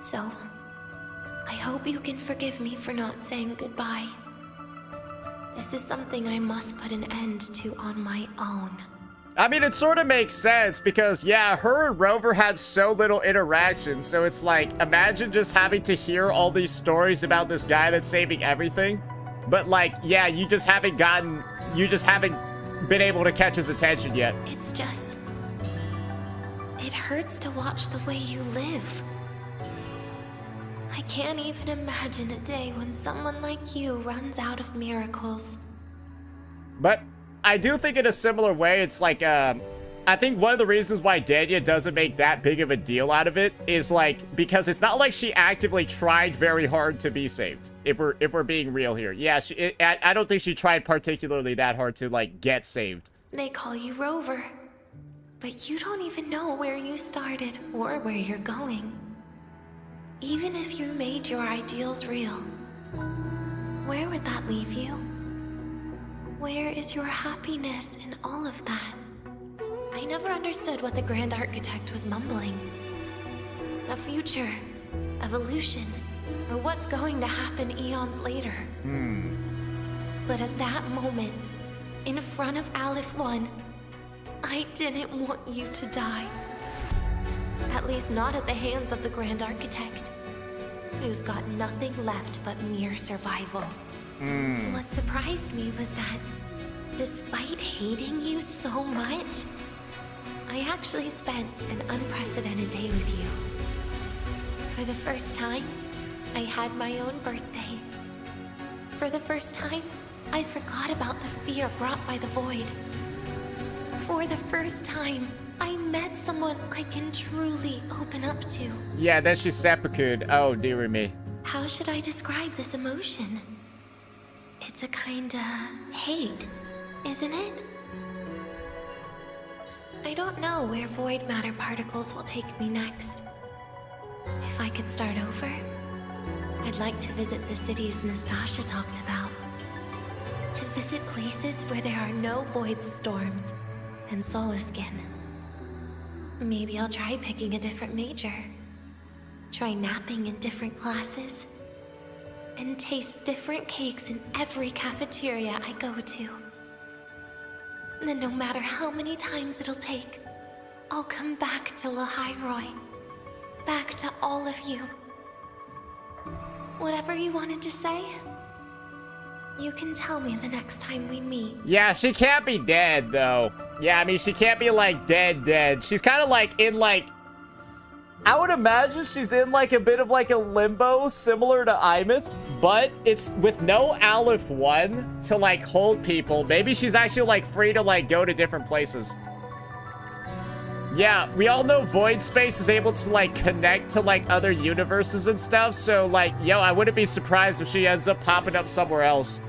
So, I hope you can forgive me for not saying goodbye. This is something I must put an end to on my own. I mean, it sort of makes sense because, yeah, her and Rover had so little interaction. So it's like, imagine just having to hear all these stories about this guy that's saving everything. But like, yeah, you just haven't been able to catch his attention yet. It's just, it hurts to watch the way you live. I can't even imagine a day when someone like you runs out of miracles. But I do think in a similar way, it's like, I think one of the reasons why Denia doesn't make that big of a deal out of it is like, because it's not like she actively tried very hard to be saved. If we're being real here. Yeah, I don't think she tried particularly that hard to like get saved. They call you Rover, but you don't even know where you started or where you're going. Even if you made your ideals real, where would that leave you? Where is your happiness in all of that? I never understood what the Grand Architect was mumbling. The future, evolution, or what's going to happen eons later. But at that moment, in front of Aleph 1, I didn't want you to die. At least not at the hands of the Grand Architect, who's got nothing left but mere survival. What surprised me was that, despite hating you so much, I actually spent an unprecedented day with you. For the first time, I had my own birthday. For the first time, I forgot about the fear brought by the void. For the first time, I met someone I can truly open up to. Yeah, then she's seppuku'd. Oh, dear me. How should I describe this emotion? It's a kinda hate, isn't it? I don't know where void matter particles will take me next. If I could start over, I'd like to visit the cities Nastasha talked about. To visit places where there are no void storms and Solaskin. Maybe I'll try picking a different major. Try napping in different classes. And taste different cakes in every cafeteria I go to. Then no matter how many times it'll take, I'll come back to Lahairoi. Back to all of you. Whatever you wanted to say, you can tell me the next time we meet. Yeah, she can't be dead, though. Yeah, I mean, she can't be, like, dead. She's kind of, like, in, like... I would imagine she's in, like, a bit of, like, a limbo similar to Imith, but it's with no Aleph 1 to, like, hold people. Maybe she's actually, like, free to, like, go to different places. Yeah, we all know Void Space is able to, like, connect to, like, other universes and stuff, so, like, yo, I wouldn't be surprised if she ends up popping up somewhere else.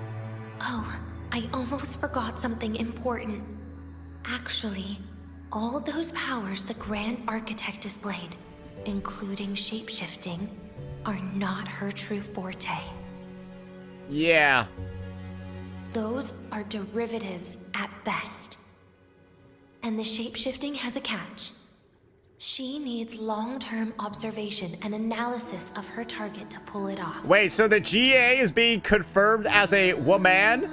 Oh, I almost forgot something important. Actually, all those powers the Grand Architect displayed, including shapeshifting, are not her true forte. Yeah. Those are derivatives at best. And the shapeshifting has a catch. She needs long-term observation and analysis of her target to pull it off. Wait, so the GA is being confirmed as a woman?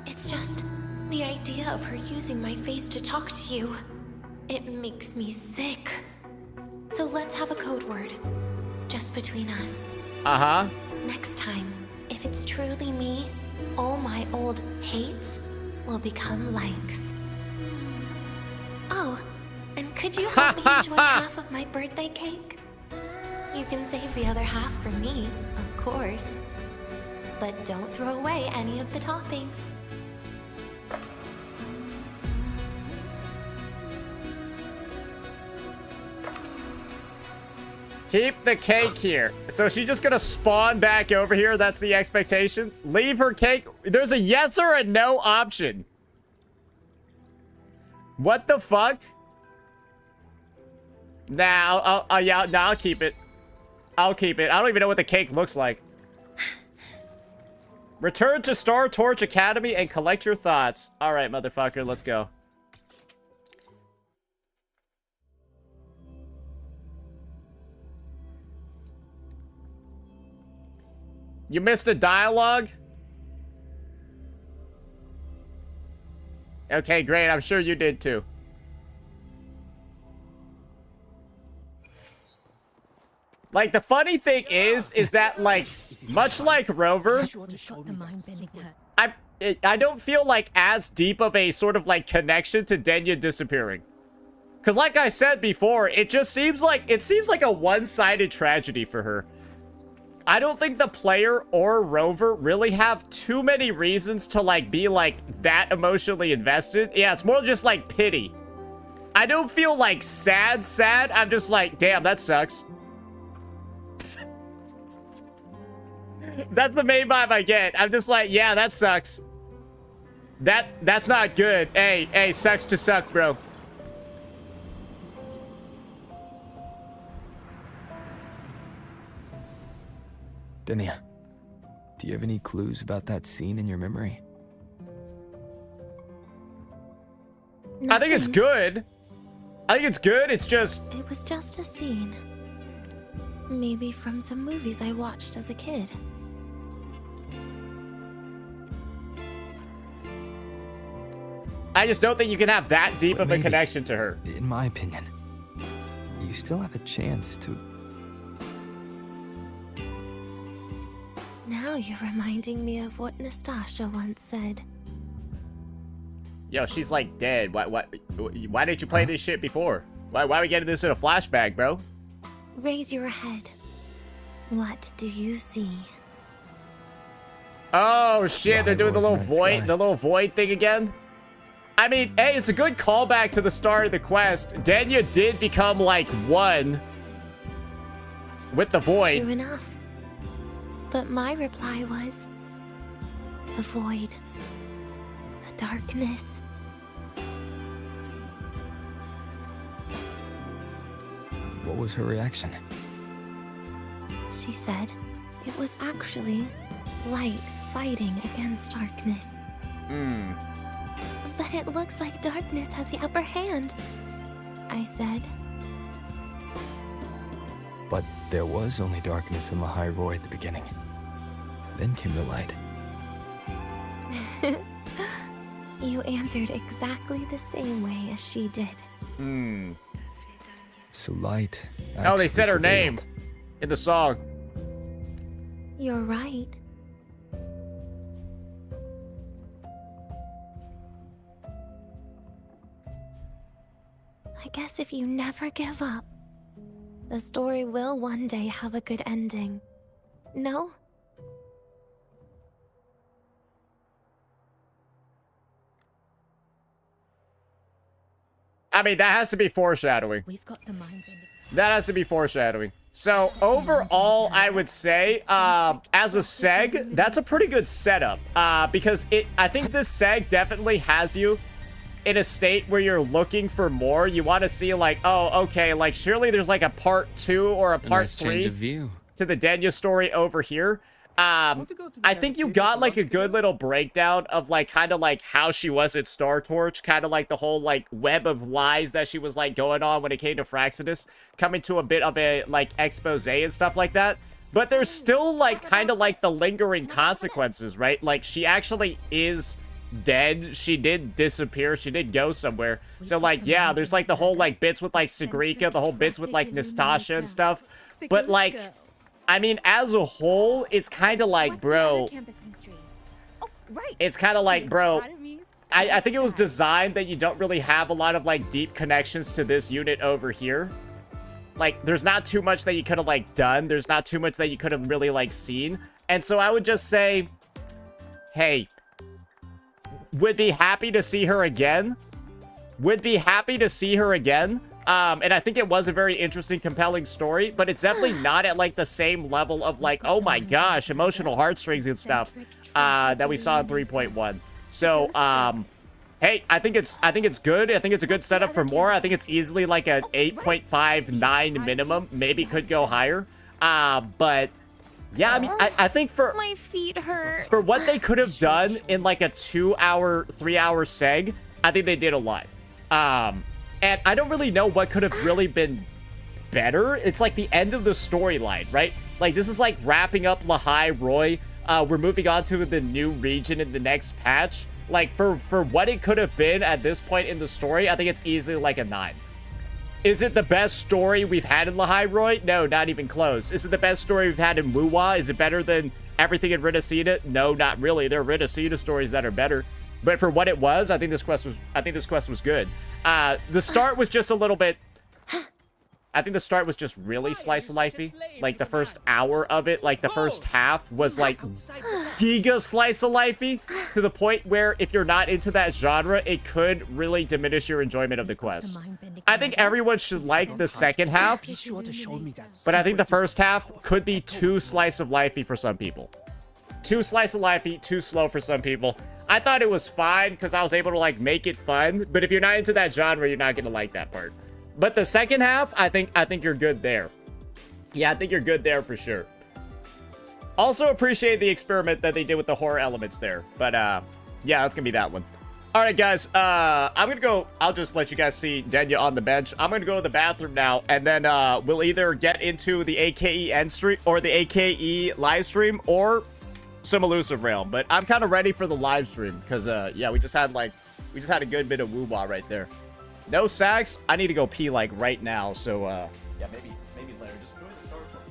It's just the idea of her using my face to talk to you. It makes me sick. So let's have a code word. Just between us. Uh-huh. Next time, if it's truly me, all my old hates will become likes. Oh, and could you help me enjoy half of my birthday cake? You can save the other half for me, of course. But don't throw away any of the toppings. Keep the cake here. So is she just gonna spawn back over here? That's the expectation? Leave her cake. There's a yes or a no option. What the fuck? Nah, I'll keep it. I'll keep it. I don't even know what the cake looks like. Return to Star Torch Academy and collect your thoughts. All right, motherfucker, let's go. You missed a dialogue? Okay, great. I'm sure you did too. Like, the funny thing is that, like, much like Rover, I don't feel like as deep of a sort of, like, connection to Denia disappearing. Because like I said before, it seems like a one-sided tragedy for her. I don't think the player or Rover really have too many reasons to, like, be, like, that emotionally invested. Yeah, it's more just, like, pity. I don't feel, like, sad. I'm just like, damn, that sucks. That's the main vibe I get. I'm just like, yeah, that sucks. That's not good. Hey, sucks to suck, bro. Denia, do you have any clues about that scene in your memory? Nothing. I think it's good. It's just... It was just a scene. Maybe from some movies I watched as a kid. I just don't think you can have that deep of a connection to her. In my opinion, you still have a chance to... Now you're reminding me of what Nastasha once said. Yo, she's like dead. Why didn't you play this shit before? Why are we getting this in a flashback, bro? Raise your head. What do you see? Oh shit, they're doing the little Why void thing again? I mean, hey, it's a good callback to the start of the quest. Denia did become, like, one with the void. True enough. But my reply was... the void. The darkness. What was her reaction? She said it was actually light fighting against darkness. But it looks like darkness has the upper hand, I said. But there was only darkness in Lahai Roy at the beginning. Then came the light. You answered exactly the same way as she did. So light. Oh, they said her prevailed. name in the song. You're right. I guess if you never give up, the story will one day have a good ending. No? I mean, that has to be foreshadowing. We've got the mind bending. That has to be foreshadowing. So, overall, I would say, as a seg, that's a pretty good setup. Because I think this seg definitely has you in a state where you're looking for more. You want to see, like, oh, okay, like, surely there's, like, a part 2 or a part 3 to the Denia story over here. I think you got, like, a good little breakdown of, like, kind of, like, how she was at Star Torch. Kind of, like, the whole, like, web of lies that she was, like, going on when it came to Fraxidus. Coming to a bit of a, like, expose and stuff like that. But there's still, like, kind of, like, the lingering consequences, right? Like, she actually is dead. She did disappear. She did go somewhere. So, like, yeah, there's, like, the whole, like, bits with, like, Sigrika. The whole bits with, like, Nastasha and stuff. But, like... I mean, as a whole, it's kind of like, bro, it's kind of like, bro, I think it was designed that you don't really have a lot of, like, deep connections to this unit over here. Like, there's not too much that you could have, like, done. There's not too much that you could have really, like, seen. And so I would just say, hey, would be happy to see her again. Would be happy to see her again. And I think it was a very interesting, compelling story, but it's definitely not at, like, the same level of, like, oh my gosh, emotional heartstrings and stuff, that we saw in 3.1. So, hey, I think it's good. I think it's a good setup for more. I think it's easily, like, a 8.59 minimum. Maybe could go higher. But, yeah, I mean, I think for... My feet hurt. For what they could have done in, like, a 2-hour, 3-hour seg, I think they did a lot. And I don't really know what could have really been better. It's like the end of the storyline, right? Like, this is like wrapping up Lahai Roy. We're moving on to the new region in the next patch. Like, for what it could have been at this point in the story, I think it's easily like a 9. Is it the best story we've had in Lahai Roy? No, not even close. Is it the best story we've had in Wuwa? Is it better than everything in Ridacina? No, not really. There are Ridacina stories that are better. But for what it was, I think this quest was good. The start was just a little bit... I think the start was just really slice of lifey. Like, the first hour of it, like, the first half was, like, giga slice of lifey, to the point where if you're not into that genre, it could really diminish your enjoyment of the quest. I think everyone should like the second half, but I think the first half could be too slice of lifey for some people. Too slice of lifey, too slow for some people. I thought it was fine because I was able to, like, make it fun. But if you're not into that genre, you're not going to like that part. But the second half, I think you're good there. Yeah, I think you're good there for sure. Also appreciate the experiment that they did with the horror elements there. But, yeah, that's going to be that one. All right, guys. I'm going to go... I'll just let you guys see Denia on the bench. I'm going to go to the bathroom now. And then we'll either get into the AKE end stream or the AKE live stream or... some elusive realm, but I'm kind of ready for the live stream because yeah, we just had a good bit of Wuwa right there. No sax. I need to go pee like right now, so yeah, maybe later. Just go to the start for me.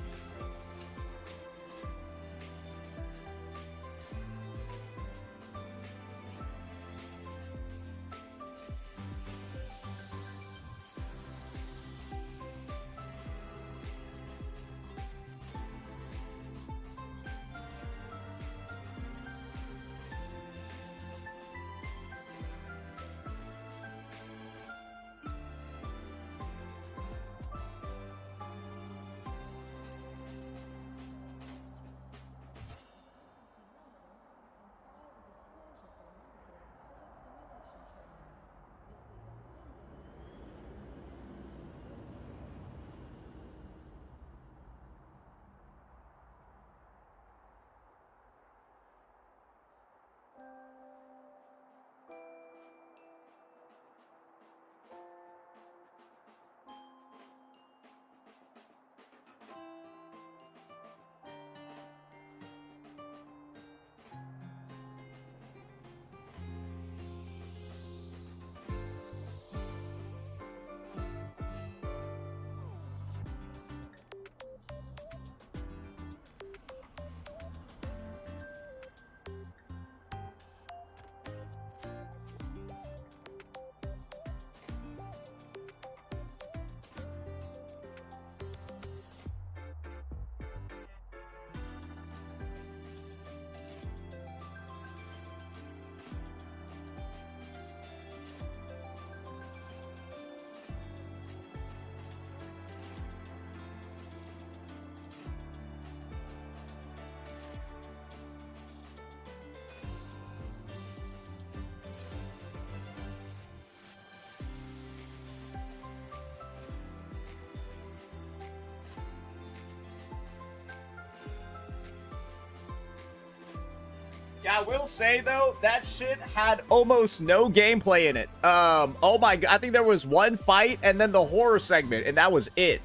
I will say though, that shit had almost no gameplay in it. Oh my god, I think there was one fight and then the horror segment, and that was it.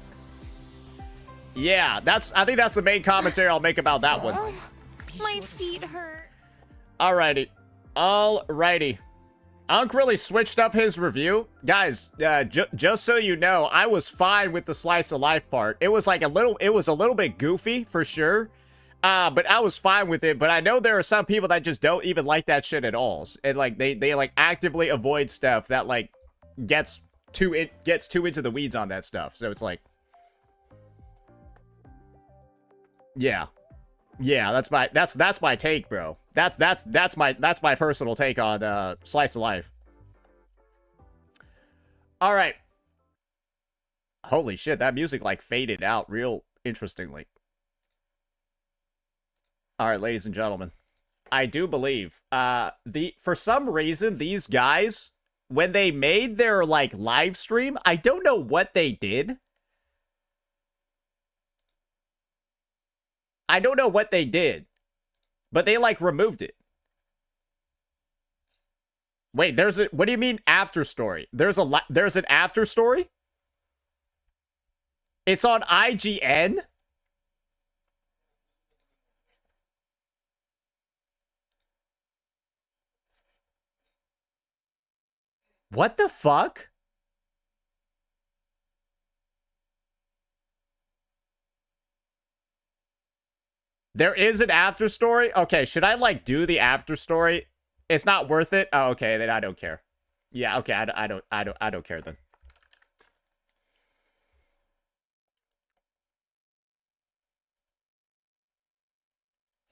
Yeah, I think that's the main commentary I'll make about that one. My feet hurt. Alrighty. Unk really switched up his review. Guys, just so you know, I was fine with the slice of life part. It was like a little bit goofy for sure. But I was fine with it. But I know there are some people that just don't even like that shit at all. And like they like actively avoid stuff that like gets too into the weeds on that stuff. So it's like, yeah, that's my take, bro. That's my personal take on slice of life. All right. Holy shit, that music like faded out real interestingly. All right, ladies and gentlemen, I do believe for some reason these guys, when they made their like live stream, I don't know what they did. I don't know what they did, but they like removed it. Wait, what do you mean after story? There's an after story? It's on IGN? What the fuck? There is an after story? Okay, should I like do the after story? It's not worth it? Oh, okay, then I don't care. Yeah, okay, I don't care then.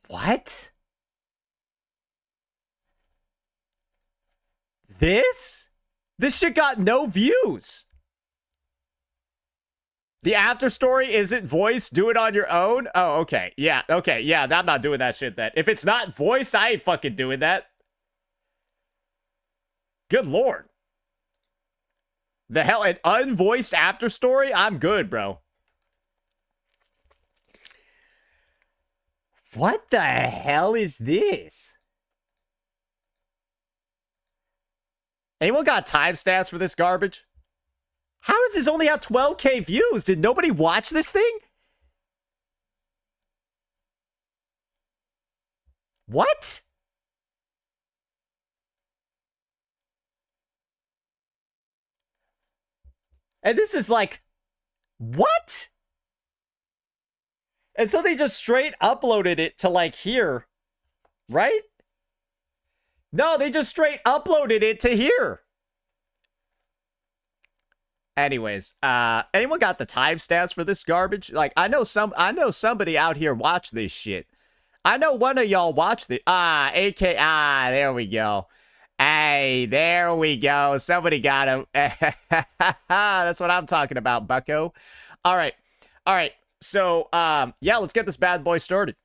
What? This shit got no views. The after story isn't voiced. Do it on your own. Oh, okay. Yeah, okay. Yeah, I'm not doing that shit then. If it's not voiced, I ain't fucking doing that. Good lord. The hell, an unvoiced after story? I'm good, bro. What the hell is this? Anyone got timestamps for this garbage? How does this only have 12K views? Did nobody watch this thing? What? And this is like, what? And so they just straight uploaded it to like here, right? No, they just straight uploaded it to here. Anyways, anyone got the timestamps for this garbage? Like, I know somebody out here watched this shit. I know one of y'all watched it. There we go. Hey, there we go. Somebody got him. That's what I'm talking about, bucko. All right. So, yeah, let's get this bad boy started.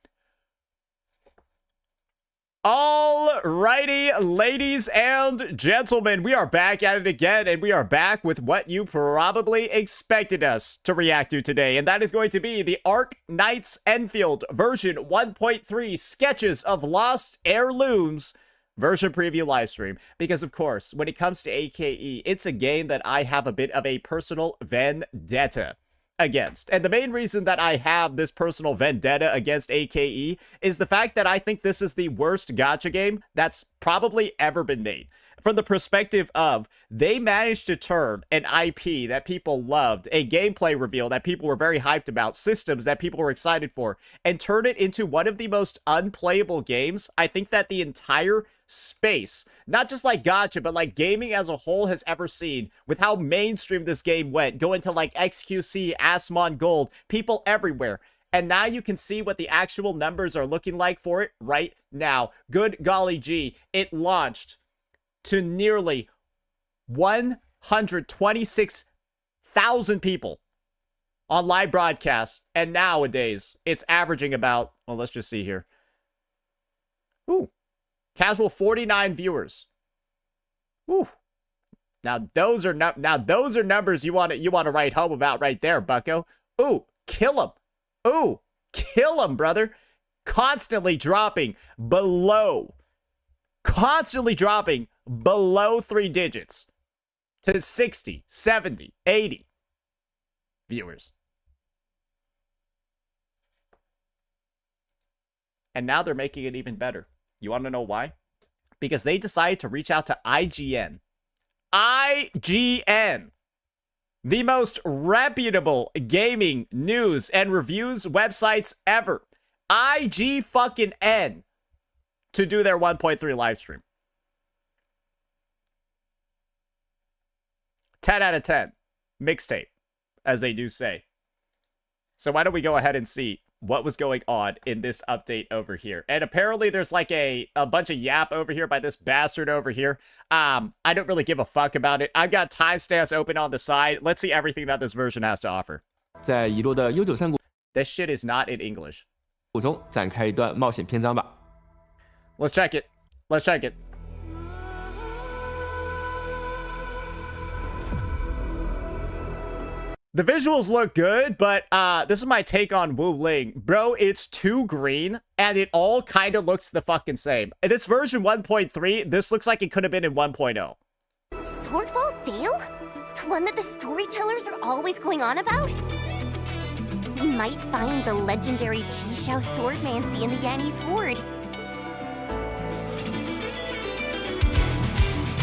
Alrighty, ladies and gentlemen, we are back at it again, and we are back with what you probably expected us to react to today, and that is going to be the Ark Knights Enfield version 1.3 Sketches of Lost Heirlooms version preview livestream. Because, of course, when it comes to AKE, it's a game that I have a bit of a personal vendetta against. And the main reason that I have this personal vendetta against AKE is the fact that I think this is the worst gacha game that's probably ever been made. From the perspective of, they managed to turn an IP that people loved, a gameplay reveal that people were very hyped about, systems that people were excited for, and turn it into one of the most unplayable games I think that the entire space, not just like gacha, but like gaming as a whole has ever seen, with how mainstream this game went, going to like XQC, Asmon Gold, people everywhere. And now you can see what the actual numbers are looking like for it right now. Good golly gee, it launched to nearly 126,000 people on live broadcasts, and nowadays it's averaging about, well, let's just see here. Ooh, casual 49 viewers. Ooh, now those are numbers you want to write home about right there, bucko. Ooh, kill him. Ooh, kill him, brother. Constantly dropping below constantly dropping below 3 digits to 60, 70, 80 viewers. And now they're making it even better. You want to know why? Because they decided to reach out to IGN. IGN! The most reputable gaming news and reviews websites ever. IG fucking N. To do their 1.3 live stream. 10 out of 10. Mixtape, as they do say. So why don't we go ahead and see what was going on in this update over here. And apparently there's like a bunch of yap over here by this bastard over here. I don't really give a fuck about it. I've got timestamps open on the side. Let's see everything that this version has to offer. This shit is not in English. Let's check it. Let's check it. The visuals look good, but this is my take on Wu Ling. Bro, it's too green, and it all kind of looks the fucking same. This version 1.3, this looks like it could have been in 1.0. Swordfall Dale? The one that the storytellers are always going on about? We might find the legendary Chi-Shao Swordmancy in the Yanni's Horde.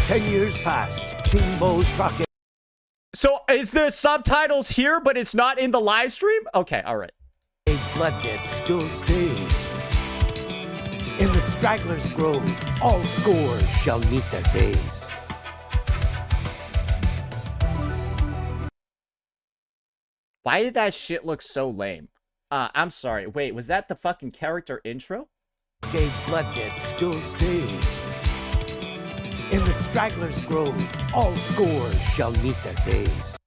10 years passed. Jingbo struck it. So is there subtitles here, but it's not in the live stream? Okay, all right. Blood debt still stays. In the Straggler's Grove, all scores shall meet their days. Why did that shit look so lame? I'm sorry. Wait, was that the fucking character intro? Gage blood debt still stays. In the Straggler's Grove, all scores shall meet their days.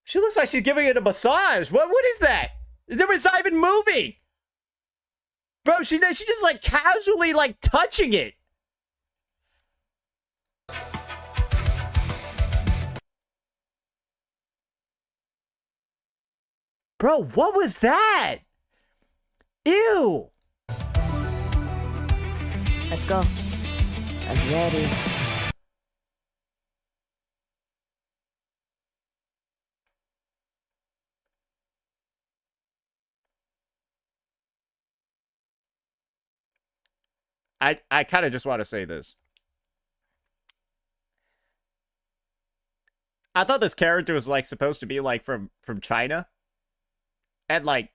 She looks like she's giving it a massage. What is that? It's not even moving. Bro, she just like casually like touching it. Bro, what was that? Ew. Let's go. I'm ready. I kind of just want to say this. I thought this character was like supposed to be like from China. And like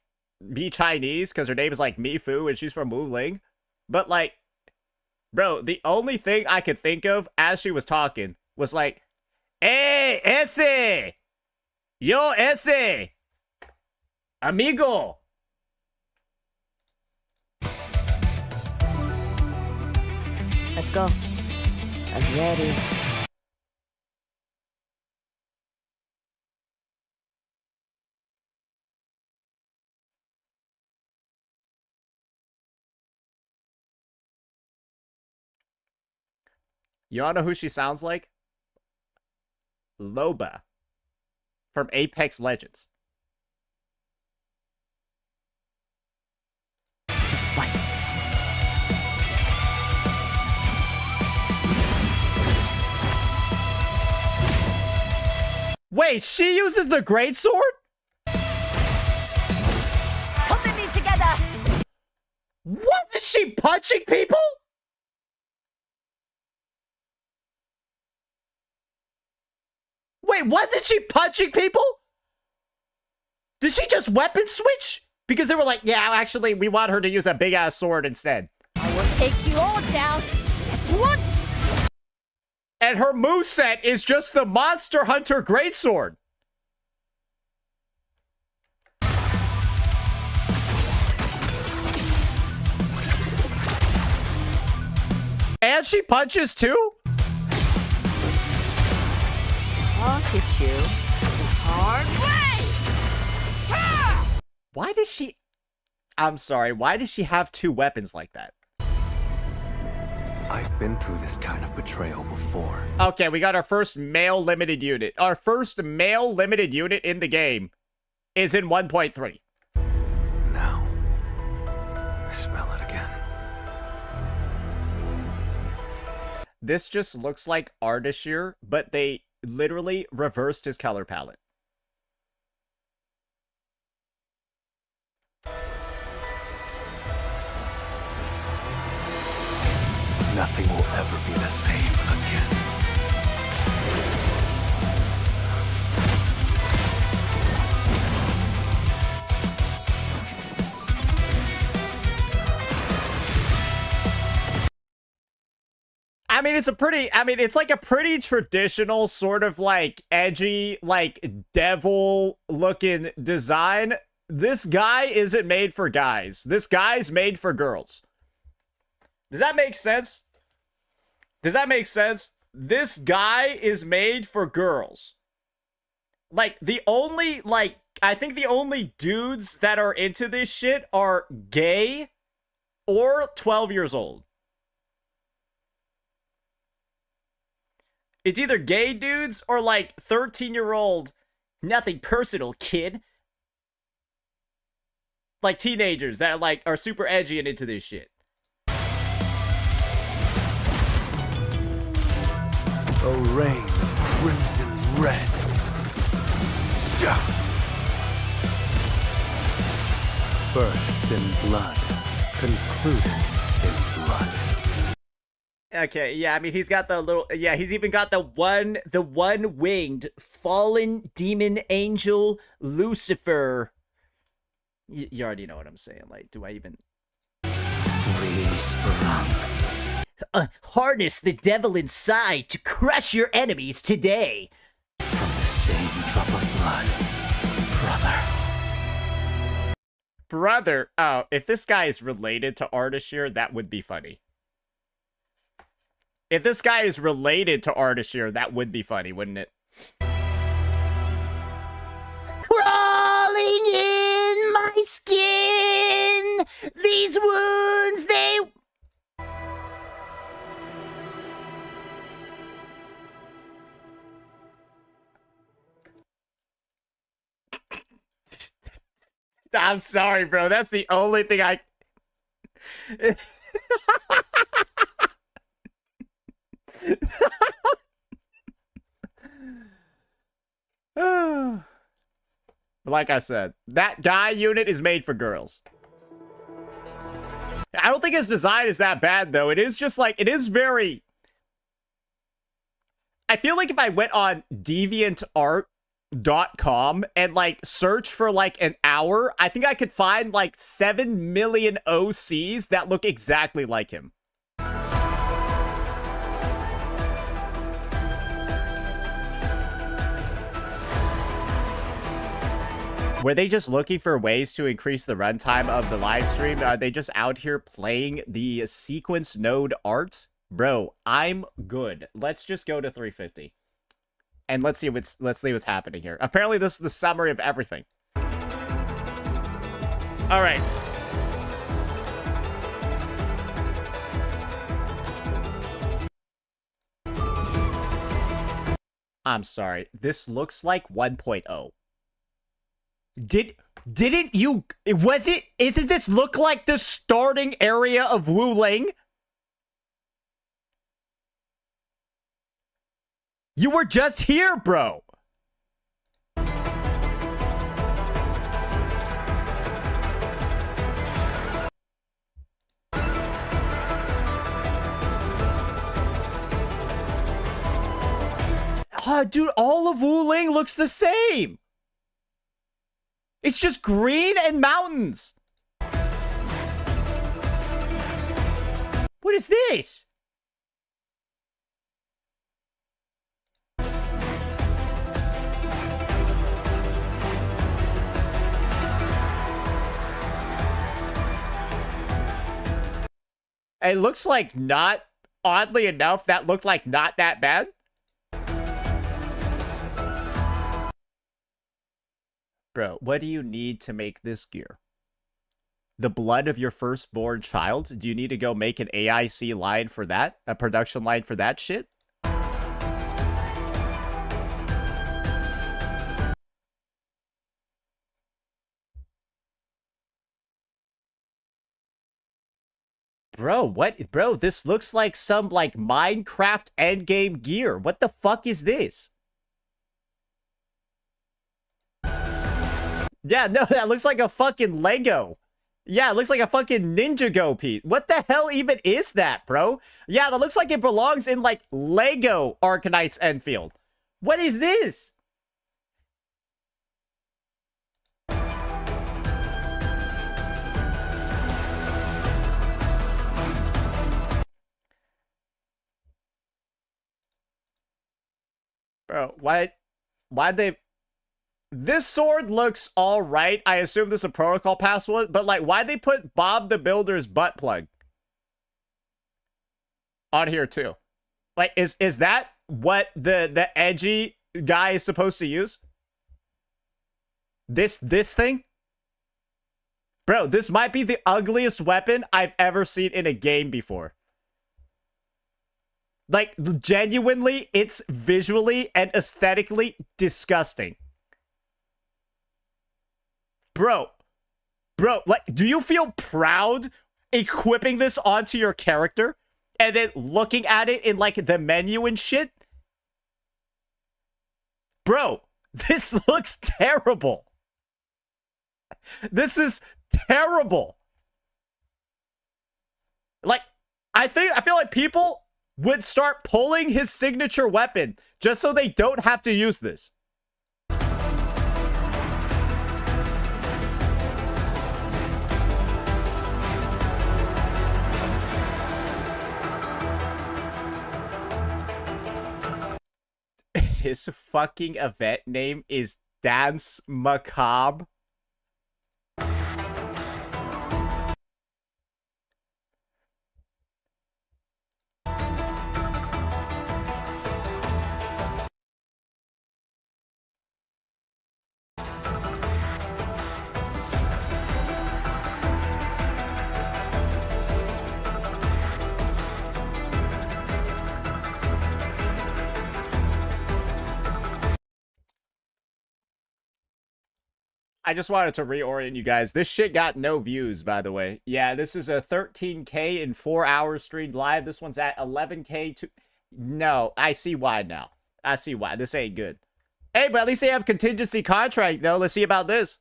be Chinese because her name is like Mi Fu and she's from Wu Ling. But like, bro, the only thing I could think of as she was talking was like, "Hey, ese! Yo, ese! Amigo!" Let's go. I'm ready. You wanna know who she sounds like? Loba from Apex Legends. To fight. Wait, she uses the greatsword? Come me together! Wasn't she punching people? Wait, wasn't she punching people? Did she just weapon switch? Because they were like, yeah, actually, we want her to use a big-ass sword instead. I will take you all down at once! And her moveset is just the Monster Hunter Greatsword. And she punches too? I'll teach you the hard way! Why does she... I'm sorry, why does she have two weapons like that? I've been through this kind of betrayal before. Okay, we got our first male limited unit. Our first male limited unit in the game is in 1.3. Now, I smell it again. This just looks like Ardashir, but they literally reversed his color palette. Nothing will ever be the same again. I mean, it's like a pretty traditional sort of like edgy, like devil looking design. This guy isn't made for guys. This guy's made for girls. Does that make sense? Does that make sense? This guy is made for girls. Like, I think the only dudes that are into this shit are gay or 12 years old. It's either gay dudes or like 13-year-old, nothing personal, kid. Like teenagers that like are super edgy and into this shit. A rain of crimson red. Burst in blood, concluded in blood. Okay, yeah, I mean, he's got the little, yeah, he's even got the one-winged fallen demon angel Lucifer. You already know what I'm saying. Like, do I even... Resprung. Harness the devil inside to crush your enemies today. From the same drop of blood, brother. Brother? Oh, if this guy is related to Ardashir, that would be funny. If this guy is related to Ardashir, that would be funny, wouldn't it? Crawling in my skin, these wounds, they... I'm sorry, bro. That's the only thing I... Like I said, that guy unit is made for girls. I don't think his design is that bad, though. It is just like, it is very... I feel like if I went on DeviantArt.com and like search for like an hour, I think I could find like 7 million OCs that look exactly like him. Were they just looking for ways to increase the runtime of the live stream? Are they just out here playing the sequence node art? Bro, I'm good. Let's just go to 350. And let's see what's happening here. Apparently this is the summary of everything. All right. I'm sorry. This looks like 1.0. Didn't you, isn't this look like the starting area of Wu Ling? You were just here, bro. Oh, dude, all of Wu Ling looks the same. It's just green and mountains. What is this? It looks like not, oddly enough, that looked like not that bad. Bro, what do you need to make this gear? The blood of your firstborn child? Do you need to go make an AIC line for that? A production line for that shit? Bro, what? Bro, this looks like some, like, Minecraft endgame gear. What the fuck is this? Yeah, no, that looks like a fucking Lego. Yeah, it looks like a fucking Ninjago piece. What the hell even is that, bro? Yeah, that looks like it belongs in, like, Lego Arcanite's Enfield. What is this? Bro, why'd they... This sword looks all right. I assume this is a protocol pass one, but like, why'd they put Bob the Builder's butt plug on here too? Like, is that what the edgy guy is supposed to use? This thing? Bro, this might be the ugliest weapon I've ever seen in a game before. Like, genuinely, it's visually and aesthetically disgusting. Bro, like, do you feel proud equipping this onto your character and then looking at it in, like, the menu and shit? Bro, this looks terrible. This is terrible. Like, I feel like people would start pulling his signature weapon just so they don't have to use this. His fucking event name is Dance Macabre. I just wanted to reorient you guys. This shit got no views, by the way. Yeah, this is a 13K in 4 hours streamed live. This one's at 11K to... No, I see why now. I see why. This ain't good. Hey, but at least they have contingency contract, though. Let's see about this.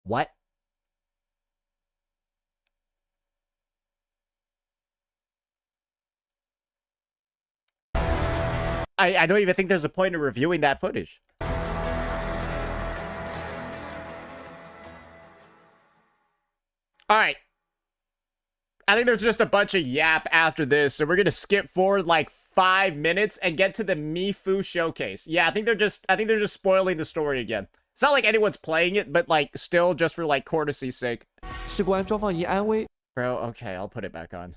What? I don't even think there's a point in reviewing that footage. Alright. I think there's just a bunch of yap after this, so we're gonna skip forward like 5 minutes and get to the Mifu showcase. Yeah, I think they're just spoiling the story again. It's not like anyone's playing it, but like still just for like courtesy's sake. Bro, okay, I'll put it back on.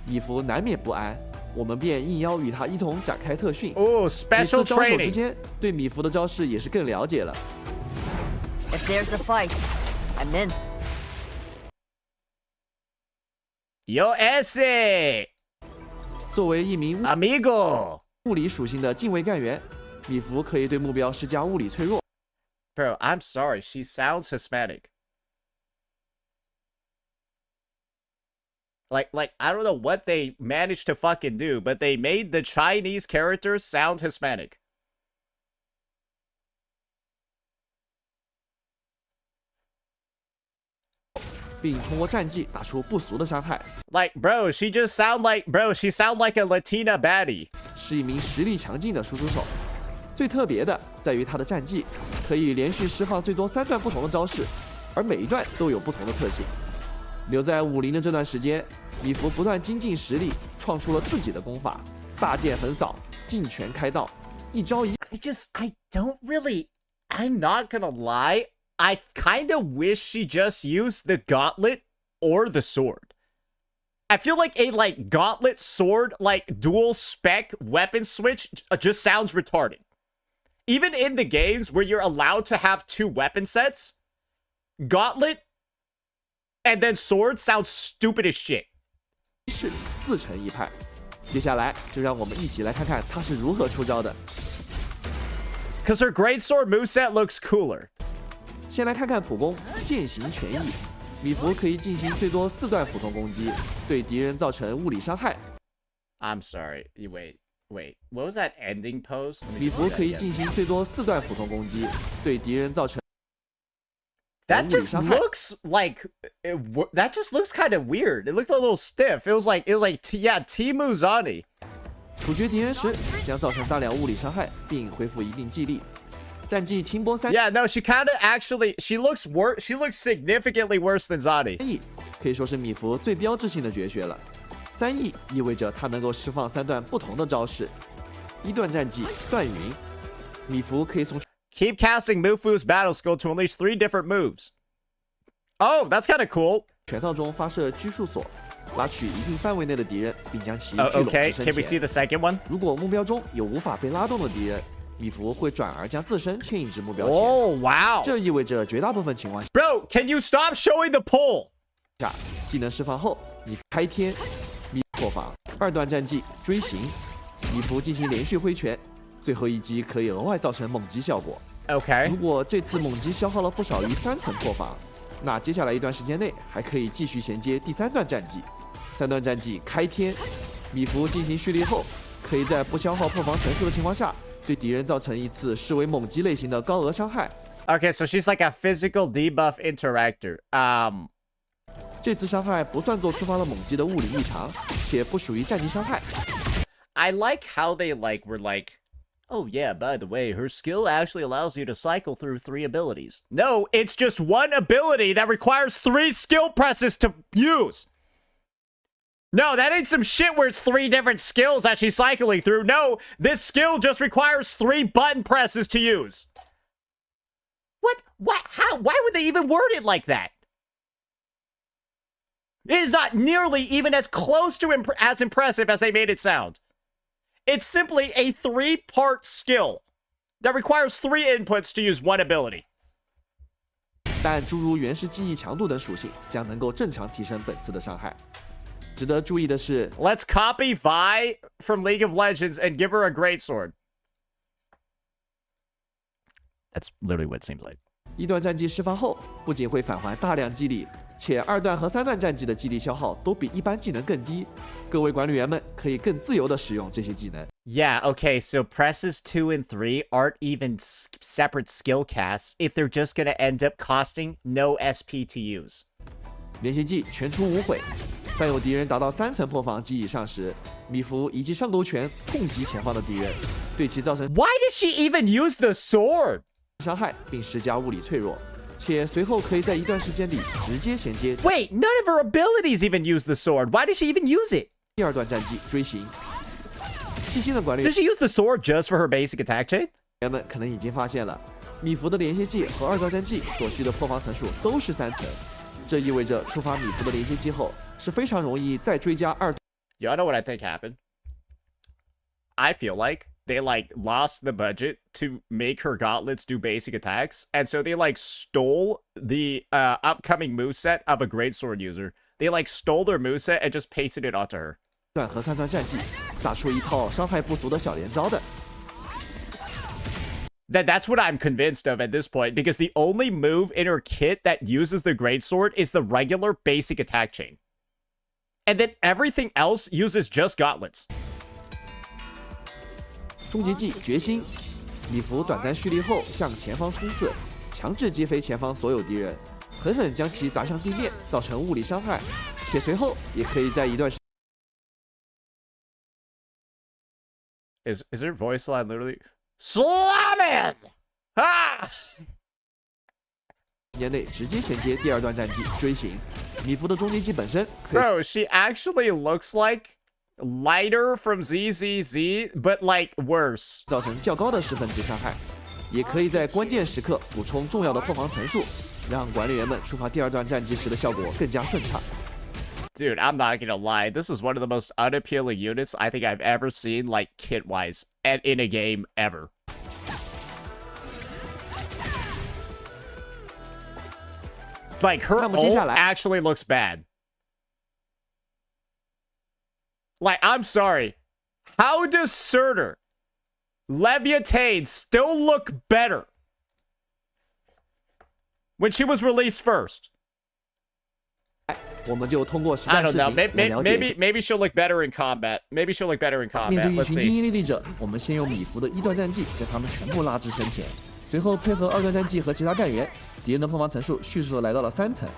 米芙难免不安，我们便应邀与他一同展开特训。哦 ，special 招手 training 之间，对米芙的招式也是更了解了。If there's a fight, I'm in. Yo ese 作为一名 amigo 物理属性的近卫干员，米芙可以对目标施加物理脆弱。Bro, I'm sorry, she sounds Hispanic. Like, I don't know what they managed to fucking do, but they made the Chinese characters sound Hispanic. 并通过战绩打出不俗的伤害。Like, bro, she sound like a Latina baddie. 是一名实力强劲的输出手。最特别的在于他的战绩可以连续释放最多3段不同的招式，而每一段都有不同的特性。留在武林的这段时间，米芙不断精进实力，创出了自己的功法，大剑横扫，劲拳开道，一招一。I don't really. I'm not gonna lie. I kind of wish she just used the gauntlet or the sword. I feel like a gauntlet sword dual spec weapon switch just sounds retarded. Even in the games where you're allowed to have 2 weapon sets, gauntlet and then sword sounds stupid as shit. 是自成一派，接下来就让我们一起来看看他是如何出招的。Cause her greatsword moveset looks cooler. 先来看看普攻渐行权益，米芾可以进行最多4段普通攻击，对敌人造成物理伤害。I'm sorry. Wait. What was that ending pose? 米芾可以进行最多4段普通攻击，对敌人造成。That just looks like that just looks kind of weird. It looked a little stiff. It was like Timu Zani. 处决敌人时将造成大量物理伤害，并恢复一定技力。战绩清波3。Yeah, no, she kind of actually she looks worse. She looks significantly worse than Zani. 3E 可以说是米芾最标志性的绝学了。3E 意味着他能够释放3段不同的招式。1段战绩断云，米芾可以从 Keep casting Mufu's battle skill to unleash 3 different moves. Oh, that's kind of cool. 拳套中发射拘束锁，拉取一定范围内的敌人，并将其聚拢至 Okay, 身 can we 前。 see the second one? 如果目标中有无法被拉动的敌人，米芾会转而将自身牵引至目标前。Oh, wow. 这意味着绝大部分情况下， Bro, can you stop showing the pull? 技能释放后，米开天，米破防。2段战绩追行，米芾进行连续挥拳，最后一击可以额外造成猛击效果。Okay. 如果这次猛击消耗了不少于3层破防，那接下来一段时间内还可以继续衔接第3段战绩。3段战绩开天，米芾进行蓄力后，可以在不消耗破防层数的情况下，对敌人造成一次视为猛击类型的高额伤害。Okay, so she's like a physical debuff interactor. 这次伤害不算作触发了猛击的物理异常，且不属于战绩伤害。I like how they were like, oh yeah, by the way, her skill actually allows you to cycle through 3 abilities. No, it's just 1 ability that requires 3 skill presses to use. No, that ain't some shit where it's 3 different skills that she's cycling through. No, this skill just requires 3 button presses to use. What? How? Why would they even word it like that? It is not nearly even as close to as impressive as they made it sound. It's simply a 3-part skill that requires 3 inputs to use 1 ability. 但诸如原始记忆强度等属性将能够正常提升本次的伤害。值得注意的是 Let's copy Vi from League of Legends and give her a greatsword. That's literally what it seems like. 1段战绩释放后，不仅会返还大量技力，且2段和3段战绩的技力消耗都比一般技能更低。各位管理员们可以更自由地使用这些技能。Yeah, okay, so presses 2 and 3 aren't even separate skill casts if they're just gonna end up costing no SP to use. 连续技全出无悔，当有敌人达到3层破防及以上时，米芾一记上勾拳痛击前方的敌人，对其造成 Why does she even use the sword? 伤害，并施加物理脆弱，且随后可以在一段时间里直接衔接。Wait, none of her abilities even use the sword. Why does she even use it? 第2段战绩追行。细心的管理 Does she use the sword just for her basic attack chain? 员们可能已经发现了，米芾的连接技和2段战绩所需的破防层数都是3层，这意味着触发米芾的连接技后是非常容易再追加2。Y'all know what I think happened? I feel like they lost the budget to make her gauntlets do basic attacks, and so they stole the upcoming moveset of a greatsword user. They stole their moveset and just pasted it onto her. 段和3段战绩打出一套伤害不俗的小连招的。That's what I'm convinced of at this point, because the only move in her kit that uses the greatsword is the regular basic attack chain. And then everything else uses just gauntlets. 终结技决心，米芾短暂蓄力后向前方冲刺，强制击飞前方所有敌人，狠狠将其砸向地面，造成物理伤害，且随后也可以在一段时 Is her voice line literally slam it? Ah! 间内直接衔接第2段战绩追行。米芾的终结技本身可以 Bro, she actually looks like lighter from ZZZ, but worse. 造成较高的10分值伤害，也可以在关键时刻补充重要的破防层数，让管理员们触发第2段战绩时的效果更加顺畅。Dude, I'm not gonna lie. This is one of the most unappealing units I think I've ever seen, kit-wise, and in a game ever. Her ult actually looks bad. Like, I'm sorry. How does Surtur Leviatane still look better when she was released first? 我们就通过实 I 战 don't 视 know. 频来了解一下。 Maybe she'll look better in combat. Maybe she'll look better in 面 combat. 对一 Let's 群精 see. 英猎地者，我们先用米芾的一段战绩将他们全部拉至身前，随后配合二段战绩和其他干员，敌人的破防层数迅速地来到了3层。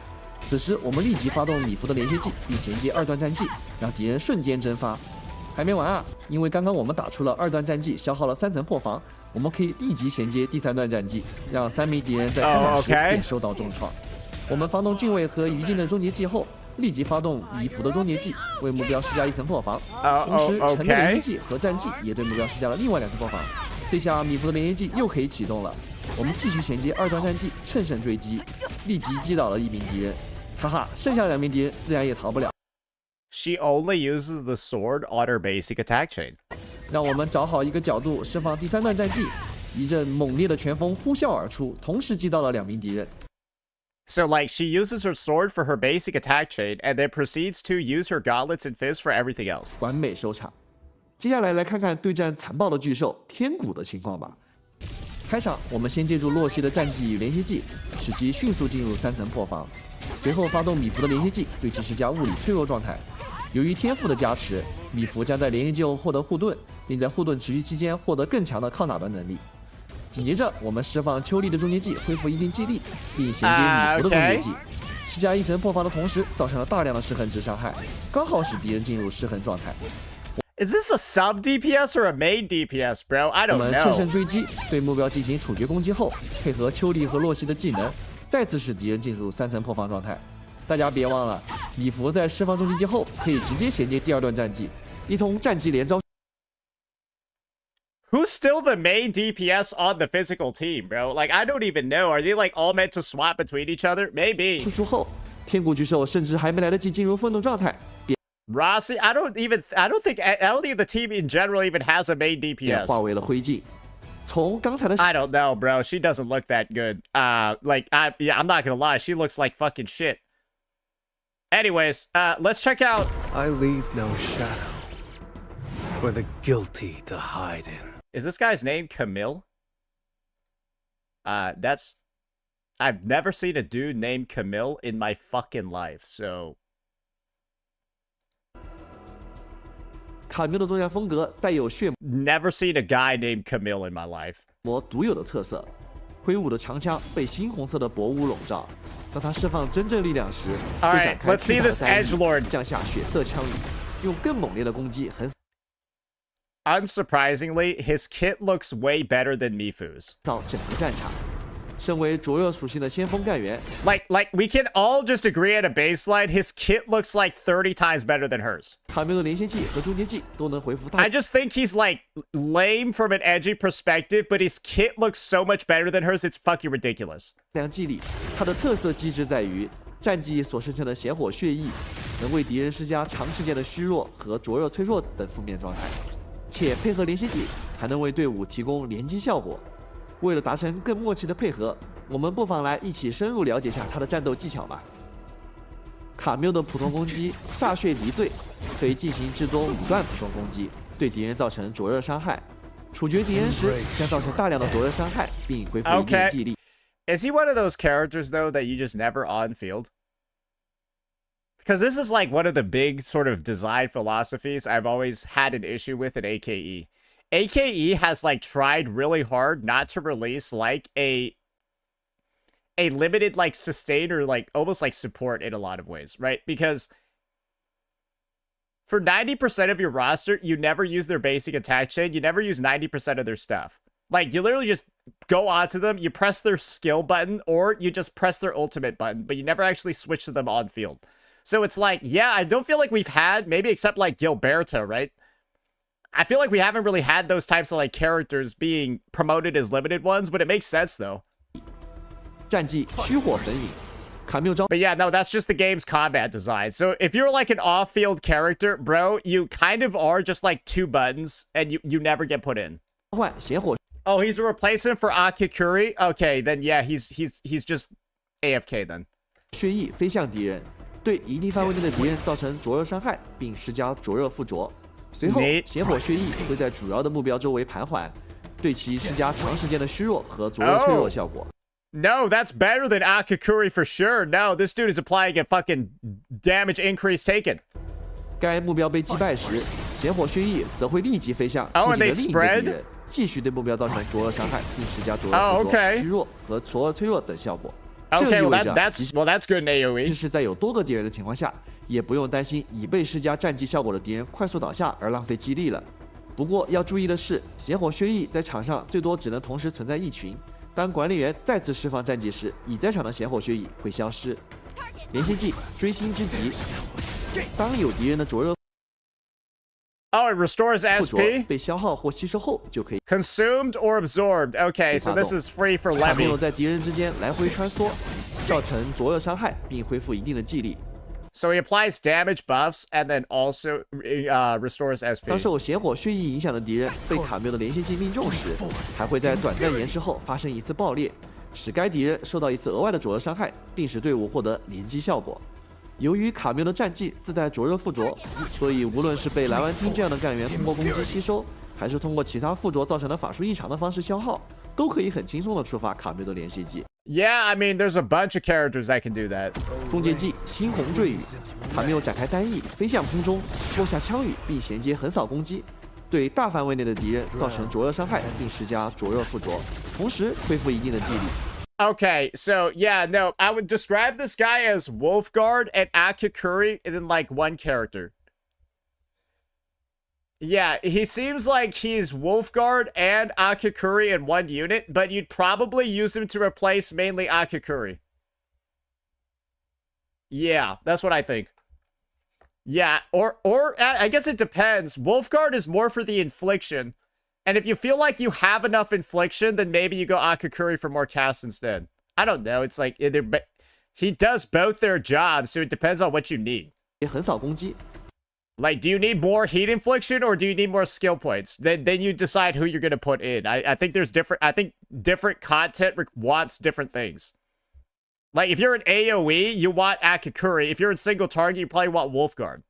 此时我们立即发动米芾的连接技，并衔接二段战绩，让敌人瞬间蒸发。还没完啊！因为刚刚我们打出了二段战绩，消耗了3层破防，我们可以立即衔接第3段战绩，让3名敌人在开打时也受到重创。我们发动俊卫和于禁的终结技后，立即发动米芾的终结技，为目标施加1层破防。同时，陈的连接技和战技也对目标施加了另外2层破防。这下米芾的连接技又可以启动了。我们继续衔接二段战绩，乘胜追击，立即击倒了1名敌人。哈哈，剩下的2名敌人自然也逃不了。 She only uses the sword on her basic attack chain. 让我们找好一个角度，释放第3段战绩，一阵猛烈的拳风呼啸而出，同时击倒了2名敌人。 So, like, she uses her sword for her basic attack chain, and then proceeds to use her gauntlets and fists for everything else. 完美收场。接下来来看看对战残暴的巨兽天谷的情况吧。开场，我们先借助洛希的战技与连接技，使其迅速进入3层破防，随后发动米芾的连接技，对其施加物理脆弱状态。由于天赋的加持，米芾将在连接技后获得护盾，并在护盾持续期间获得更强的抗打断能力。紧接着，我们释放秋丽的终结技，恢复一定技力，并衔接米芾的终结技，施加1层破防的同时，造成了大量的失衡值伤害，刚好使敌人进入失衡状态。 Is this a sub DPS or a main DPS, bro? I 我 don't 们乘胜 know. 追击，对目标进行处决攻击后，配合秋丽和洛希的技能，再次使敌人进入3层破防状态。大家别忘了，米芾在释放终结技后，可以直接衔接第2段战技，一通战技连招。 Who's still the main DPS on the physical team, bro? Like, I don't even know. Are they, like, all meant to swap between each other? Maybe. 输出后，天谷巨兽甚至还没来得及进入愤怒状态， Rossi, I don't think the team in general even has a main 便 DPS. 化为了灰烬。从刚才的 I don't know, bro. She doesn't look that good. I'm not gonna lie. She looks like fucking shit. Anyways, let's check out. I leave no shadow for the guilty to hide in. Is this guy's name Camille? I've never seen a dude named Camille in my fucking life, so. 卡缪的作战风格带有血 Never seen a guy named Camille in my life. 魔独有的特色，挥舞的长枪被猩红色的薄雾笼罩。当他释放真正力量时，会展开 let's see this edgelord 降下血色枪雨，用更猛烈的攻击横 Unsurprisingly, his kit looks way better than Mifu's. 扫整个战场。身为灼热属性的先锋干员 Like we can all just agree at a baseline, his kit looks like 30 times better than hers. 卡缪的连线技和终结技都能回复大。 I just think he's like lame from an edgy perspective, but his kit looks so much better than hers, it's fucking ridiculous. 量技力，它的特色机制在于战技所生成的血火血液，能为敌人施加长时间的虚弱和灼热脆弱等负面状态，且配合连线技还能为队伍提供连击效果。 为了达成更默契的配合，我们不妨来一起深入了解下他的战斗技巧吧。卡缪的普通攻击歃血敌罪，可以进行至多5段普通攻击，对敌人造成灼热伤害。处决敌人时将造成大量的灼热伤害，并恢复一定技力。 Is he one of those characters though that you just never on field? Because this is like one of the big sort of design philosophies I've always had an issue with in AKE. AKE has like tried really hard not to release like a limited like sustain or like almost like support in a lot of ways, right? Because for 90% of your roster, you never use their basic attack chain. You never use 90% of their stuff. Like you literally just go onto them, you press their skill button, or you just press their ultimate button, but you never actually switch to them on field. So it's like, yeah, I don't feel like we've had, maybe except like Gilberto, right? I feel like we haven't really had those types of like characters being promoted as limited ones, but it makes sense though. 战技虚火焚影，卡缪招。 But yeah, no, that's just the game's combat design. So if you're like an off-field character, bro, you kind of are just like 2 buttons, and you never get put in. 换邪火。 Oh, he's a replacement for Akikuri? Okay, then yeah, he's just AFK then. 血液飞向敌人，对一定范围内的敌人造成灼热伤害，并施加灼热附着。随后，血火血翼会在主要的目标周围盘桓，对其施加长时间的虚弱和灼热脆弱效果。No, that's better than Akakuri for sure. No, this dude is applying a fucking damage increase taken. 该目标被击败时，血火血翼则会立即飞向附近的另一个敌人，继续对目标造成灼热伤害，并施加灼热附着、虚弱和灼热脆弱等效果。这意味着，that's good in AOE. 即使在有多个敌人的情况下，也不用担心已被施加战绩效果的敌人快速倒下而浪费激励了。不过要注意的是，血火血翼在场上最多只能同时存在一群。当管理员再次释放战绩时，已在场的血火血翼会消失。连续技追星之极，当有敌人的灼热 Oh, it restores SP. 被消耗或吸收后就可以 consumed or absorbed. Okay, so this is free for Levy. 没有在敌人之间来回穿梭，造成灼热伤害，并恢复一定的技力。So he applies damage buffs and then also restores SP. 当受血火血翼影响的敌人被卡缪的连续技命中时，还会在短暂延时后发生一次爆裂，使该敌人受到一次额外的灼热伤害，并使队伍获得连击效果。由于卡缪的战绩自带灼热附着，所以无论是被莱万汀这样的干员通过攻击吸收，还是通过其他附着造成的法术异常的方式消耗，都可以很轻松的触发卡缪的连续技。Yeah, I mean, there's a bunch of characters that can do that. 中介技猩红坠羽，卡缪展开单翼飞向空中，落下枪雨，并衔接横扫攻击，对大范围内的敌人造成灼热伤害，并施加灼热附着，同时恢复一定的技力。Okay, so yeah, no, I would describe this guy as Wolfguard and Akakuri in like one character. Yeah, he seems like he's Wolfguard and Akakuri in one unit, but you'd probably use him to replace mainly Akakuri. Yeah, that's what I think. Yeah, or I guess it depends. Wolfguard is more for the infliction. And if you feel like you have enough infliction, then maybe you go Akakuri for more casts instead. I don't know. It's like he does both their jobs, so it depends on what you need. 也横扫攻击。Like, do you need more heat infliction or do you need more skill points? Then you decide who you're gonna put in. I think there's different. I think different content wants different things. Like, if you're in AOE, you want Akakuri. If you're in single target, you probably want Wolfguard.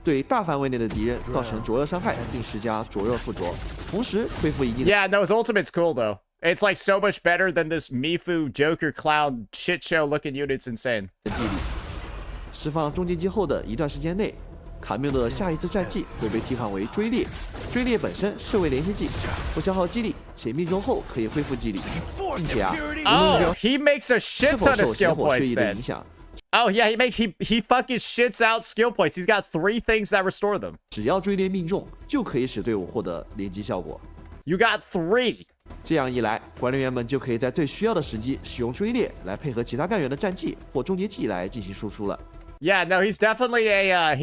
对大范围内的敌人造成灼热伤害，并施加灼热附着，同时恢复一定的。Yeah, no, his ultimate's cool though. It's like so much better than this Mifu Joker Clown shit show looking unit's insane. 释放中介技后的一段时间内，卡缪的下一次战绩会被替换为追猎。追猎本身是为连续技，不消耗激力，且命中后可以恢复激力，并且he makes a shit ton of skill points then. Oh yeah, he fucking shits out skill points. He's got 3 things that restore them. 只要追猎命中，就可以使队伍获得连击效果。You got 3. 这样一来，管理员们就可以在最需要的时机使用追猎来配合其他干员的战绩或终结技来进行输出了。Yeah, no, he's definitely a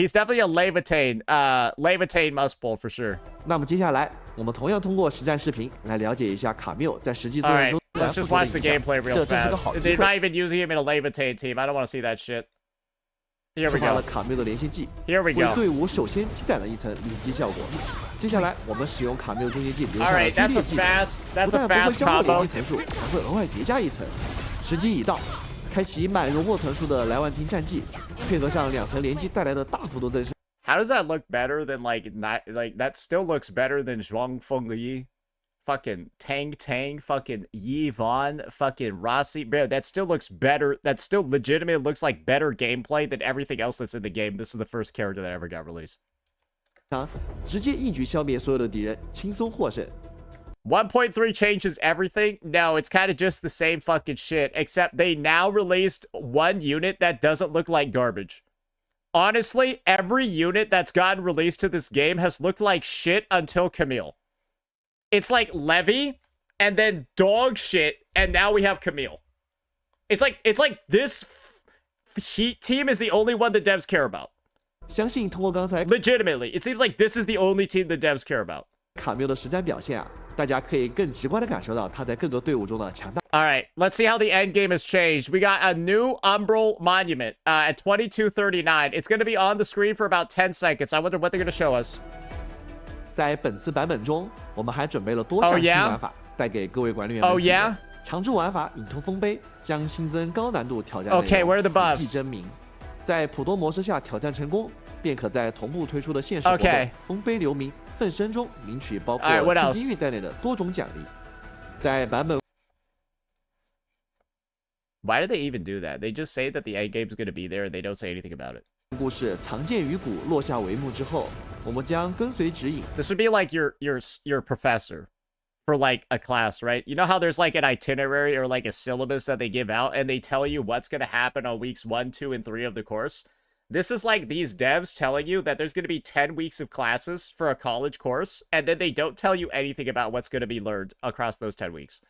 levitate must pull for sure. 那么接下来，我们同样通过实战视频来了解一下卡缪在实际作战中。Let's just watch the gameplay real fast. They're not even using him in a levitate team. I don't want to see that shit. Here we go. 卡缪的连续技 Here we go. 为队伍首先积攒了一层连击效果。接下来，我们使用卡缪终结技留下的追猎技能，不但不会消耗连击层数，还会额外叠加一层。时机已到，开启满荣获层数的莱万汀战绩，配合上2层连击带来的大幅度增升。How does that look better than like that? Still looks better than Zhuang Fengyi. Fucking Tang, fucking Yi Vaughn, fucking Rossi. Bro, that still looks better. That still legitimately looks like better gameplay than everything else that's in the game. This is the first character that ever got released. 直接一举消灭所有的敌人，轻松获胜。1.3 changes everything? No, it's kind of just the same fucking shit, except they now released one unit that doesn't look like garbage. Honestly, every unit that's gotten released to this game has looked like shit until Camille. It's like Levy, and then dog shit, and now we have Camille. It's like this Heat team is the only one the devs care about. 相信通过刚才 legitimately, it seems like this is the only team the devs care about. 卡缪的实战表现啊，大家可以更直观的感受到他在各个队伍中的强大。All right, let's see how the end game has changed. We got a new Umbral Monument at 22:39. It's going to be on the screen for about 10 seconds. I wonder what they're going to show us. 在本次版本中，我们还准备了多项新玩法，带给各位管理员们。Oh yeah. 常驻玩法引突丰碑将新增高难度挑战。Okay, where are the buffs? 真名，在普通模式下挑战成功，便可在同步推出的限时活动《丰碑留名：奋身》中领取包括千金玉在内的多种奖励。在版本 Why do they even do that? They just say that the end game's gonna be there and they don't say anything about it. 故事藏剑于谷落下帷幕之后，我们将跟随指引。This would be like your professor for like a class, right? You know how there's like an itinerary or like a syllabus that they give out and they tell you what's gonna happen on weeks 1, 2, and 3 of the course? This is like these devs telling you that there's gonna be 10 weeks of classes for a college course, and then they don't tell you anything about what's gonna be learned across those 10 weeks.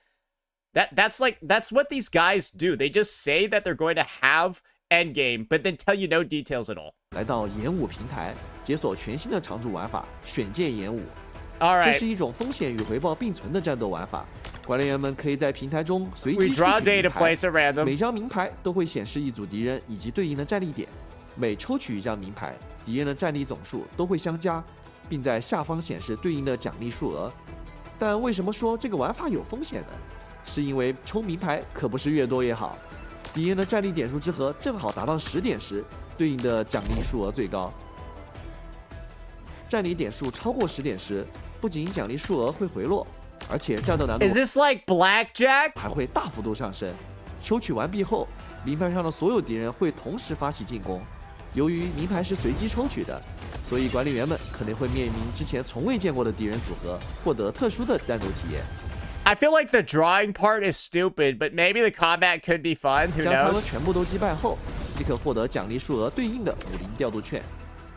That's what these guys do. They just say that they're going to have endgame, but then tell you no details at all. 来到演武平台，解锁全新的常驻玩法选剑演武。All right. 这是一种风险与回报并存的战斗玩法。管理员们可以在平台中随机 We 抽 draw 取 data 名牌， plates at random. 每张名牌都会显示一组敌人以及对应的战力点。每抽取一张名牌，敌人的战力总数都会相加，并在下方显示对应的奖励数额。但为什么说这个玩法有风险呢？是因为抽名牌可不是越多越好。敌人的战力点数之和正好达到10点时，对应的奖励数额最高。战力点数超过10点时，不仅奖励数额会回落，而且战斗难度 Is this like blackjack? 还会大幅度上升。抽取完毕后，名牌上的所有敌人会同时发起进攻。由于名牌是随机抽取的，所以管理员们可能会面临之前从未见过的敌人组合，获得特殊的战斗体验。I feel like the drawing part is stupid, but maybe the combat could be fun. Who 将他们 knows? 全部都击败后，即可获得奖励数额对应的武林调度券。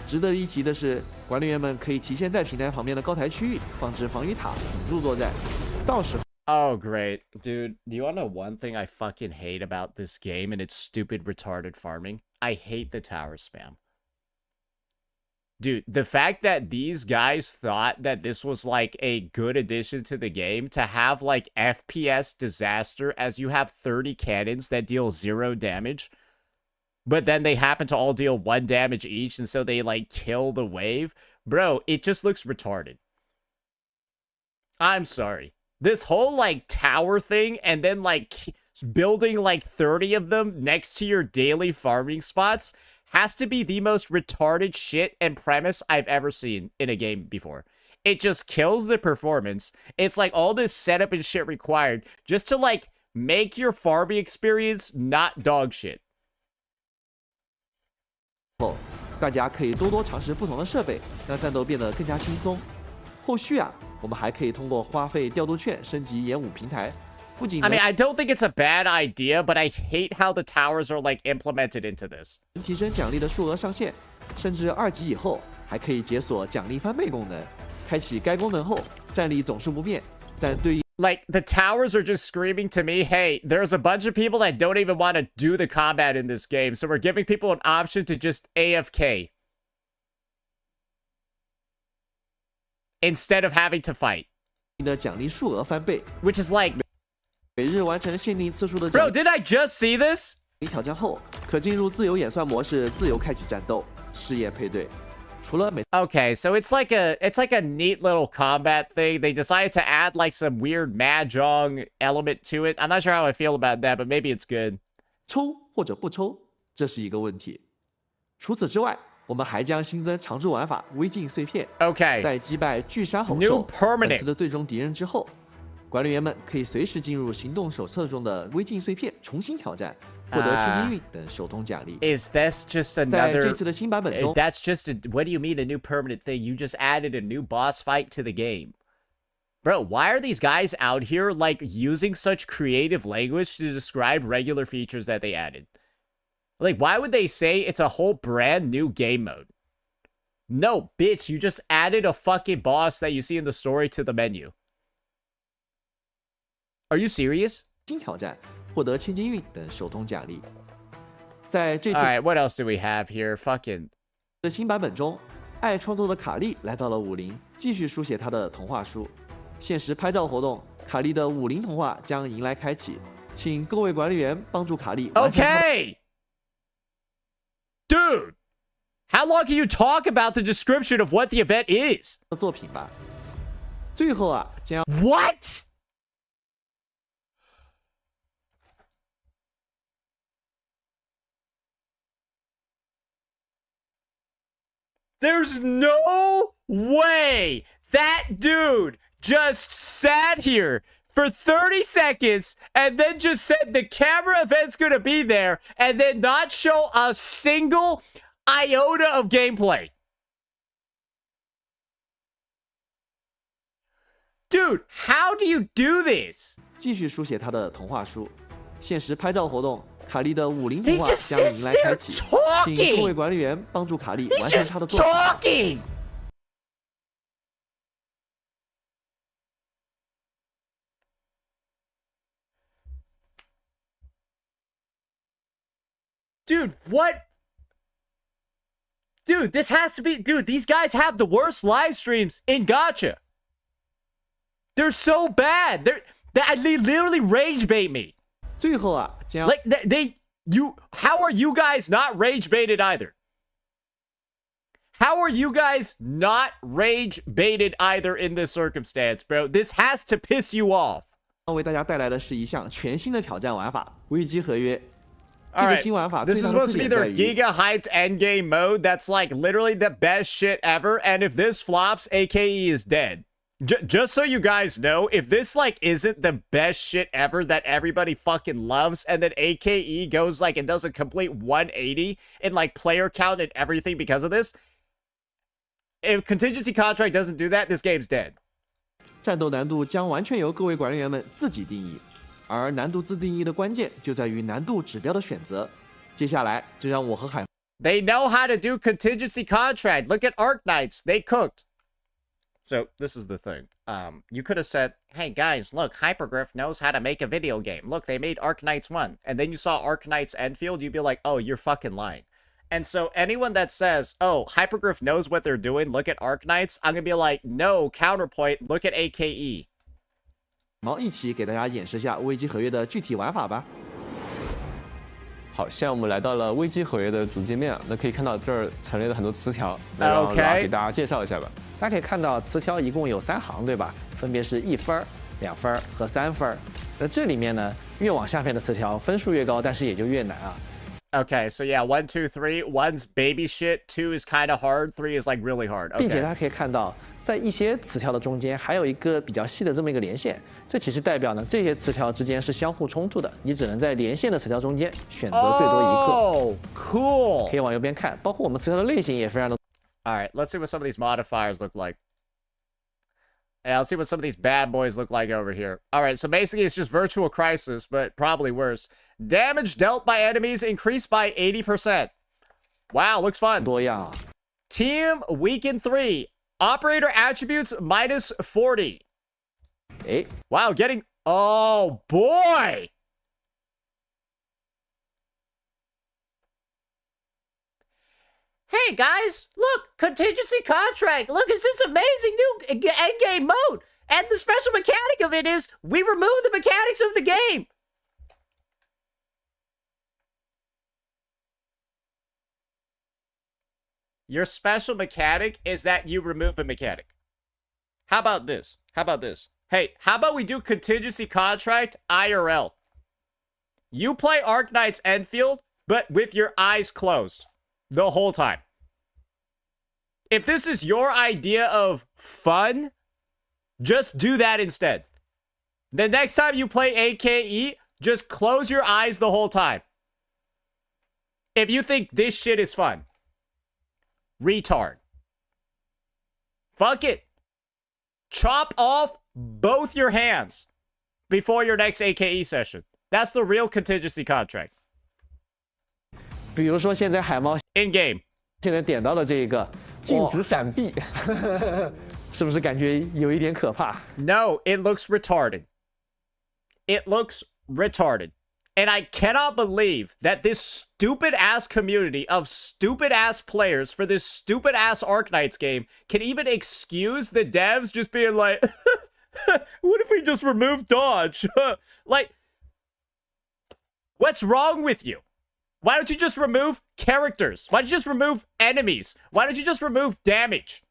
值得一提的是，管理员们可以提前在平台旁边的高台区域放置防御塔辅助作战，到时候。Oh, great. Dude, do you want to know one thing I fucking hate about this game and its stupid retarded farming? I hate the tower spam. Dude, the fact that these guys thought that this was like a good addition to the game to have like FPS disaster as you have 30 cannons that deal 0 damage, but then they happen to all deal 1 damage each, and so they like kill the wave. Bro, it just looks retarded. I'm sorry. This whole like tower thing and then like building like 30 of them next to your daily farming spots has to be the most retarded shit and premise I've ever seen in a game before. It just kills the performance. It's like all this setup and shit required just to like make your farming experience not dog shit. 大家可以多多尝试不同的设备，让战斗变得更加轻松。后续啊，我们还可以通过花费调度券升级演武平台。不仅 I mean, I don't think it's a bad idea, but I hate how the towers are like implemented into this. 提升奖励的数额上限，甚至2级以后还可以解锁奖励翻倍功能。开启该功能后，战力总数不变，但对应 Like, the towers are just screaming to me, hey, there's a bunch of people that don't even want to do the combat in this game, so we're giving people an option to just AFK instead of having to fight. 的奖励数额翻倍 Which is like, 每日完成限定次数的 bro, did I just see this? 挑战后，可进入自由演算模式，自由开启战斗，试验配对。除了每 Okay, so it's like a neat little combat thing. They decided to add like some weird mahjong element to it. I'm not sure how I feel about that, but maybe it's good. 抽或者不抽，这是一个问题。除此之外，我们还将新增常驻玩法微镜碎片。Okay. 在击败巨山吼兽本次的最终敌人之后，管理员们可以随时进入行动手册中的微镜碎片重新挑战。获得千金运等手通奖励。 Is this just another? 在这次的新版本中 That's just a. What do you mean a new permanent thing? You just added a new boss fight to the game, bro. Why are these guys out here like using such creative language to describe regular features that they added? Like, why would they say it's a whole brand new game mode? No, bitch, you just added a fucking boss that you see in the story to the menu. Are you serious? 新挑战。获得千金运等手通奖励。在这次 Alright, what else do we have here? Fucking 的新版本中，爱创作的卡莉来到了武林，继续书写她的童话书。限时拍照活动，卡莉的武林童话将迎来开启，请各位管理员帮助卡莉。Okay, dude, how long can you talk about the description of what the event is? 作品吧。最后啊，将 What? There's no way that dude just sat here for 30 seconds and then just said the camera event's gonna be there and then not show a single iota of gameplay. Dude, how do you do this? 继续书写他的童话书。限时拍照活动，卡莉的武林童话将迎来开启，请各位管理员帮助卡莉完成她的作品。Dude, what? Dude, this has to be... Dude, these guys have the worst live streams in Gacha. They're so bad. They literally rage bait me. 最后啊，将 like how are you guys not rage baited either? How are you guys not rage baited either in this circumstance, bro? This has to piss you off. 为大家带来的是一项全新的挑战玩法——危机合约。 All right, this is supposed to be their giga hyped endgame mode. That's like literally the best shit ever. And if this flops, AKE is dead. Just so you guys know, if this like isn't the best shit ever that everybody fucking loves, and then AKE goes like and does a complete 180 in like player count and everything because of this, if contingency contract doesn't do that, this game's dead. 战斗难度将完全由各位管理员们自己定义。 而难度自定义的关键就在于难度指标的选择。接下来就让我和海。They know how to do contingency contract. Look at Arc Knights. They cooked. So this is the thing. You could have said, "Hey guys, look, Hypergriff knows how to make a video game. Look, they made Arc Knights 1." And then you saw Arc Knights Enfield, you'd be like, "Oh, you're fucking lying." And so anyone that says, "Oh, Hypergriff knows what they're doing. Look at Arc Knights," I'm gonna be like, "No, counterpoint. Look at AKE." 一起给大家演示下危机合约的具体玩法吧。好，现在我们来到了危机合约的主界面啊，那可以看到这儿陈列了很多词条，那让拉给大家介绍一下吧。大家可以看到词条一共有3行，对吧？分别是1分、2分和3分。那这里面呢，越往下面的词条分数越高，但是也就越难啊。Okay, so yeah, 1, 2, 3. 1's baby shit. 2 is kind of hard. 3 is like really hard. Okay. 并且大家可以看到，在一些词条的中间还有一个比较细的这么一个连线，这其实代表呢这些词条之间是相互冲突的，你只能在连线的词条中间选择最多一个。Oh, cool. 可以往右边看，包括我们词条的类型也非常的。All right, let's see what some of these modifiers look like. Yeah, let's see what some of these bad boys look like over here. All right, so basically it's just Virtual Crisis, but probably worse. Damage dealt by enemies increased by 80%. Wow, looks fun. 多样。Team Weaken 3. Operator attributes minus 40. Hey. Wow, getting... Oh, boy! Hey, guys, look! Contingency contract! Look, it's this amazing new endgame mode! And the special mechanic of it is, we remove the mechanics of the game! Your special mechanic is that you remove a mechanic. How about this? How about this? Hey, how about we do contingency contract IRL? You play Arc Knights Enfield, but with your eyes closed the whole time. If this is your idea of fun, just do that instead. The next time you play AKE, just close your eyes the whole time. If you think this shit is fun. Retard. Fuck it. Chop off both your hands before your next AKE session. That's the real contingency contract. 比如说现在海猫 in game 现在点到的这个禁止闪避，是不是感觉有一点可怕 ？No, it looks retarded. It looks retarded. And I cannot believe that this stupid-ass community of stupid-ass players for this stupid-ass Arc Knights game can even excuse the devs just being like, what if we just remove dodge? Like, what's wrong with you? Why don't you just remove characters? Why don't you just remove enemies? Why don't you just remove damage?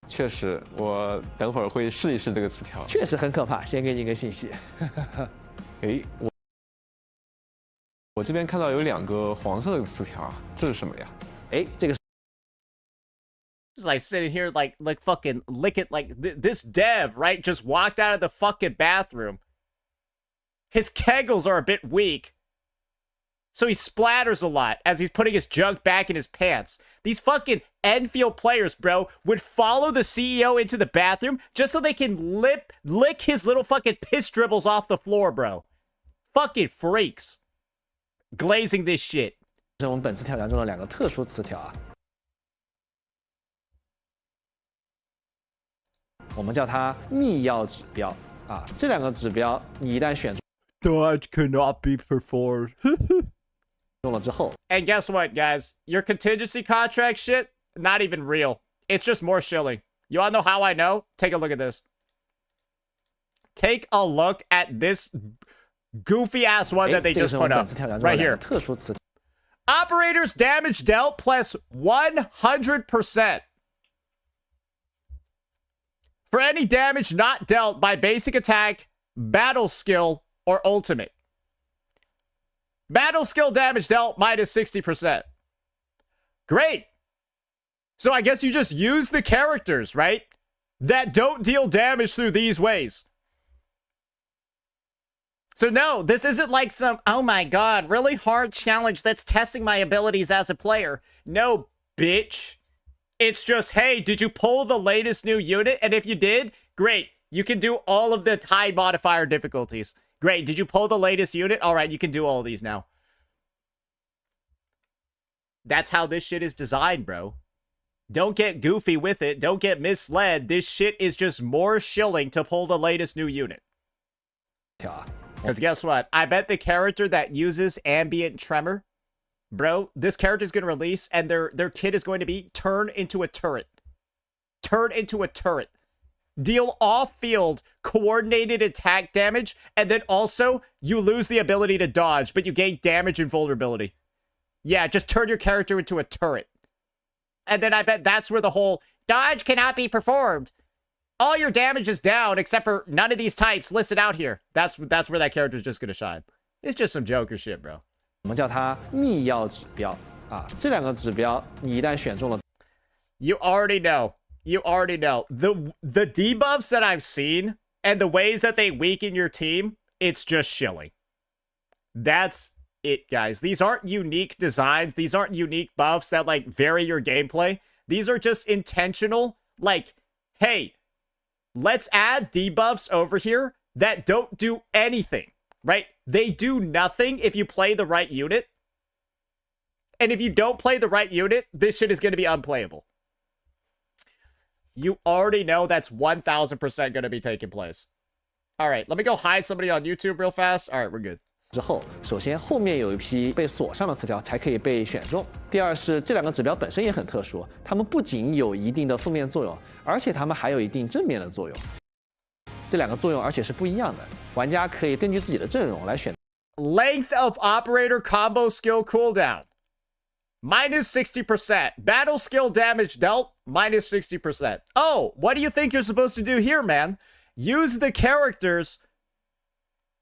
确实，我等会儿会试一试这个词条。确实很可怕，先给你一个信息。诶，我。我这边看到有2个黄色的词条啊，这是什么呀？哎，这个 Just like sitting here like fucking licking like this dev, right? Just walked out of the fucking bathroom. His kegels are a bit weak. So he splatters a lot as he's putting his junk back in his pants. These fucking Enfield players, bro, would follow the CEO into the bathroom just so they can lick his little fucking piss dribbles off the floor, bro. Fucking freaks. Glazing this shit. 是我们本次跳墙中的2个特殊词条啊，我们叫它密钥指标啊。这2个指标你一旦选中 Dodge cannot be performed. 了之后 And guess what, guys? Your contingency contract shit, not even real. It's just more shilling. You wanna know how I know? Take a look at this. Take a look at this goofy ass one that they just put up right here. 特殊词 Operator's damage dealt plus 100%. For any damage not dealt by basic attack, battle skill, or ultimate. Battle skill damage dealt minus 60%. Great. So I guess you just use the characters, right? That don't deal damage through these ways. So no, this isn't like some, oh my god, really hard challenge that's testing my abilities as a player. No, bitch. It's just, hey, did you pull the latest new unit? And if you did, great. You can do all of the high modifier difficulties. Great. Did you pull the latest unit? All right, you can do all of these now. That's how this shit is designed, bro. Don't get goofy with it. Don't get misled. This shit is just more shilling to pull the latest new unit. Because guess what? I bet the character that uses ambient tremor, bro, this character is going to release and their kit is going to be turn into a turret. Turn into a turret. Deal off-field coordinated attack damage, and then also you lose the ability to dodge, but you gain damage and vulnerability. Yeah, just turn your character into a turret. And then I bet that's where the whole dodge cannot be performed. All your damage is down except for none of these types listed out here. That's where that character is just going to shine. It's just some Joker shit, bro. 我们叫它密钥指标啊。这2个指标你一旦选中了 You already know. You already know. The debuffs that I've seen and the ways that they weaken your team, it's just shilling. That's it, guys. These aren't unique designs. These aren't unique buffs that, like, vary your gameplay. These are just intentional, like, hey, let's add debuffs over here that don't do anything, right? They do nothing if you play the right unit. And if you don't play the right unit, this shit is going to be unplayable. You already know that's 1000% going to be taking place. All right, let me go hide somebody on YouTube real fast. All right, we're good. 之后，首先后面有一批被锁上的词条才可以被选中。第二是这2个指标本身也很特殊，它们不仅有一定的负面作用，而且它们还有一定正面的作用。这2个作用而且是不一样的，玩家可以根据自己的阵容来选。Length of operator combo skill cooldown. Minus 60%. Battle skill damage dealt. Minus 60%. Oh, what do you think you're supposed to do here, man? Use the characters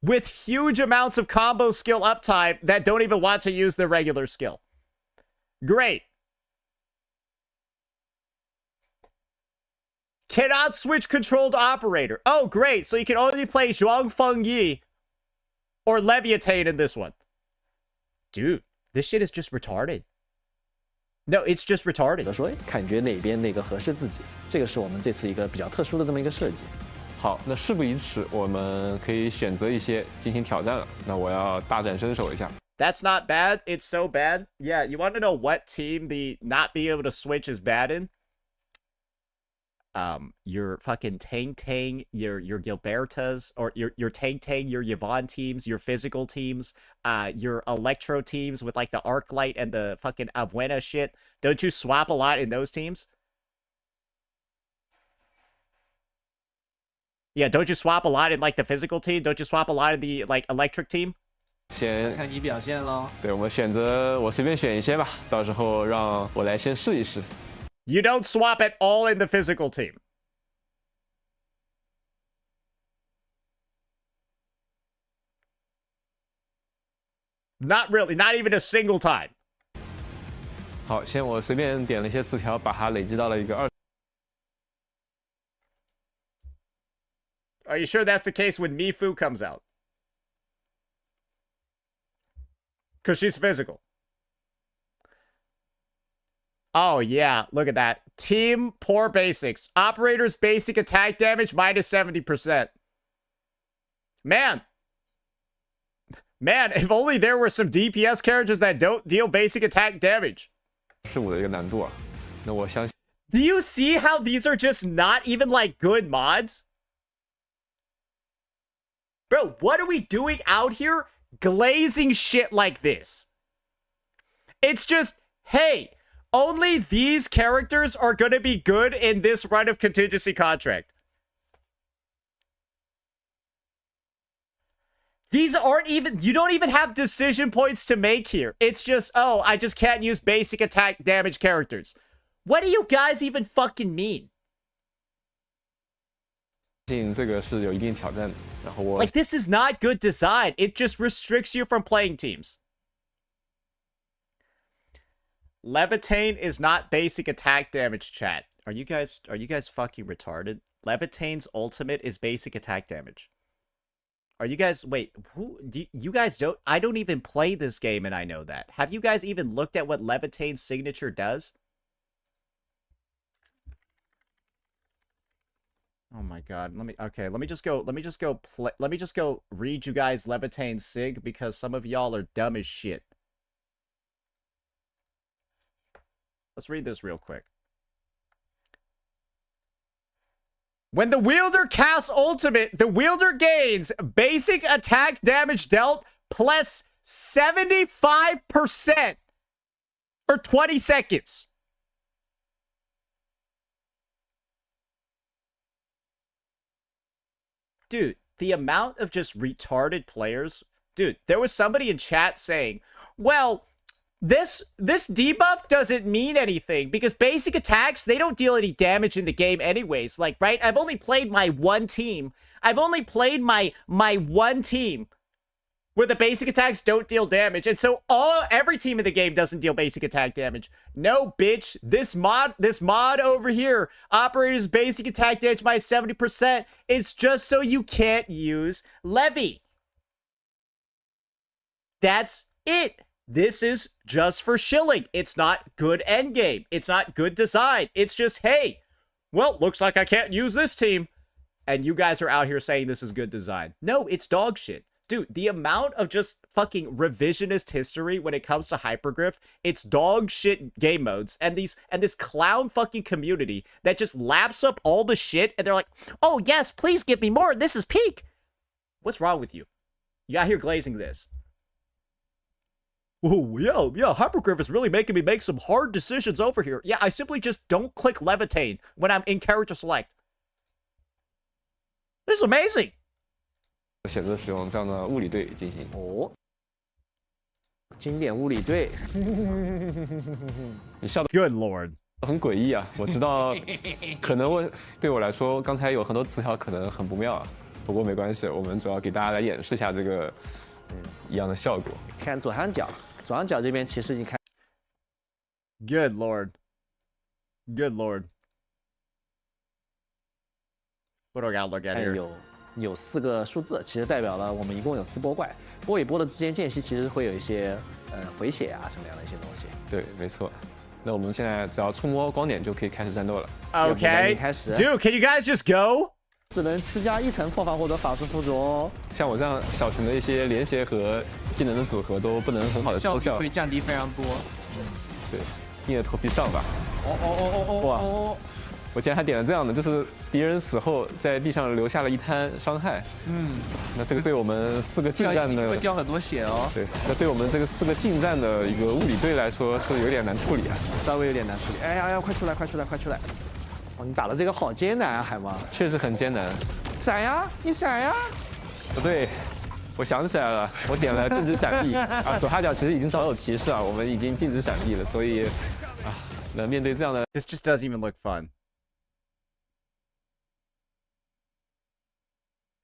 with huge amounts of combo skill uptime that don't even want to use their regular skill. Great. Cannot switch controlled operator. Oh, great. So you can only play Zhuang Fengyi or Leviatane in this one. Dude, this shit is just retarded. No, it's just retarded. 所以感觉哪边那个合适自己，这个是我们这次一个比较特殊的这么一个设计。好，那事不宜迟，我们可以选择一些进行挑战了。那我要大展身手一下。That's not bad. It's so bad. Yeah, you want to know what team the not being able to switch is bad in? Your fucking Tang, your Gilbertas, or your Tang, your Yvonne teams, your physical teams, your Electro teams with like the Arclight and the fucking Abuena shit. Don't you swap a lot in those teams? Yeah, don't you swap a lot in like the physical team? Don't you swap a lot in the like electric team? 先看你表现咯。对，我们选择我随便选一些吧，到时候让我来先试一试。You don't swap at all in the physical team. Not really. Not even a single time. 好，先我随便点了一些词条，把它累积到了一个Are you sure that's the case when Mifu comes out? Because she's physical. Oh, yeah. Look at that. Team poor basics. Operators basic attack damage minus 70%. Man. Man, if only there were some DPS characters that don't deal basic attack damage. 15的一个难度啊。那我相信。Do you see how these are just not even like good mods? Bro, what are we doing out here glazing shit like this? It's just, hey, only these characters are going to be good in this run of contingency contract. These aren't even, you don't even have decision points to make here. It's just, oh, I just can't use basic attack damage characters. What do you guys even fucking mean? 这个是有一定挑战的。然后我 Like, this is not good design. It just restricts you from playing teams. Levitain is not basic attack damage, chat. Are you guys fucking retarded? Levitain's ultimate is basic attack damage. Are you guys, wait, you guys don't, I don't even play this game and I know that. Have you guys even looked at what Levitain's signature does? Oh my god, let me just go read you guys Levitain's sig because some of y'all are dumb as shit. Let's read this real quick. When the wielder casts ultimate, the wielder gains basic attack damage dealt plus 75% for 20 seconds. Dude, the amount of just retarded players. Dude, there was somebody in chat saying, well, this debuff doesn't mean anything because basic attacks, they don't deal any damage in the game anyways. Like, right? I've only played my one team. I've only played my one team where the basic attacks don't deal damage. And so every team in the game doesn't deal basic attack damage. No, bitch. This mod over here, operators basic attack damage by 70%. It's just so you can't use Levy. That's it. This is just for shilling. It's not good endgame. It's not good design. It's just, hey, well, looks like I can't use this team. And you guys are out here saying this is good design. No, it's dog shit. Dude, the amount of just fucking revisionist history when it comes to Hypergriff, it's dog shit game modes and this clown fucking community that just laps up all the shit and they're like, oh yes, please give me more. This is peak. What's wrong with you? You out here glazing this. Oh, yeah, Hypergriff is really making me make some hard decisions over here. Yeah, I simply just don't click Levitain when I'm in character select. This is amazing. 选择使用这样的物理队进行。哦，经典物理队。你笑的 Good Lord， 很诡异啊！我知道，可能对我来说，刚才有很多词条可能很不妙啊。不过没关系，我们主要给大家来演示一下这个一样的效果。看左上角，左上角这边其实你看。Good Lord，Good Lord。What do I gotta look at here？ 有4个数字，其实代表了我们一共有4波怪，波与波的之间间隙其实会有一些回血啊什么样的一些东西。对，没错。那我们现在只要触摸光点就可以开始战斗了。Okay, dude, can you guys just go? 只能施加1层破防获得法术附着哦。像我这样小型的一些连携和技能的组合都不能很好的抽效，会降低非常多。对，硬着头皮上吧。哇！我竟然还点了这样的，就是敌人死后在地上留下了一滩伤害。那这个对我们4个近战的会掉很多血哦。对，那对我们这个4个近战的一个物理队来说是有点难处理啊，稍微有点难处理。哎呀，快出来，快出来，快出来！哦，你打的这个好艰难啊，海王。确实很艰难。闪呀，你闪呀！不对，我想起来了，我点了禁止闪避啊，左下角其实已经早有提示啊，我们已经禁止闪避了，所以啊，那面对这样的 ，This just doesn't even look fun.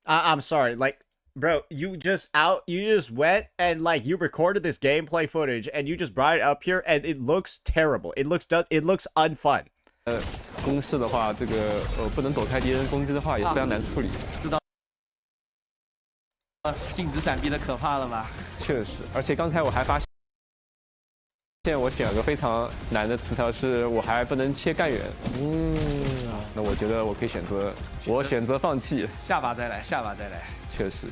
I'm sorry, like, Bro, you just went and like you recorded this gameplay footage and you just brought it up here and it looks terrible. It looks unfun. 公式的话，这个不能躲开敌人攻击的话，也非常难处理。知道静止闪避的可怕了吧？确实，而且刚才我还发现我选了个非常难的词条，是我还不能切干远。那我觉得我可以选择放弃。下把再来，下把再来。确实。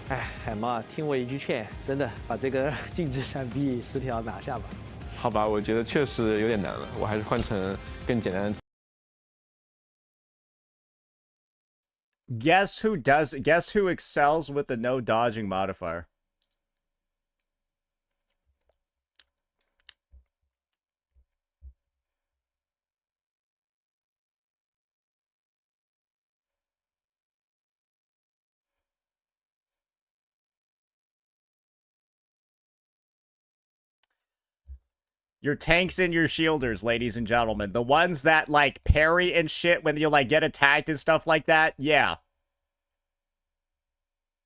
哎，海猫，听我一句劝，真的把这个静止闪避10条拿下吧。好吧，我觉得确实有点难了，我还是换成更简单的。Guess who excels with the no dodging modifier? Your tanks and your shielders, ladies and gentlemen. The ones that, like, parry and shit when you, like, get attacked and stuff like that. Yeah.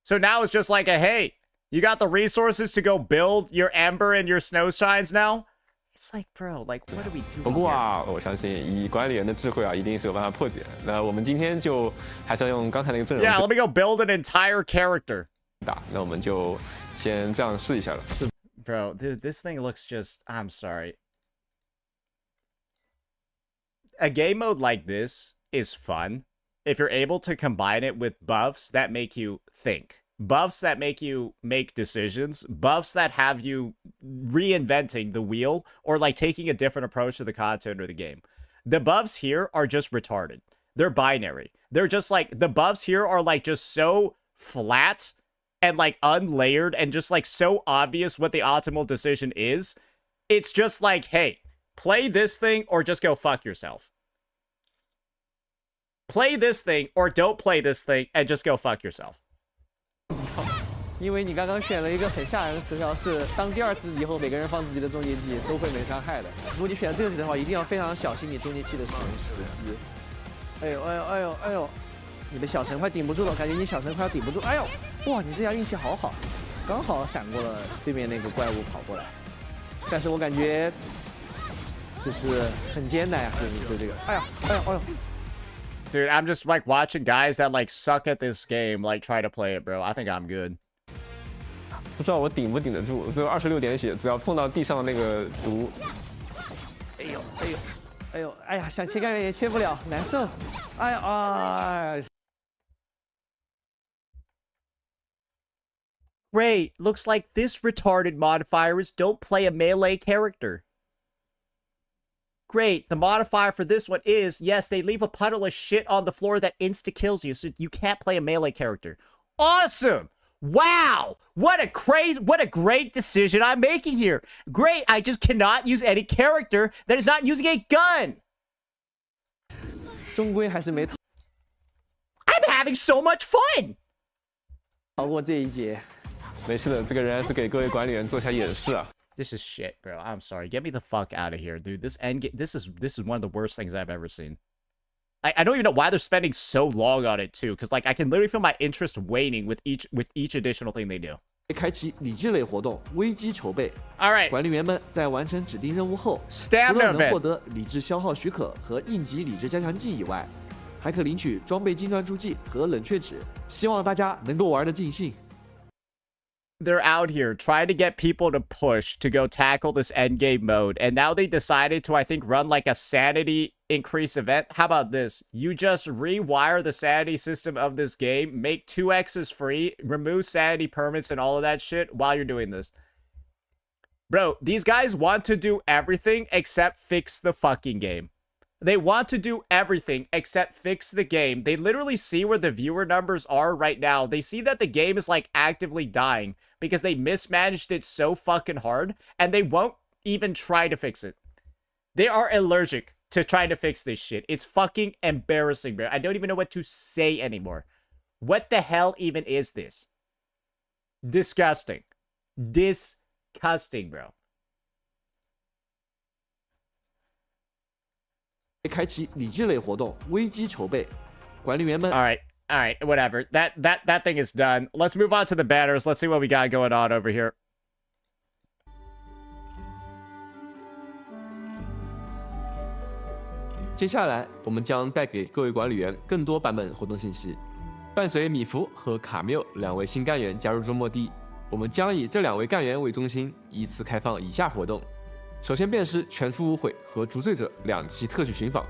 So now it's just like a, hey, you got the resources to go build your Ember and your Snow Shines now? It's like, bro, like, what are we doing? 不过啊，我相信以管理员的智慧啊，一定是有办法破解。那我们今天就还是要用刚才那个阵容。Yeah, let me go build an entire character. 打，那我们就先这样试一下了。是。Bro, dude, this thing looks just... I'm sorry. A game mode like this is fun if you're able to combine it with buffs that make you think. Buffs that make you make decisions. Buffs that have you reinventing the wheel or, like, taking a different approach to the content or the game. The buffs here are just retarded. They're binary. They're just, like... The buffs here are, like, just so flat... and like unlayered and just like so obvious what the optimal decision is. It's just like, hey, play this thing or just go fuck yourself. Play this thing or don't play this thing and just go fuck yourself. 因为你刚刚选了一个很吓人的词条，是当第2次以后，每个人放自己的终结技都会没伤害的。如果你选这个词的话，一定要非常小心你终结器的使用时机。哎呦哎呦哎呦哎呦！你的小城快顶不住了，感觉你小城快要顶不住。哎呦，哇，你这下运气好好，刚好闪过了对面那个怪物跑过来。但是我感觉就是很艰难呀，就这个。哎呀，哎呦，哎呦。Dude, I'm just like watching guys that like suck at this game like try to play it, bro. I think I'm good. 不知道我顶不顶得住，只有26点血，只要碰到地上的那个毒。哎呦，哎呦。哎呦，哎呀，想切干也切不了，难受。哎呀啊！ Great, looks like this retarded modifier is don't play a melee character. Great, the modifier for this one is, yes, they leave a puddle of shit on the floor that insta-kills you, so you can't play a melee character. Awesome! Wow! What a great decision I'm making here. Great, I just cannot use any character that is not using a gun. 终归还是没 I'm having so much fun. 逃过这一劫。没事的，这个仍然是给各位管理员做一下演示啊。This is shit, bro. I'm sorry. Get me the fuck out of here, dude. This endgame, this is one of the worst things I've ever seen. I don't even know why they're spending so long on it too, because like I can literally feel my interest waning with each additional thing they do. 开启理智类活动，危机筹备。All right. 管理员们在完成指定任务后，除了能获得理智消耗许可和应急理智加强剂以外，还可领取装备金专注剂和冷却纸。希望大家能够玩得尽兴。They're out here trying to get people to push to go tackle this endgame mode, and now they decided to, I think, run like a sanity increase event. How about this? You just rewire the sanity system of this game, make 2x's free, remove sanity permits and all of that shit while you're doing this. Bro, these guys want to do everything except fix the fucking game. They want to do everything except fix the game. They literally see where the viewer numbers are right now. They see that the game is like actively dying because they mismanaged it so fucking hard, and they won't even try to fix it. They are allergic to trying to fix this shit. It's fucking embarrassing, bro. I don't even know what to say anymore. What the hell even is this? Disgusting. Disgusting, bro. 开启理智类活动，危机筹备。管理员们 All right, whatever. That thing is done. Let's move on to the banners. Let's see what we got going on over here. 接下来，我们将带给各位管理员更多版本活动信息。伴随米福和卡缪2位新干员加入周末地，我们将以这2位干员为中心，依次开放以下活动。首先便是全副无悔和赎罪者2期特许寻访。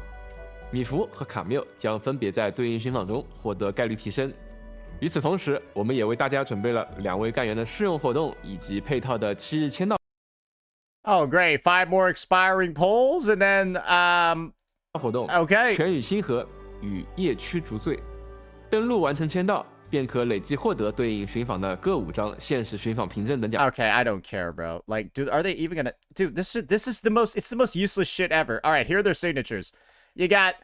米福和卡缪将分别在对应寻访中获得概率提升。与此同时，我们也为大家准备了2位干员的试用活动以及配套的7日签到。Oh, great! 5 more expiring polls, and then 活动 OK 全与星河与夜区赎罪，登录完成签到便可累计获得对应寻访的各5张现实寻访凭证等奖。 Okay, I don't care, bro. Like, dude, are they even gonna... Dude, this is the most... It's the most useless shit ever. All right, here are their signatures. You got...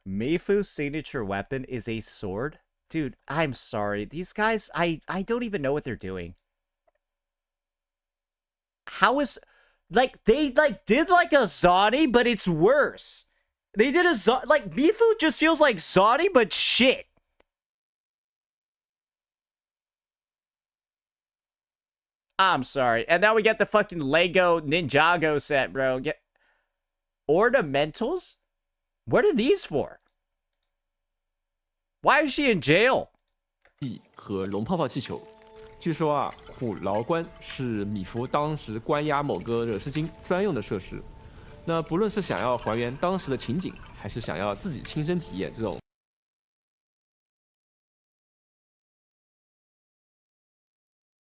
Mifu's signature weapon is a sword? Dude, I'm sorry. These guys, I don't even know what they're doing. How is... Like, they, did, a Zodi, but it's worse. They did a Zodi... Like, Mifu just feels like Zodi, but shit. I'm sorry. And now we get the fucking Lego Ninjago set, bro. Get... Ornamentals? What are these for? Why is she in jail? 和龙泡泡气球。据说啊，虎牢关是米福当时关押某个惹事精专用的设施。那不论是想要还原当时的情景，还是想要自己亲身体验这种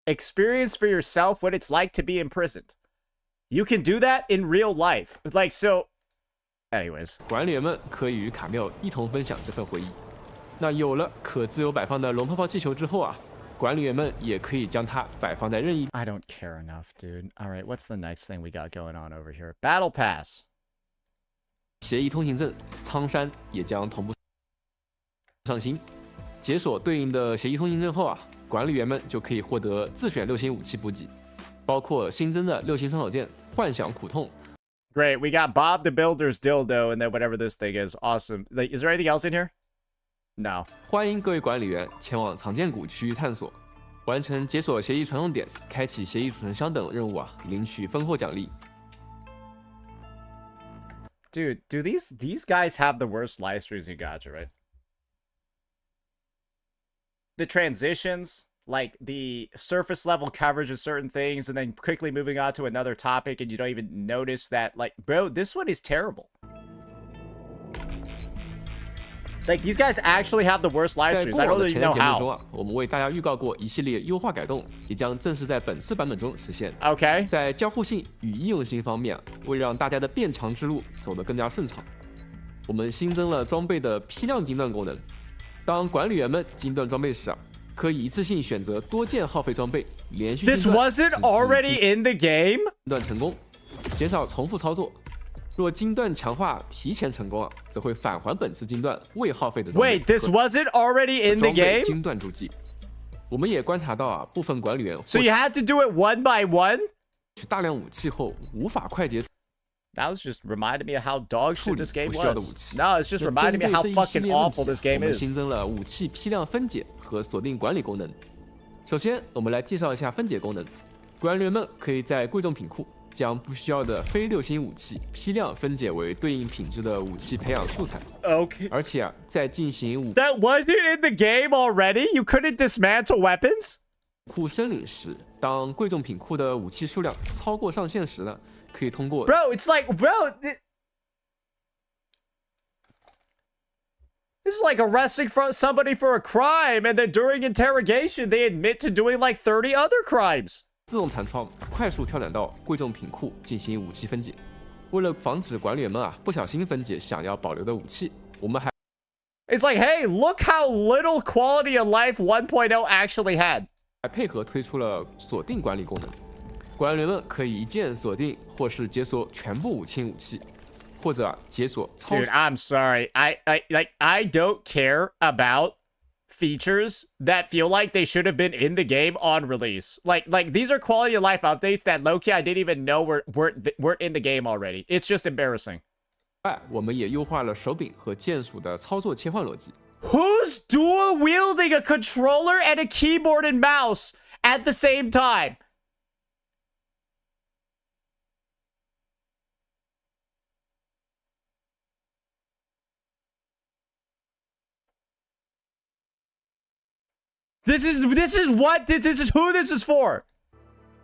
experience for yourself what it's like to be imprisoned. You can do that in real life. Like, so... Anyways. 管理员们可以与卡缪一同分享这份回忆。那有了可自由摆放的龙泡泡气球之后啊，管理员们也可以将它摆放在任意。I don't care enough, dude. All right, what's the next thing we got going on over here? Battle Pass. 协议通行证苍山也将同步上新。解锁对应的协议通行证后啊，管理员们就可以获得自选6星武器补给，包括新增的6星双手剑、幻想苦痛。Great, we got Bob the Builder's dildo and then whatever this thing is. Awesome. Like, is there anything else in here? No. 欢迎各位管理员前往藏剑谷区域探索，完成解锁协议传送点、开启协议储存箱等任务啊，领取丰厚奖励。Dude, do these guys have the worst live streams in Gacha, right? The transitions, like the surface level coverage of certain things, and then quickly moving on to another topic, and you don't even notice that, like, bro, this one is terrible. Like, these guys actually have the worst live streams. I don't really know how. 我们为大家预告过一系列优化改动，也将正式在本次版本中实现。OK， 在交互性与应用性方面，为让大家的变强之路走得更加顺畅，我们新增了装备的批量精锻功能。当管理员们精锻装备时啊，可以一次性选择多件耗费装备，连续。This wasn't already in the game. 精锻成功，减少重复操作。若精锻强化提前成功啊，则会返还本次精锻未耗费的装备。Wait, this wasn't already in the game? 精锻注记。我们也观察到啊，部分管理员 So you had to do it one by one? 取大量武器后无法快捷。That was just reminding me of how dog shit this game was. No, it's just reminding me how fucking awful this game is. 新增了武器批量分解和锁定管理功能。首先，我们来介绍一下分解功能。管理员们可以在贵重品库将不需要的非6星武器批量分解为对应品质的武器培养素材。OK。而且啊，在进行That wasn't in the game already? You couldn't dismantle weapons? 库申领时，当贵重品库的武器数量超过上限时呢，可以通过。Bro, it's like, bro. This is like arresting somebody for a crime, and then during interrogation, they admit to doing like 30 other crimes. 自动弹窗快速跳转到贵重品库进行武器分解。为了防止管理员们啊不小心分解想要保留的武器，我们还 It's like, hey, look how little quality of life 1.0 actually had. 还配合推出了锁定管理功能，管理员们可以一键锁定或是解锁全部5星武器，或者解锁超。Dude, I'm sorry. I don't care about features that feel like they should have been in the game on release. Like these are quality of life updates that low-key I didn't even know were in the game already. It's just embarrassing. 我们也优化了手柄和键鼠的操作切换逻辑。 Who's dual wielding a controller and a keyboard and mouse at the same time? This is who this is for.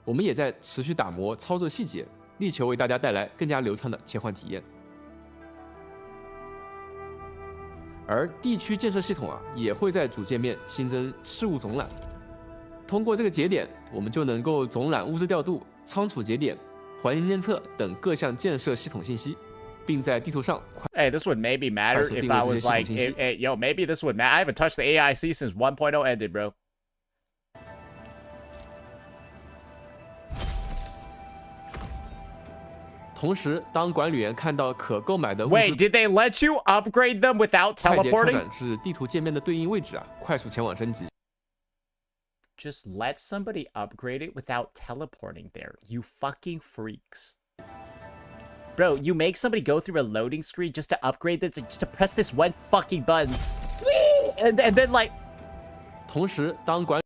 我们也在持续打磨操作细节，力求为大家带来更加流畅的切换体验。而地区建设系统啊，也会在主界面新增事务总览。通过这个节点，我们就能够总览物资调度、仓储节点、环境监测等各项建设系统信息。 并在地图上。Hey, this would maybe matter if I was like, yo, maybe this would matter. I haven't touched the AIC since 1.0 ended, bro. 同时，当管理员看到可购买的物资 Wait, did they let you upgrade them without 快捷跳 teleporting? 转至地图界面的对应位置啊，快速前往升级。 Just let somebody upgrade it without teleporting there. You fucking freaks. Bro, you make somebody go through a loading screen just to upgrade this, just to press this one fucking button. And then like... 同时，当管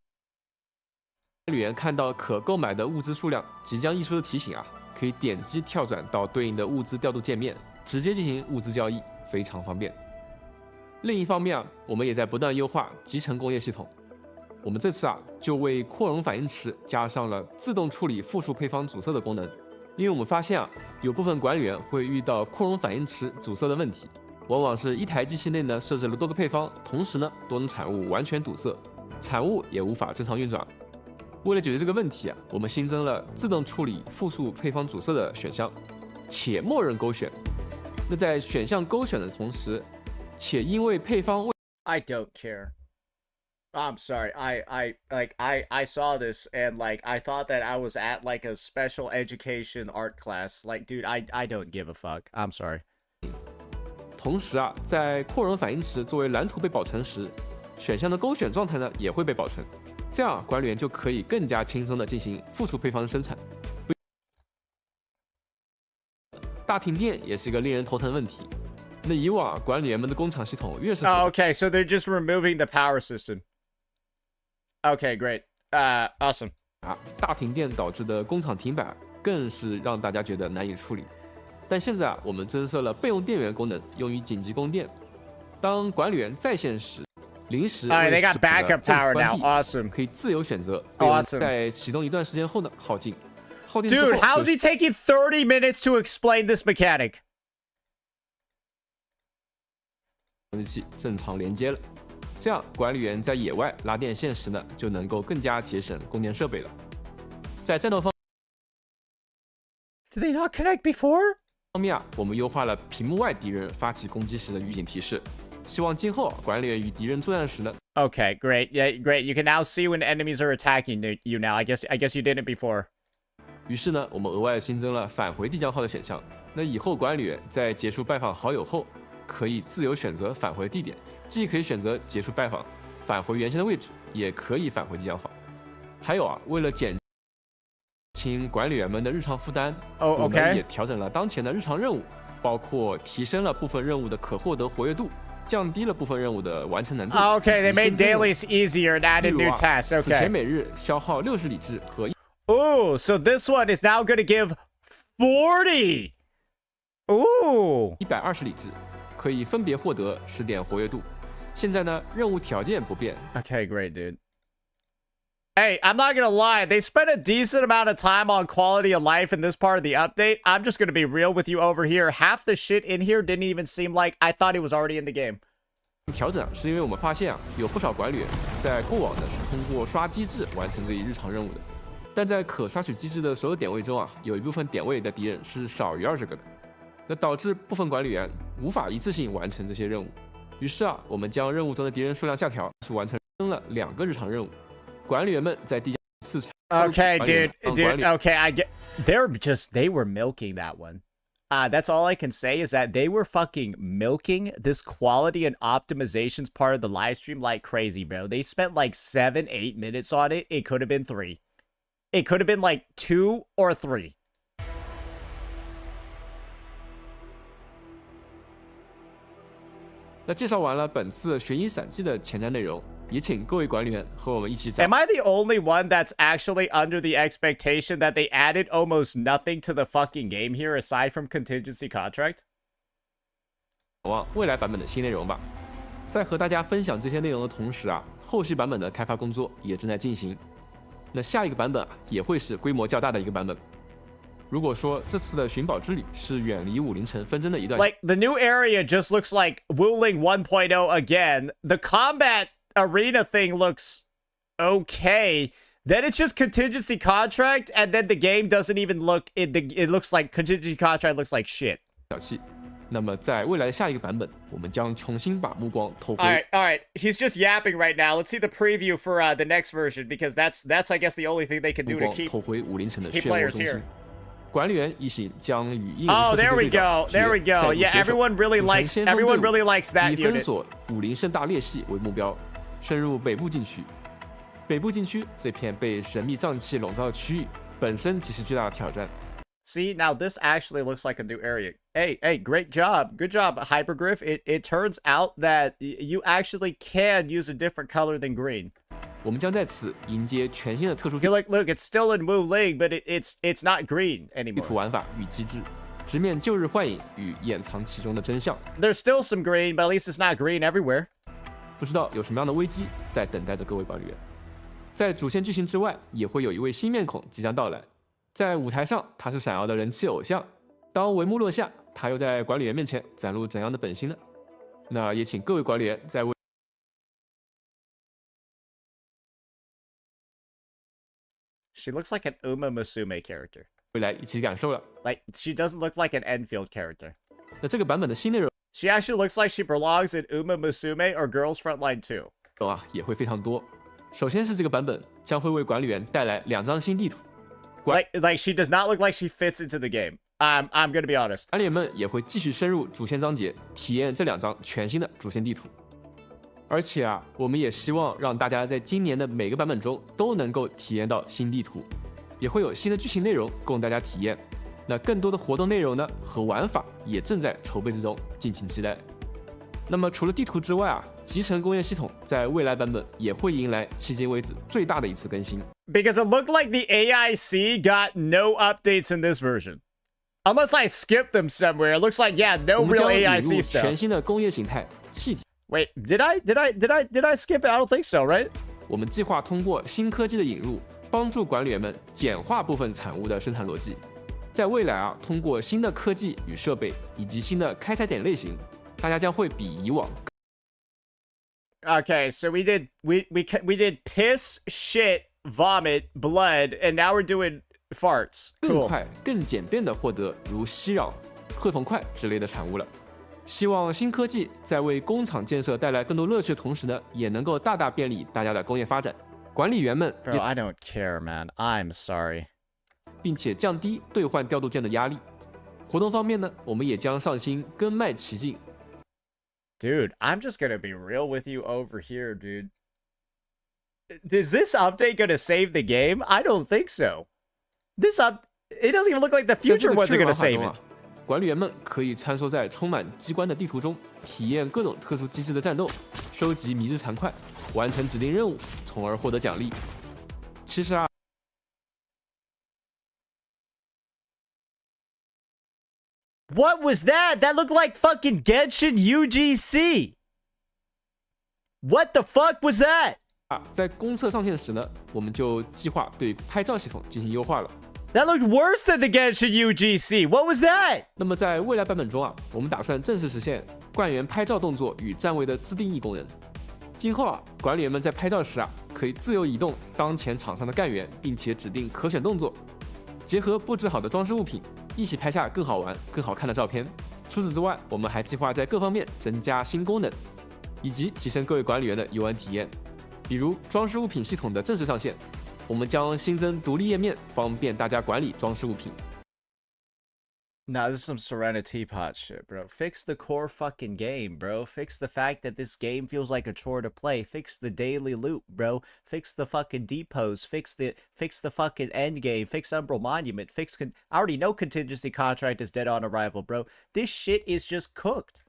理员看到可购买的物资数量即将溢出的提醒啊，可以点击跳转到对应的物资调度界面，直接进行物资交易，非常方便。另一方面啊，我们也在不断优化集成工业系统。我们这次啊，就为扩容反应池加上了自动处理复数配方阻塞的功能。 因为我们发现啊，有部分管理员会遇到扩容反应池阻塞的问题，往往是一台机器内呢设置了多个配方，同时呢多种产物完全堵塞，产物也无法正常运转。为了解决这个问题啊，我们新增了自动处理复数配方阻塞的选项，且默认勾选。那在选项勾选的同时，且因为配方 I don't care. I'm sorry. I saw this and like I thought that I was at like a special education art class. Like, dude, I don't give a fuck. I'm sorry. 同时啊，在扩容反应池作为蓝图被保存时，选项的勾选状态呢也会被保存，这样管理员就可以更加轻松的进行复数配方生产。大停电也是一个令人头疼的问题。那以往管理员们的工厂系统越是 okay, so they're just removing the power system. Okay, great. Awesome. 大停电导致的工厂停摆更是让大家觉得难以处理。但现在啊，我们增设了备用电源功能，用于紧急供电。当管理员在线时，临时 they got backup power now. Awesome. 可以自由选择 Awesome. 在启动一段时间后呢耗尽。Dude, how is he taking 30 minutes to explain this mechanic? 机器正常连接了。 这样，管理员在野外拉电线时呢，就能够更加节省供电设备了。在战斗方 ，Did they not connect before? 方面啊，我们优化了屏幕外敌人发起攻击时的预警提示，希望今后管理员与敌人作战时呢。Okay, great. Yeah, great. You can now see when enemies are attacking you now. I guess you didn't before. 于是呢，我们额外新增了返回递降号的选项。那以后管理员在结束拜访好友后，可以自由选择返回地点。 既可以选择结束拜访，返回原先的位置，也可以返回递降号。还有啊，为了减轻管理员们的日常负担，我们也调整了当前的日常任务，包括提升了部分任务的可获得活跃度，降低了部分任务的完成难度。Okay, they made dailies easier and added new tasks. Okay. 此前每日消耗60理智和。Ooh, so this one is now going to give 40. Ooh. 120理智，可以分别获得10点活跃度。 现在呢，任务条件不变。Okay, great, dude. Hey, I'm not gonna lie. They spent a decent amount of time on quality of life in this part of the update. I'm just gonna be real with you over here. Half the shit in here didn't even seem like I thought it was already in the game. 调整是因为我们发现啊，有不少管理员在过往呢是通过刷机制完成这一日常任务的，但在可刷取机制的所有点位中啊，有一部分点位的敌人是少于20个的，那导致部分管理员无法一次性完成这些任务。 于是啊，我们将任务中的敌人数量下调，是完成了2个日常任务。管理员们在递降4场。Okay, dude. Okay, I get. They were milking that one. That's all I can say is that they were fucking milking this quality and optimizations part of the live stream like crazy, bro. They spent like 7-8 minutes on it. It could have been 3. It could have been like 2 or 3. 那介绍完了本次悬疑散记的前瞻内容，也请各位管理员和我们一起 Am I the only one that's actually under the expectation that they added almost nothing to the fucking game here aside from contingency contract? 望未来版本的新内容吧。在和大家分享这些内容的同时啊，后续版本的开发工作也正在进行。那下一个版本也会是规模较大的一个版本。如果说这次的寻宝之旅是远离武林城纷争的一段 ，like the new area just looks like Wuling 1.0 again. The combat arena thing looks okay. Then it's just contingency contract, and then the game doesn't even look. It looks like contingency contract looks like shit. 小气。那么在未来的下一个版本，我们将重新把目光投回。All right. He's just yapping right now. Let's see the preview for the next version because that's I guess the only thing they can do to keep 投回武林城的 keep 漩涡 players 中心 here.。管理员一行将与英 Oh, there we go. There we go. Yeah, everyone really likes that 以封 unit. 锁武林盛大裂隙为目标，深入北部禁区。北部禁区这片被神秘瘴气笼罩的区域，本身即是巨大的挑战。 See, now this actually looks like a new area. Hey, great job. Good job, Hypergriff. It turns out that you actually can use a different color than green. 我们将在此迎接全新的特殊 You're like, look, it's still in Wuling, but it's not green 地 anymore. 图玩法与机制，直面旧日幻影与掩藏其中的真相。 There's still some green, but at least it's not green everywhere. 不知道有什么样的危机在等待着各位管理员。在主线剧情之外，也会有一位新面孔即将到来。在舞台上，他是闪耀的人气偶像。当帷幕落下，他又在管理员面前展露怎样的本性呢？那也请各位管理员在 She looks like an Uma Musume character. 未来一起感受了。 Like, she doesn't look like an Enfield character. 那这个版本的新内容 She actually looks like she belongs in Uma Musume or Girls Frontline 2. 啊也会非常多。首先是这个版本将会为管理员带来2张新地图。 Like she does not look like she fits into the game. I'm gonna be honest. 管理员们也会继续深入主线章节，体验这2张全新的主线地图。而且啊，我们也希望让大家在今年的每个版本中都能够体验到新地图，也会有新的剧情内容供大家体验。那更多的活动内容呢和玩法也正在筹备之中，敬请期待。那么除了地图之外啊，集成工业系统在未来版本也会迎来迄今为止最大的一次更新。 Because it looked like the AIC got no updates in this version. Unless I skipped them somewhere. It looks like, yeah, no 我们 real 将引 AIC 入 stuff. 全新的工业形态气体。 Wait, did I skip it? I don't think so, right? 我们计划通过新科技的引入，帮助管理员们简化部分产物的生产逻辑。在未来啊，通过新的科技与设备以及新的开采点类型，大家将会比以往。 Okay, so we did piss, shit, vomit, blood, and now we're doing farts. 更快、更简便的获得如息壤、褐铜块之类的产物了。希望新科技在为工厂建设带来更多乐趣的同时呢，也能够大大便利大家的工业发展。管理员们 Bro, I don't care, man. I'm sorry. 并且降低兑换调度件的压力。活动方面呢，我们也将上新跟卖奇境。 Dude, I'm just gonna be real with you over here, dude. Is this update gonna save the game? I don't think so. It doesn't even look like the future wasn't gonna save it. 管理员们可以穿梭在充满机关的地图中，体验各种特殊机制的战斗，收集迷之残块，完成指定任务，从而获得奖励。其实啊， What was that? That looked like fucking Genshin UGC. What the fuck was that? 在公测上线时呢，我们就计划对拍照系统进行优化了。 That looked worse than the Genshin UGC. What was that? 那么在未来版本中啊，我们打算正式实现干员拍照动作与站位的自定义功能。今后啊，管理员们在拍照时啊，可以自由移动当前场上的干员，并且指定可选动作，结合布置好的装饰物品，一起拍下更好玩、更好看的照片。除此之外，我们还计划在各方面增加新功能，以及提升各位管理员的游玩体验。比如装饰物品系统的正式上线，我们将新增独立页面，方便大家管理装饰物品。Nah, this is some Serena Teapot shit, bro. Fix the core fucking game, bro. Fix the fact that this game feels like a chore to play. Fix the daily loop, bro. Fix the fucking depots. Fix the fucking end game. Fix Umbral Monument. I already know contingency contract is dead on arrival, bro. This shit is just cooked.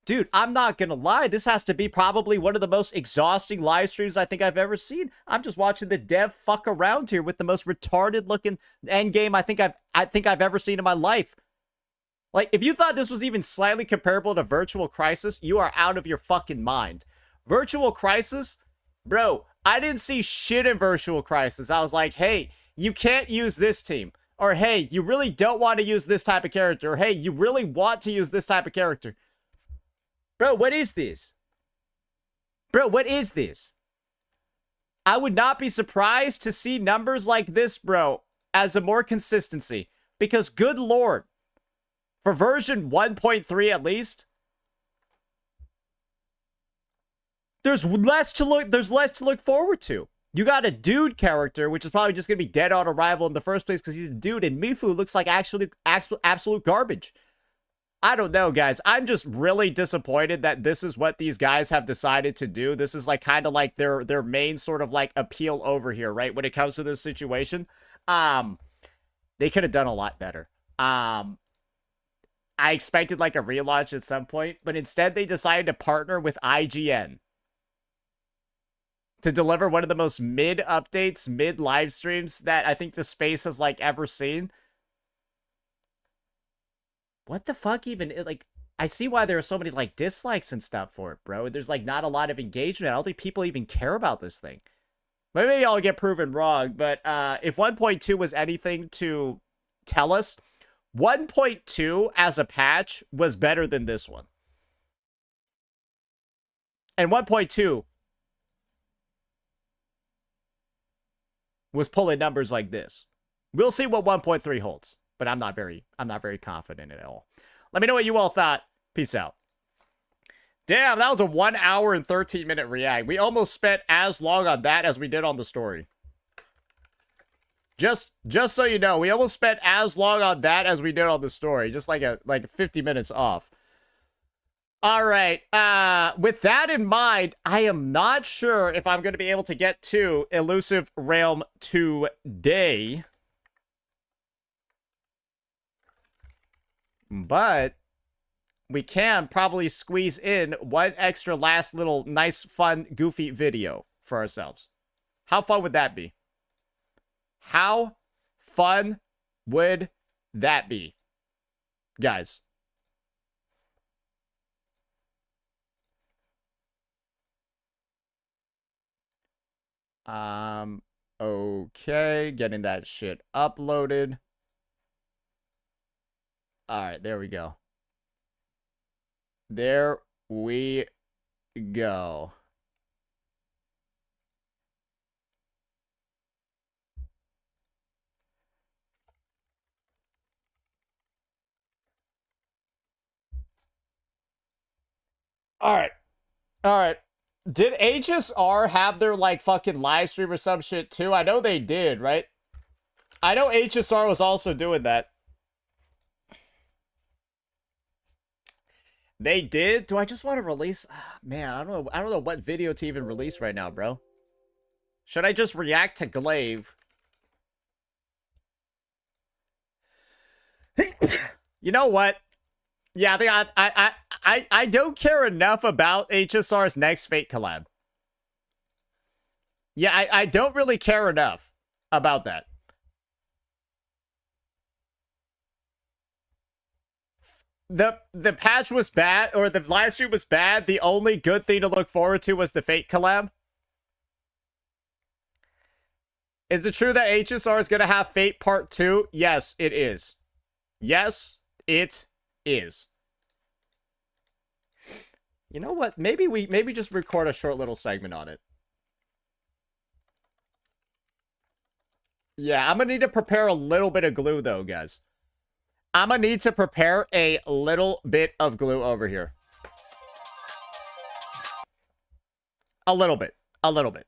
Dude, I'm not gonna lie, this has to be probably one of the most exhausting live streams I think I've ever seen. I'm just watching the dev fuck around here with the most retarded looking endgame I think I've ever seen in my life. Like, if you thought this was even slightly comparable to Virtual Crisis, you are out of your fucking mind. Virtual Crisis? Bro, I didn't see shit in Virtual Crisis. I was like, hey, you can't use this team. Or, hey, you really don't want to use this type of character. Or, hey, you really want to use this type of character. Bro, what is this? Bro, what is this? I would not be surprised to see numbers like this, bro, as a more consistency. Because, good lord, for version 1.3 at least, there's less to look forward to. You got a dude character, which is probably just going to be dead on arrival in the first place because he's a dude, and Mifu looks like actually absolute garbage. I don't know, guys. I'm just really disappointed that this is what these guys have decided to do. This is like kind of like their main sort of like appeal over here, right? When it comes to this situation. They could have done a lot better. I expected like a relaunch at some point, but instead they decided to partner with IGN to deliver one of the most mid updates, mid live streams that I think the space has like ever seen. What the fuck even, like, I see why there are so many, like, dislikes and stuff for it, bro. There's, like, not a lot of engagement. I don't think people even care about this thing. Maybe I'll get proven wrong, but if 1.2 was anything to tell us, 1.2 as a patch was better than this one. And 1.2 was pulling numbers like this. We'll see what 1.3 holds. But I'm not very confident at all. Let me know what you all thought. Peace out. Damn, that was a 1 hour and 13-minute react. We almost spent as long on that as we did on the story. Just so you know, we almost spent as long on that as we did on the story. Just like 50 minutes off. All right. With that in mind, I am not sure if I'm going to be able to get to Elusive Realm today. But we can probably squeeze in one extra last little nice, fun, goofy video for ourselves. How fun would that be? How fun would that be, guys? Okay, getting that shit uploaded. All right, there we go. There we go. All right. All right. Did HSR have their, like, fucking live stream or some shit, too? I know they did, right? I know HSR was also doing that. They did? Do I just want to release? Man, I don't know what video to even release right now, bro. Should I just react to Glaive? You know what? Yeah, I don't care enough about HSR's next Fate collab. Yeah, I don't really care enough about that. The patch was bad, or the live stream was bad. The only good thing to look forward to was the Fate collab. Is it true that HSR is going to have Fate Part 2? Yes, it is. Yes, it is. You know what? Maybe just record a short little segment on it. Yeah, I'm going to need to prepare a little bit of glue, though, guys. I'm going to need to prepare a little bit of glue over here. A little bit. A little bit.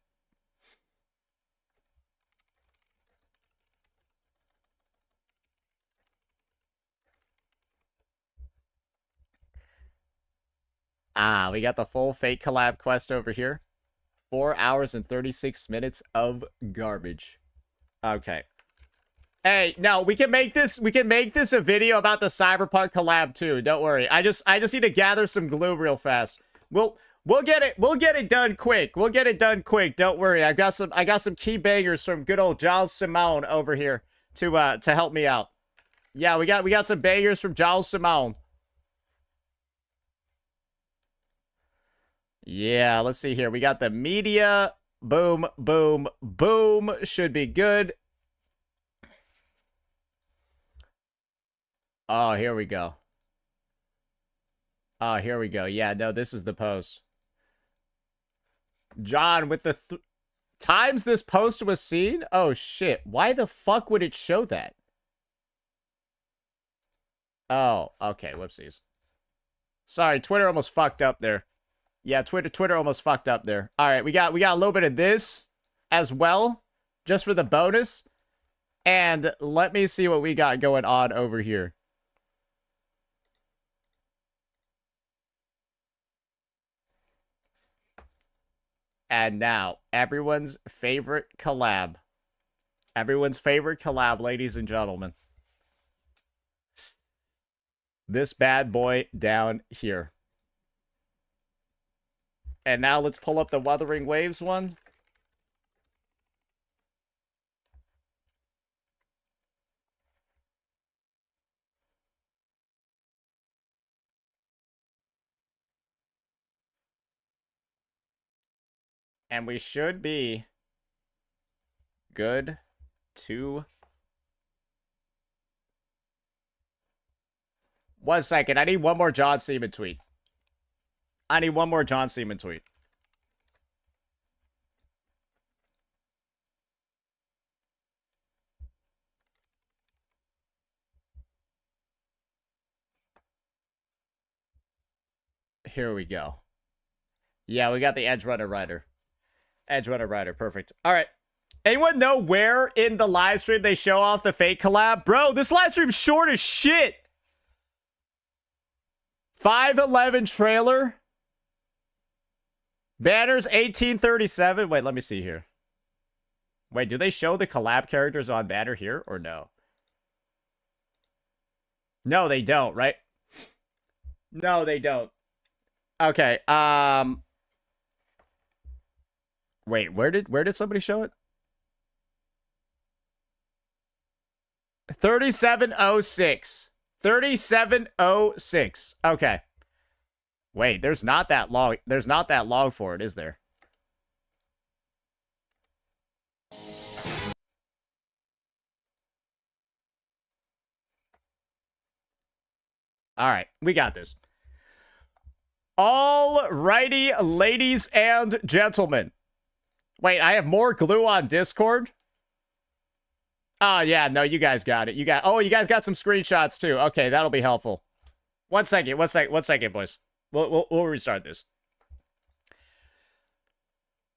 Ah, we got the full Fate collab quest over here. 4 hours and 36 minutes of garbage. Okay. Hey, no, we can make this a video about the Cyberpunk collab too. Don't worry. I just need to gather some glue real fast. We'll get it done quick. We'll get it done quick. Don't worry. I got some key bangers from good old Giles Simone over here to help me out. Yeah, we got some bangers from Giles Simone. Yeah, let's see here. We got the media. Boom, boom, boom. Should be good. Oh, here we go. Oh, here we go. Yeah, no, this is the post. John, with the times this post was seen? Oh, shit. Why the fuck would it show that? Oh, okay. Whoopsies. Sorry, Twitter almost fucked up there. Yeah, Twitter almost fucked up there. All right, we got a little bit of this as well, just for the bonus. And let me see what we got going on over here. And now, everyone's favorite collab. Everyone's favorite collab, ladies and gentlemen. This bad boy down here. And now let's pull up the Wuthering Waves one. And we should be good to... 1 second. I need one more John Seaman tweet. I need one more John Seaman tweet. Here we go. Yeah, we got the Edge Runner Rider. Edge Runner Rider, perfect. All right. Anyone know where in the live stream they show off the Fate collab? Bro, this live stream's short as shit. 5:11 trailer. Banners 1837. Wait, let me see here. Wait, do they show the collab characters on banner here or no? No, they don't, right? No, they don't. Okay, wait, where did somebody show it? 3706. 3706. Okay. Wait, there's not that long for it, is there? All right, we got this. All righty, ladies and gentlemen. Wait, I have more glue on Discord? Oh, yeah, no, you guys got it. You guys got some screenshots, too. Okay, that'll be helpful. One second, boys. We'll restart this.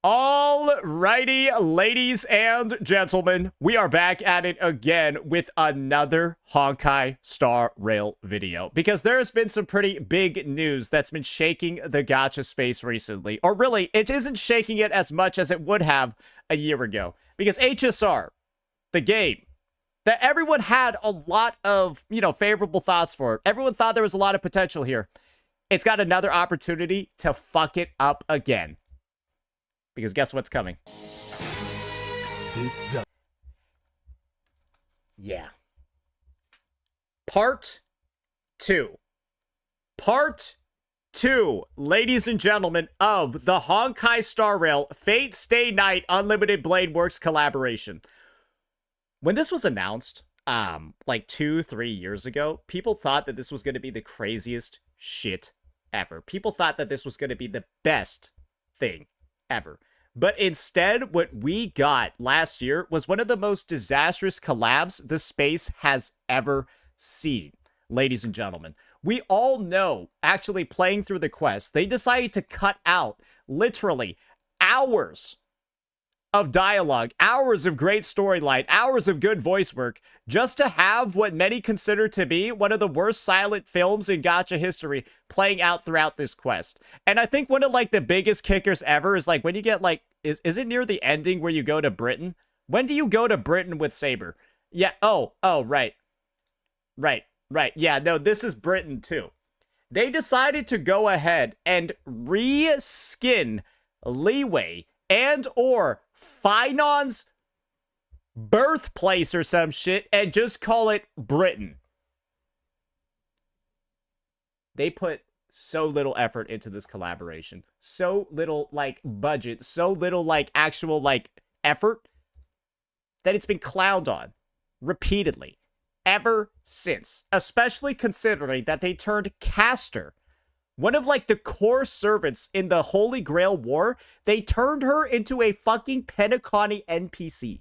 All righty, ladies and gentlemen, we are back at it again with another Honkai Star Rail video. Because there's been some pretty big news that's been shaking the gacha space recently. Or really, it isn't shaking it as much as it would have a year ago. Because HSR, the game, that everyone had a lot of, favorable thoughts for it. Everyone thought there was a lot of potential here. It's got another opportunity to fuck it up again. Because guess what's coming? Yeah. Part 2. Part 2, ladies and gentlemen, of the Honkai Star Rail Fate Stay Night Unlimited Blade Works collaboration. When this was announced, like 2-3 years ago, people thought that this was going to be the craziest shit ever. People thought that this was going to be the best thing ever. But instead, what we got last year was one of the most disastrous collabs the space has ever seen, ladies and gentlemen. We all know, actually playing through the quest, they decided to cut out literally hours of dialogue, hours of great storyline, hours of good voice work, just to have what many consider to be one of the worst silent films in gacha history playing out throughout this quest. And I think one of like the biggest kickers ever is like when you get like, is it near the ending where you go to Britain? When do you go to Britain with Saber? Yeah, oh, right. Yeah, no, this is Britain too. They decided to go ahead and reskin Leeway and or Finon's birthplace or some shit and just call it Britain. They put so little effort into this collaboration. So little, like, budget. So little, like, actual, like, effort that it's been clowned on repeatedly ever since. Especially considering that they turned Castor, one of, like, the core servants in the Holy Grail War, they turned her into a fucking Penacony NPC.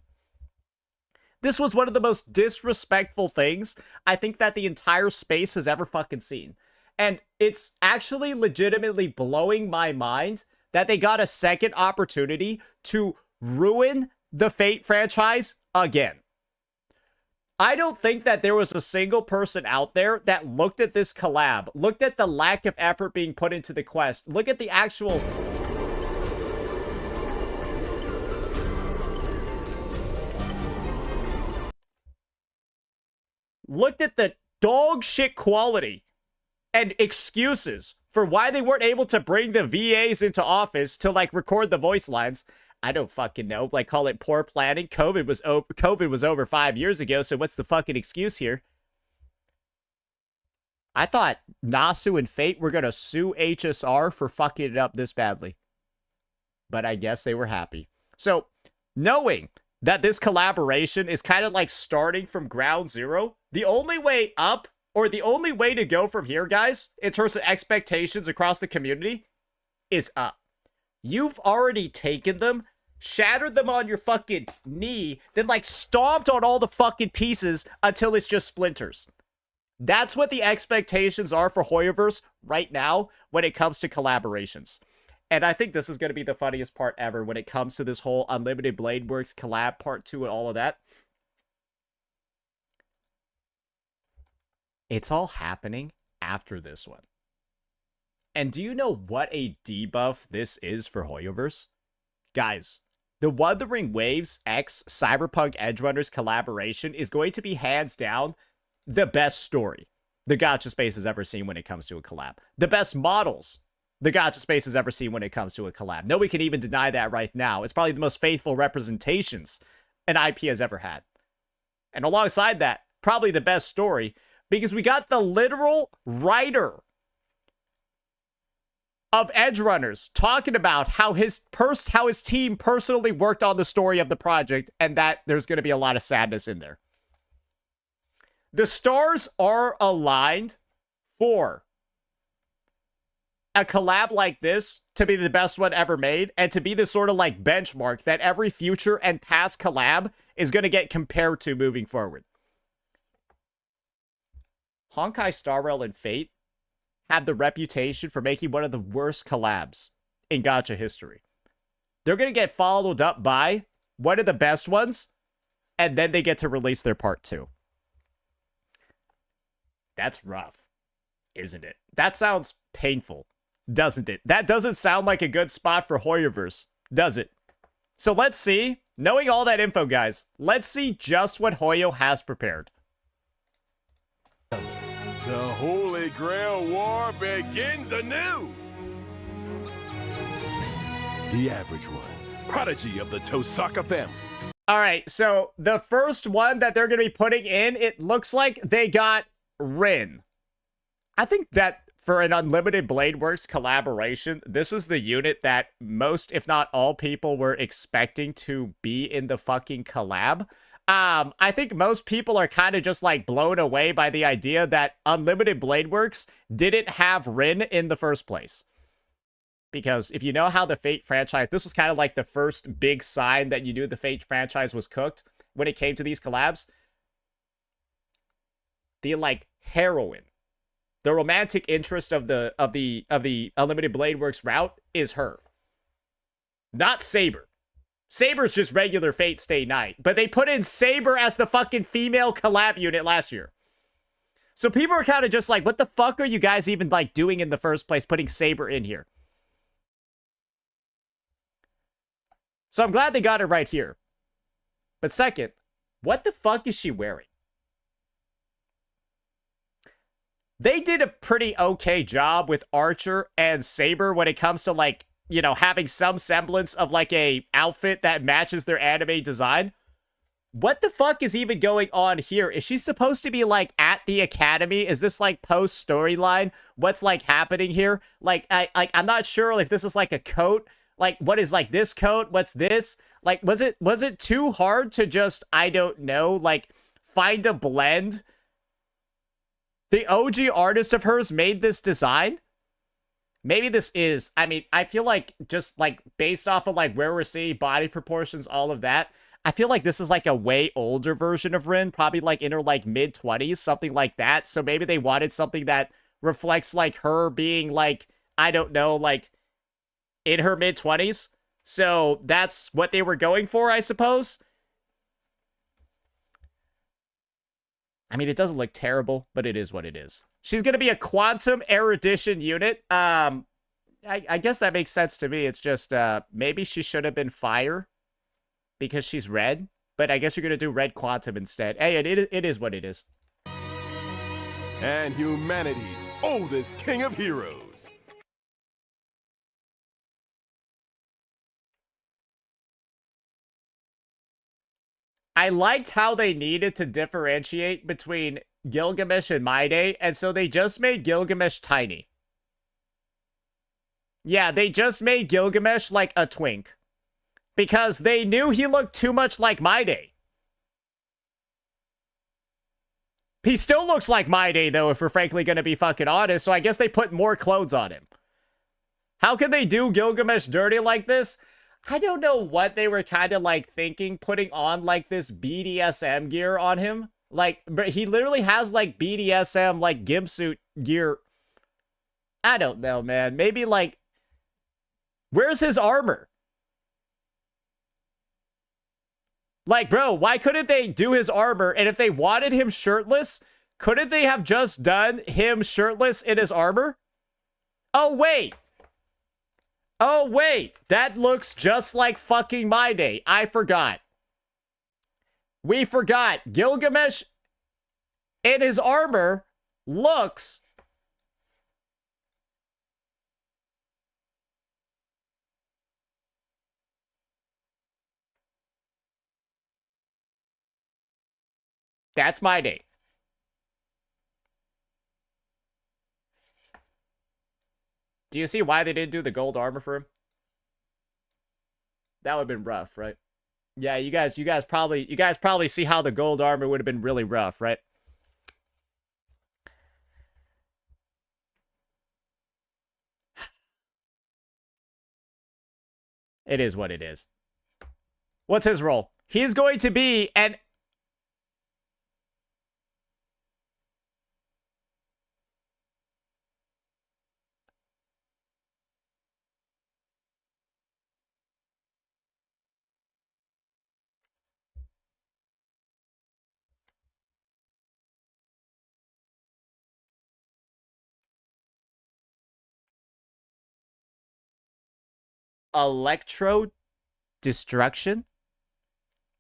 This was one of the most disrespectful things I think that the entire space has ever fucking seen. And it's actually legitimately blowing my mind that they got a second opportunity to ruin the Fate franchise again. I don't think that there was a single person out there that looked at this collab, looked at the lack of effort being put into the quest, look at the actual... looked at the dog shit quality and excuses for why they weren't able to bring the VAs into office to, like, record the voice lines. I don't fucking know. Like, call it poor planning. COVID was over 5 years ago, so what's the fucking excuse here? I thought Nasu and Fate were gonna sue HSR for fucking it up this badly. But I guess they were happy. So, knowing that this collaboration is kind of like starting from ground zero, the only way up, or the only way to go from here, guys, in terms of expectations across the community, is up. You've already taken them, shattered them on your fucking knee, then, like, stomped on all the fucking pieces until it's just splinters. That's what the expectations are for Hoyoverse right now when it comes to collaborations. And I think this is going to be the funniest part ever when it comes to this whole Unlimited Blade Works collab part 2 and all of that. It's all happening after this one. And do you know what a debuff this is for Hoyoverse? Guys, the Wuthering Waves X Cyberpunk Edgerunners collaboration is going to be hands down the best story the gacha space has ever seen when it comes to a collab. The best models the gacha space has ever seen when it comes to a collab. Nobody can even deny that right now. It's probably the most faithful representations an IP has ever had. And alongside that, probably the best story, because we got the literal writer of Edgerunners talking about how his team personally worked on the story of the project, and that there's going to be a lot of sadness in there. The stars are aligned for a collab like this to be the best one ever made, and to be the sort of like benchmark that every future and past collab is going to get compared to moving forward. Honkai Star Rail and Fate have the reputation for making one of the worst collabs in gacha history. They're going to get followed up by one of the best ones, and then they get to release their part 2. That's rough, isn't it? That sounds painful, doesn't it? That doesn't sound like a good spot for Hoyoverse, does it? So let's see. Knowing all that info, guys, let's see just what Hoyo has prepared. The Holy Grail War begins anew! The average one, prodigy of the Tosaka family. All right, so the first one that they're going to be putting in, it looks like they got Rin. I think that for an Unlimited Blade Works collaboration, this is the unit that most, if not all people, were expecting to be in the fucking collab. I think most people are kind of just like blown away by the idea that Unlimited Blade Works didn't have Rin in the first place. Because if you know how the Fate franchise, this was kind of like the first big sign that you knew the Fate franchise was cooked when it came to these collabs. The like heroine, the romantic interest of the Unlimited Blade Works route is her, not Saber. Saber's just regular Fate Stay Night. But they put in Saber as the fucking female collab unit last year. So people are kind of just like, what the fuck are you guys even like doing in the first place, putting Saber in here? So I'm glad they got it right here. But second, what the fuck is she wearing? They did a pretty okay job with Archer and Saber when it comes to, like, you know, having some semblance of, like, a outfit that matches their anime design. What the fuck is even going on here? Is she supposed to be, like, at the academy? Is this, like, post-storyline? What's, like, happening here? Like, I'm not sure if this is, like, a coat. Like, what is, like, this coat? What's this? Like, was it too hard to just, I don't know, like, find a blend? The OG artist of hers made this design? Maybe this is, I mean, I feel like just, like, based off of, like, where we're seeing body proportions, all of that, I feel like this is, like, a way older version of Rin, probably, like, in her, like, mid-20s, something like that. So maybe they wanted something that reflects, like, her being, like, I don't know, like, in her mid-20s. So that's what they were going for, I suppose. I mean, it doesn't look terrible, but it is what it is. She's going to be a quantum erudition unit. I guess that makes sense to me. It's just, maybe she should have been fire because she's red. But I guess you're going to do red quantum instead. Hey, it is what it is. And humanity's oldest king of heroes. I liked how they needed to differentiate between Gilgamesh and My Day, and so they just made Gilgamesh tiny. Yeah, they just made Gilgamesh like a twink. Because they knew he looked too much like My Day. He still looks like My Day, though, if we're frankly going to be fucking honest, so I guess they put more clothes on him. How can they do Gilgamesh dirty like this? I don't know what they were kind of, like, thinking, putting on, like, this BDSM gear on him. Like, but he literally has, like, BDSM, like, gimp suit gear. I don't know, man. Maybe, like, where's his armor? Like, bro, why couldn't they do his armor? And if they wanted him shirtless, couldn't they have just done him shirtless in his armor? Oh, wait. Oh, wait, that looks just like fucking My Day. I forgot. We forgot. Gilgamesh in his armor looks... That's My Day. Do you see why they didn't do the gold armor for him? That would have been rough, right? Yeah, you guys probably see how the gold armor would have been really rough, right? It is what it is. What's his role? He's going to be an... Electro destruction?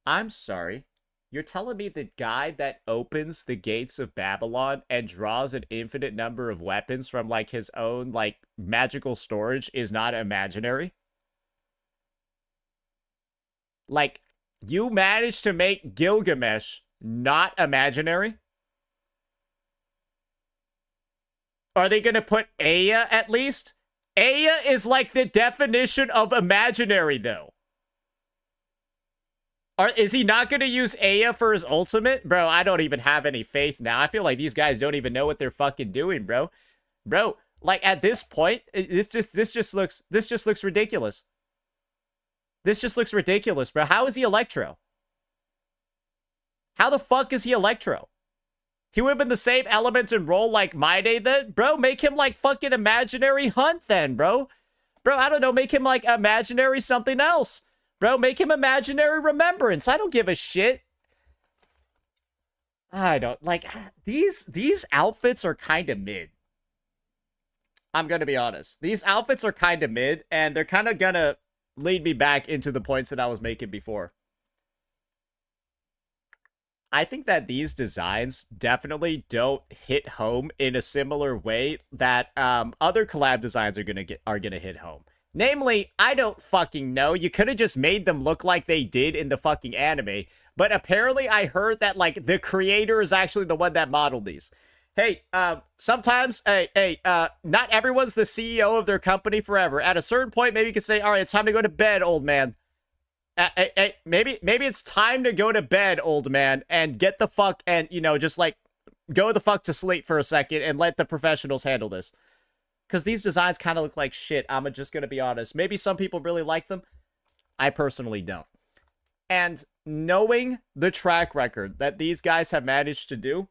I'm sorry. You're telling me the guy that opens the gates of Babylon and draws an infinite number of weapons from, like, his own, like, magical storage is not imaginary? Like, you managed to make Gilgamesh not imaginary? Are they gonna put Aya at least? Aya is like the definition of imaginary, though. Is he not going to use Aya for his ultimate? Bro, I don't even have any faith now. I feel like these guys don't even know what they're fucking doing, bro. Bro, like, at this point, this just looks ridiculous. This just looks ridiculous, bro. How is he Electro? How the fuck is he Electro? He would have been the same element and role like My Day then? Bro, make him like fucking imaginary Hunt then, bro. Bro, I don't know, make him like imaginary something else. Bro, make him imaginary remembrance. I don't give a shit. I don't like these outfits are kind of mid. I'm gonna be honest. These outfits are kind of mid, and they're kind of gonna lead me back into the points that I was making before. I think that these designs definitely don't hit home in a similar way that other collab designs are gonna hit home. Namely, I don't fucking know. You could have just made them look like they did in the fucking anime, but apparently I heard that like the creator is actually the one that modeled these. Hey, sometimes, not everyone's the CEO of their company forever. At a certain point, maybe you can say, all right, it's time to go to bed, old man. Maybe it's time to go to bed, old man, and get the fuck, and, you know, just, like, go the fuck to sleep for a second and let the professionals handle this. Because these designs kind of look like shit. I'm just going to be honest. Maybe some people really like them. I personally don't. And knowing the track record that these guys have managed to do,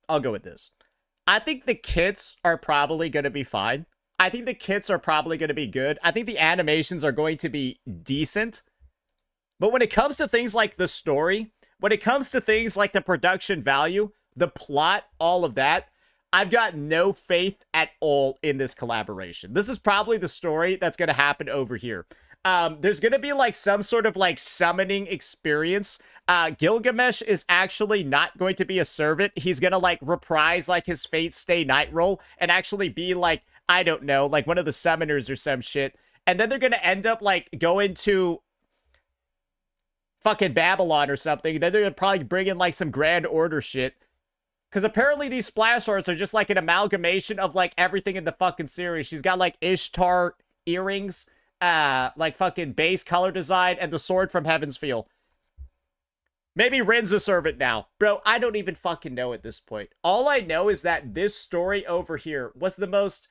I'll go with this. I think the kits are probably going to be fine. I think the kits are probably going to be good. I think the animations are going to be decent. But when it comes to things like the story, when it comes to things like the production value, the plot, all of that, I've got no faith at all in this collaboration. This is probably the story that's going to happen over here. There's going to be like some sort of like summoning experience. Gilgamesh is actually not going to be a servant. He's going to like reprise like his Fate Stay Night role and actually be like, I don't know, like one of the summoners or some shit. And then they're going to end up like going to fucking Babylon or something. Then they're going to probably bring in like some Grand Order shit. Because apparently these splash arts are just like an amalgamation of like everything in the fucking series. She's got like Ishtar earrings, like fucking base color design, and the sword from Heaven's Feel. Maybe Rin's a servant now. Bro, I don't even fucking know at this point. All I know is that this story over here was the most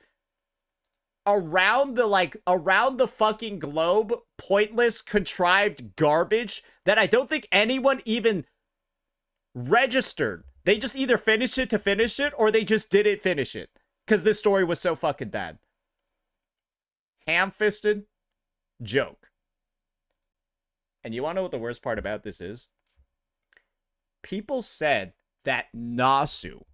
around the fucking globe, pointless, contrived garbage that I don't think anyone even registered. They just either finished it to finish it, or they just didn't finish it. Because this story was so fucking bad. Ham-fisted joke. And you want to know what the worst part about this is? People said that Nasu,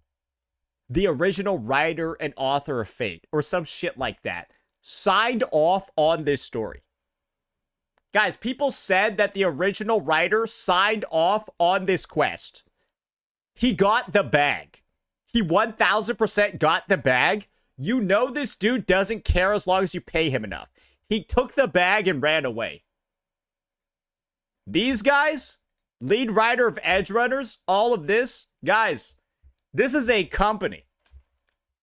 the original writer and author of Fate, or some shit like that, signed off on this story. Guys, people said that the original writer signed off on this quest. He got the bag. He 1000% got the bag. You know this dude doesn't care as long as you pay him enough. He took the bag and ran away. These guys, lead writer of Edge Runners, all of this, guys, this is a company.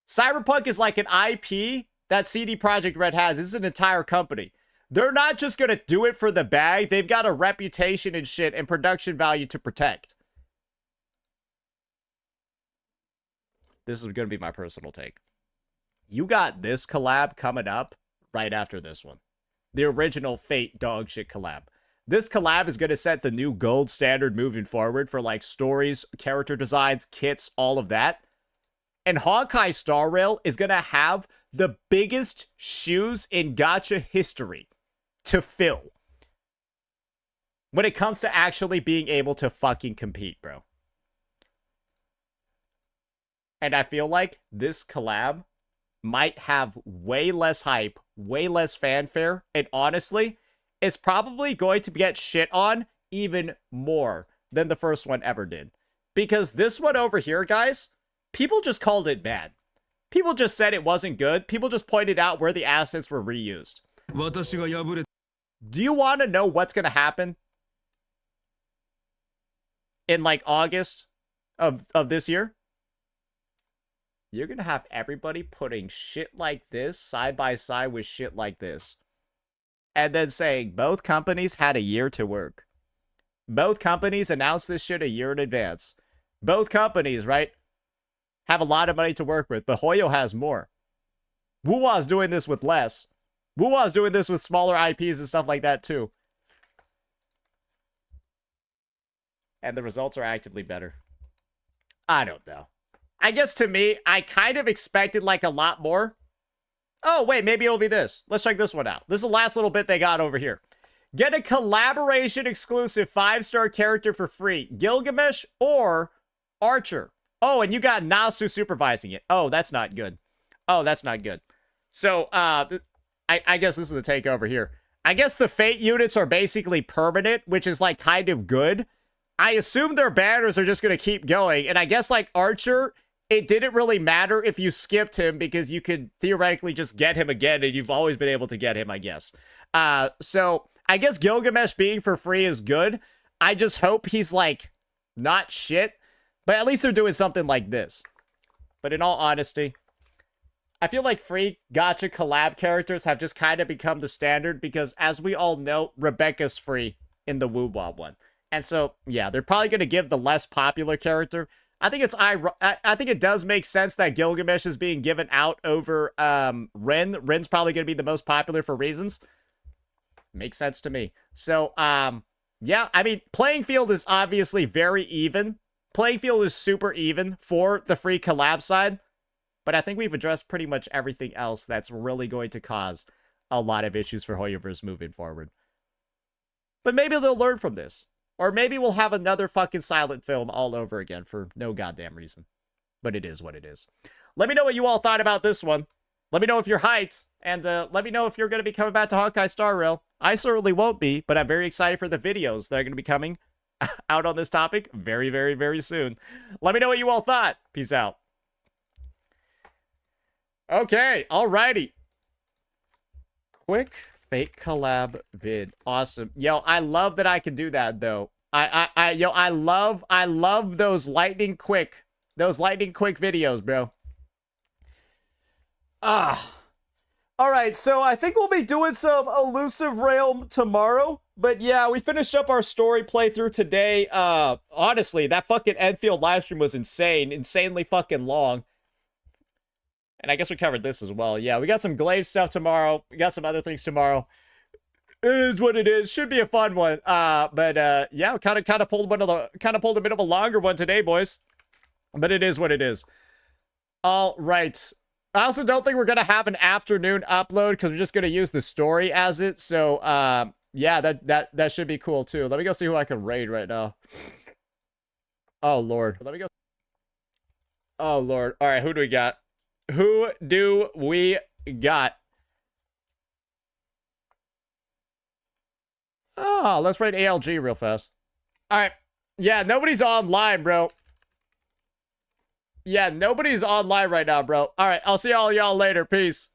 Cyberpunk is like an IP that CD Projekt Red has. This is an entire company. They're not just going to do it for the bag. They've got a reputation and shit and production value to protect. This is going to be my personal take. You got this collab coming up right after this one. The original Fate dog shit collab. This collab is going to set the new gold standard moving forward for like stories, character designs, kits, all of that. And Honkai Star Rail is going to have the biggest shoes in gacha history to fill when it comes to actually being able to fucking compete, bro. And I feel like this collab might have way less hype, way less fanfare, and honestly, it's probably going to get shit on even more than the first one ever did. Because this one over here, guys, people just called it bad. People just said it wasn't good. People just pointed out where the assets were reused. Do you want to know what's going to happen in like August of this year? You're going to have everybody putting shit like this side by side with shit like this. And then saying both companies had a year to work. Both companies announced this shit a year in advance. Both companies, right, have a lot of money to work with, but Hoyo has more. Wuwa's doing this with less. Wuwa's doing this with smaller IPs and stuff like that too. And the results are actively better. I don't know. I guess to me, I kind of expected like a lot more. Oh, wait, maybe it'll be this. Let's check this one out. This is the last little bit they got over here. Get a collaboration exclusive 5-star character for free. Gilgamesh or Archer. Oh, and you got Nasu supervising it. Oh, that's not good. Oh, that's not good. So, I guess this is the takeover here. I guess the Fate units are basically permanent, which is, like, kind of good. I assume their banners are just going to keep going. And I guess, like, Archer, it didn't really matter if you skipped him because you could theoretically just get him again, and you've always been able to get him, I guess. So, I guess Gilgamesh being for free is good. I just hope he's, like, not shit. But at least they're doing something like this. But in all honesty, I feel like free gacha collab characters have just kind of become the standard because, as we all know, Rebecca's free in the Wuwa one. And so, yeah, they're probably going to give the less popular character. I think it does make sense that Gilgamesh is being given out over Rin. Rin's probably going to be the most popular for reasons. Makes sense to me. So, yeah, I mean, playing field is obviously very even. Playing field is super even for the free collab side. But I think we've addressed pretty much everything else that's really going to cause a lot of issues for Hoyoverse moving forward. But maybe they'll learn from this. Or maybe we'll have another fucking silent film all over again for no goddamn reason. But it is what it is. Let me know what you all thought about this one. Let me know if you're hyped. And let me know if you're going to be coming back to Honkai Star Rail. I certainly won't be, but I'm very excited for the videos that are going to be coming out on this topic very, very, very soon. Let me know what you all thought. Peace out. Okay, alrighty. Quick Fate collab vid. Awesome. Yo, I love that I can do that though. I love those lightning quick videos, bro. Alright, so I think we'll be doing some Elusive Realm tomorrow. But yeah, we finished up our story playthrough today. Honestly, that fucking Enfield livestream was insane. Insanely fucking long. And I guess we covered this as well. Yeah, we got some Glaive stuff tomorrow. We got some other things tomorrow. It is what it is. Should be a fun one. But yeah, kind of pulled a bit of a longer one today, boys. But it is what it is. All right. I also don't think we're gonna have an afternoon upload because we're just gonna use the story as it. So yeah, that should be cool too. Let me go see who I can raid right now. Oh Lord. Let me go. Oh Lord. All right, who do we got? Who do we got? Oh, let's raid ALG real fast. All right. Yeah, nobody's online, bro. Yeah, nobody's online right now, bro. All right, I'll see all y'all later. Peace.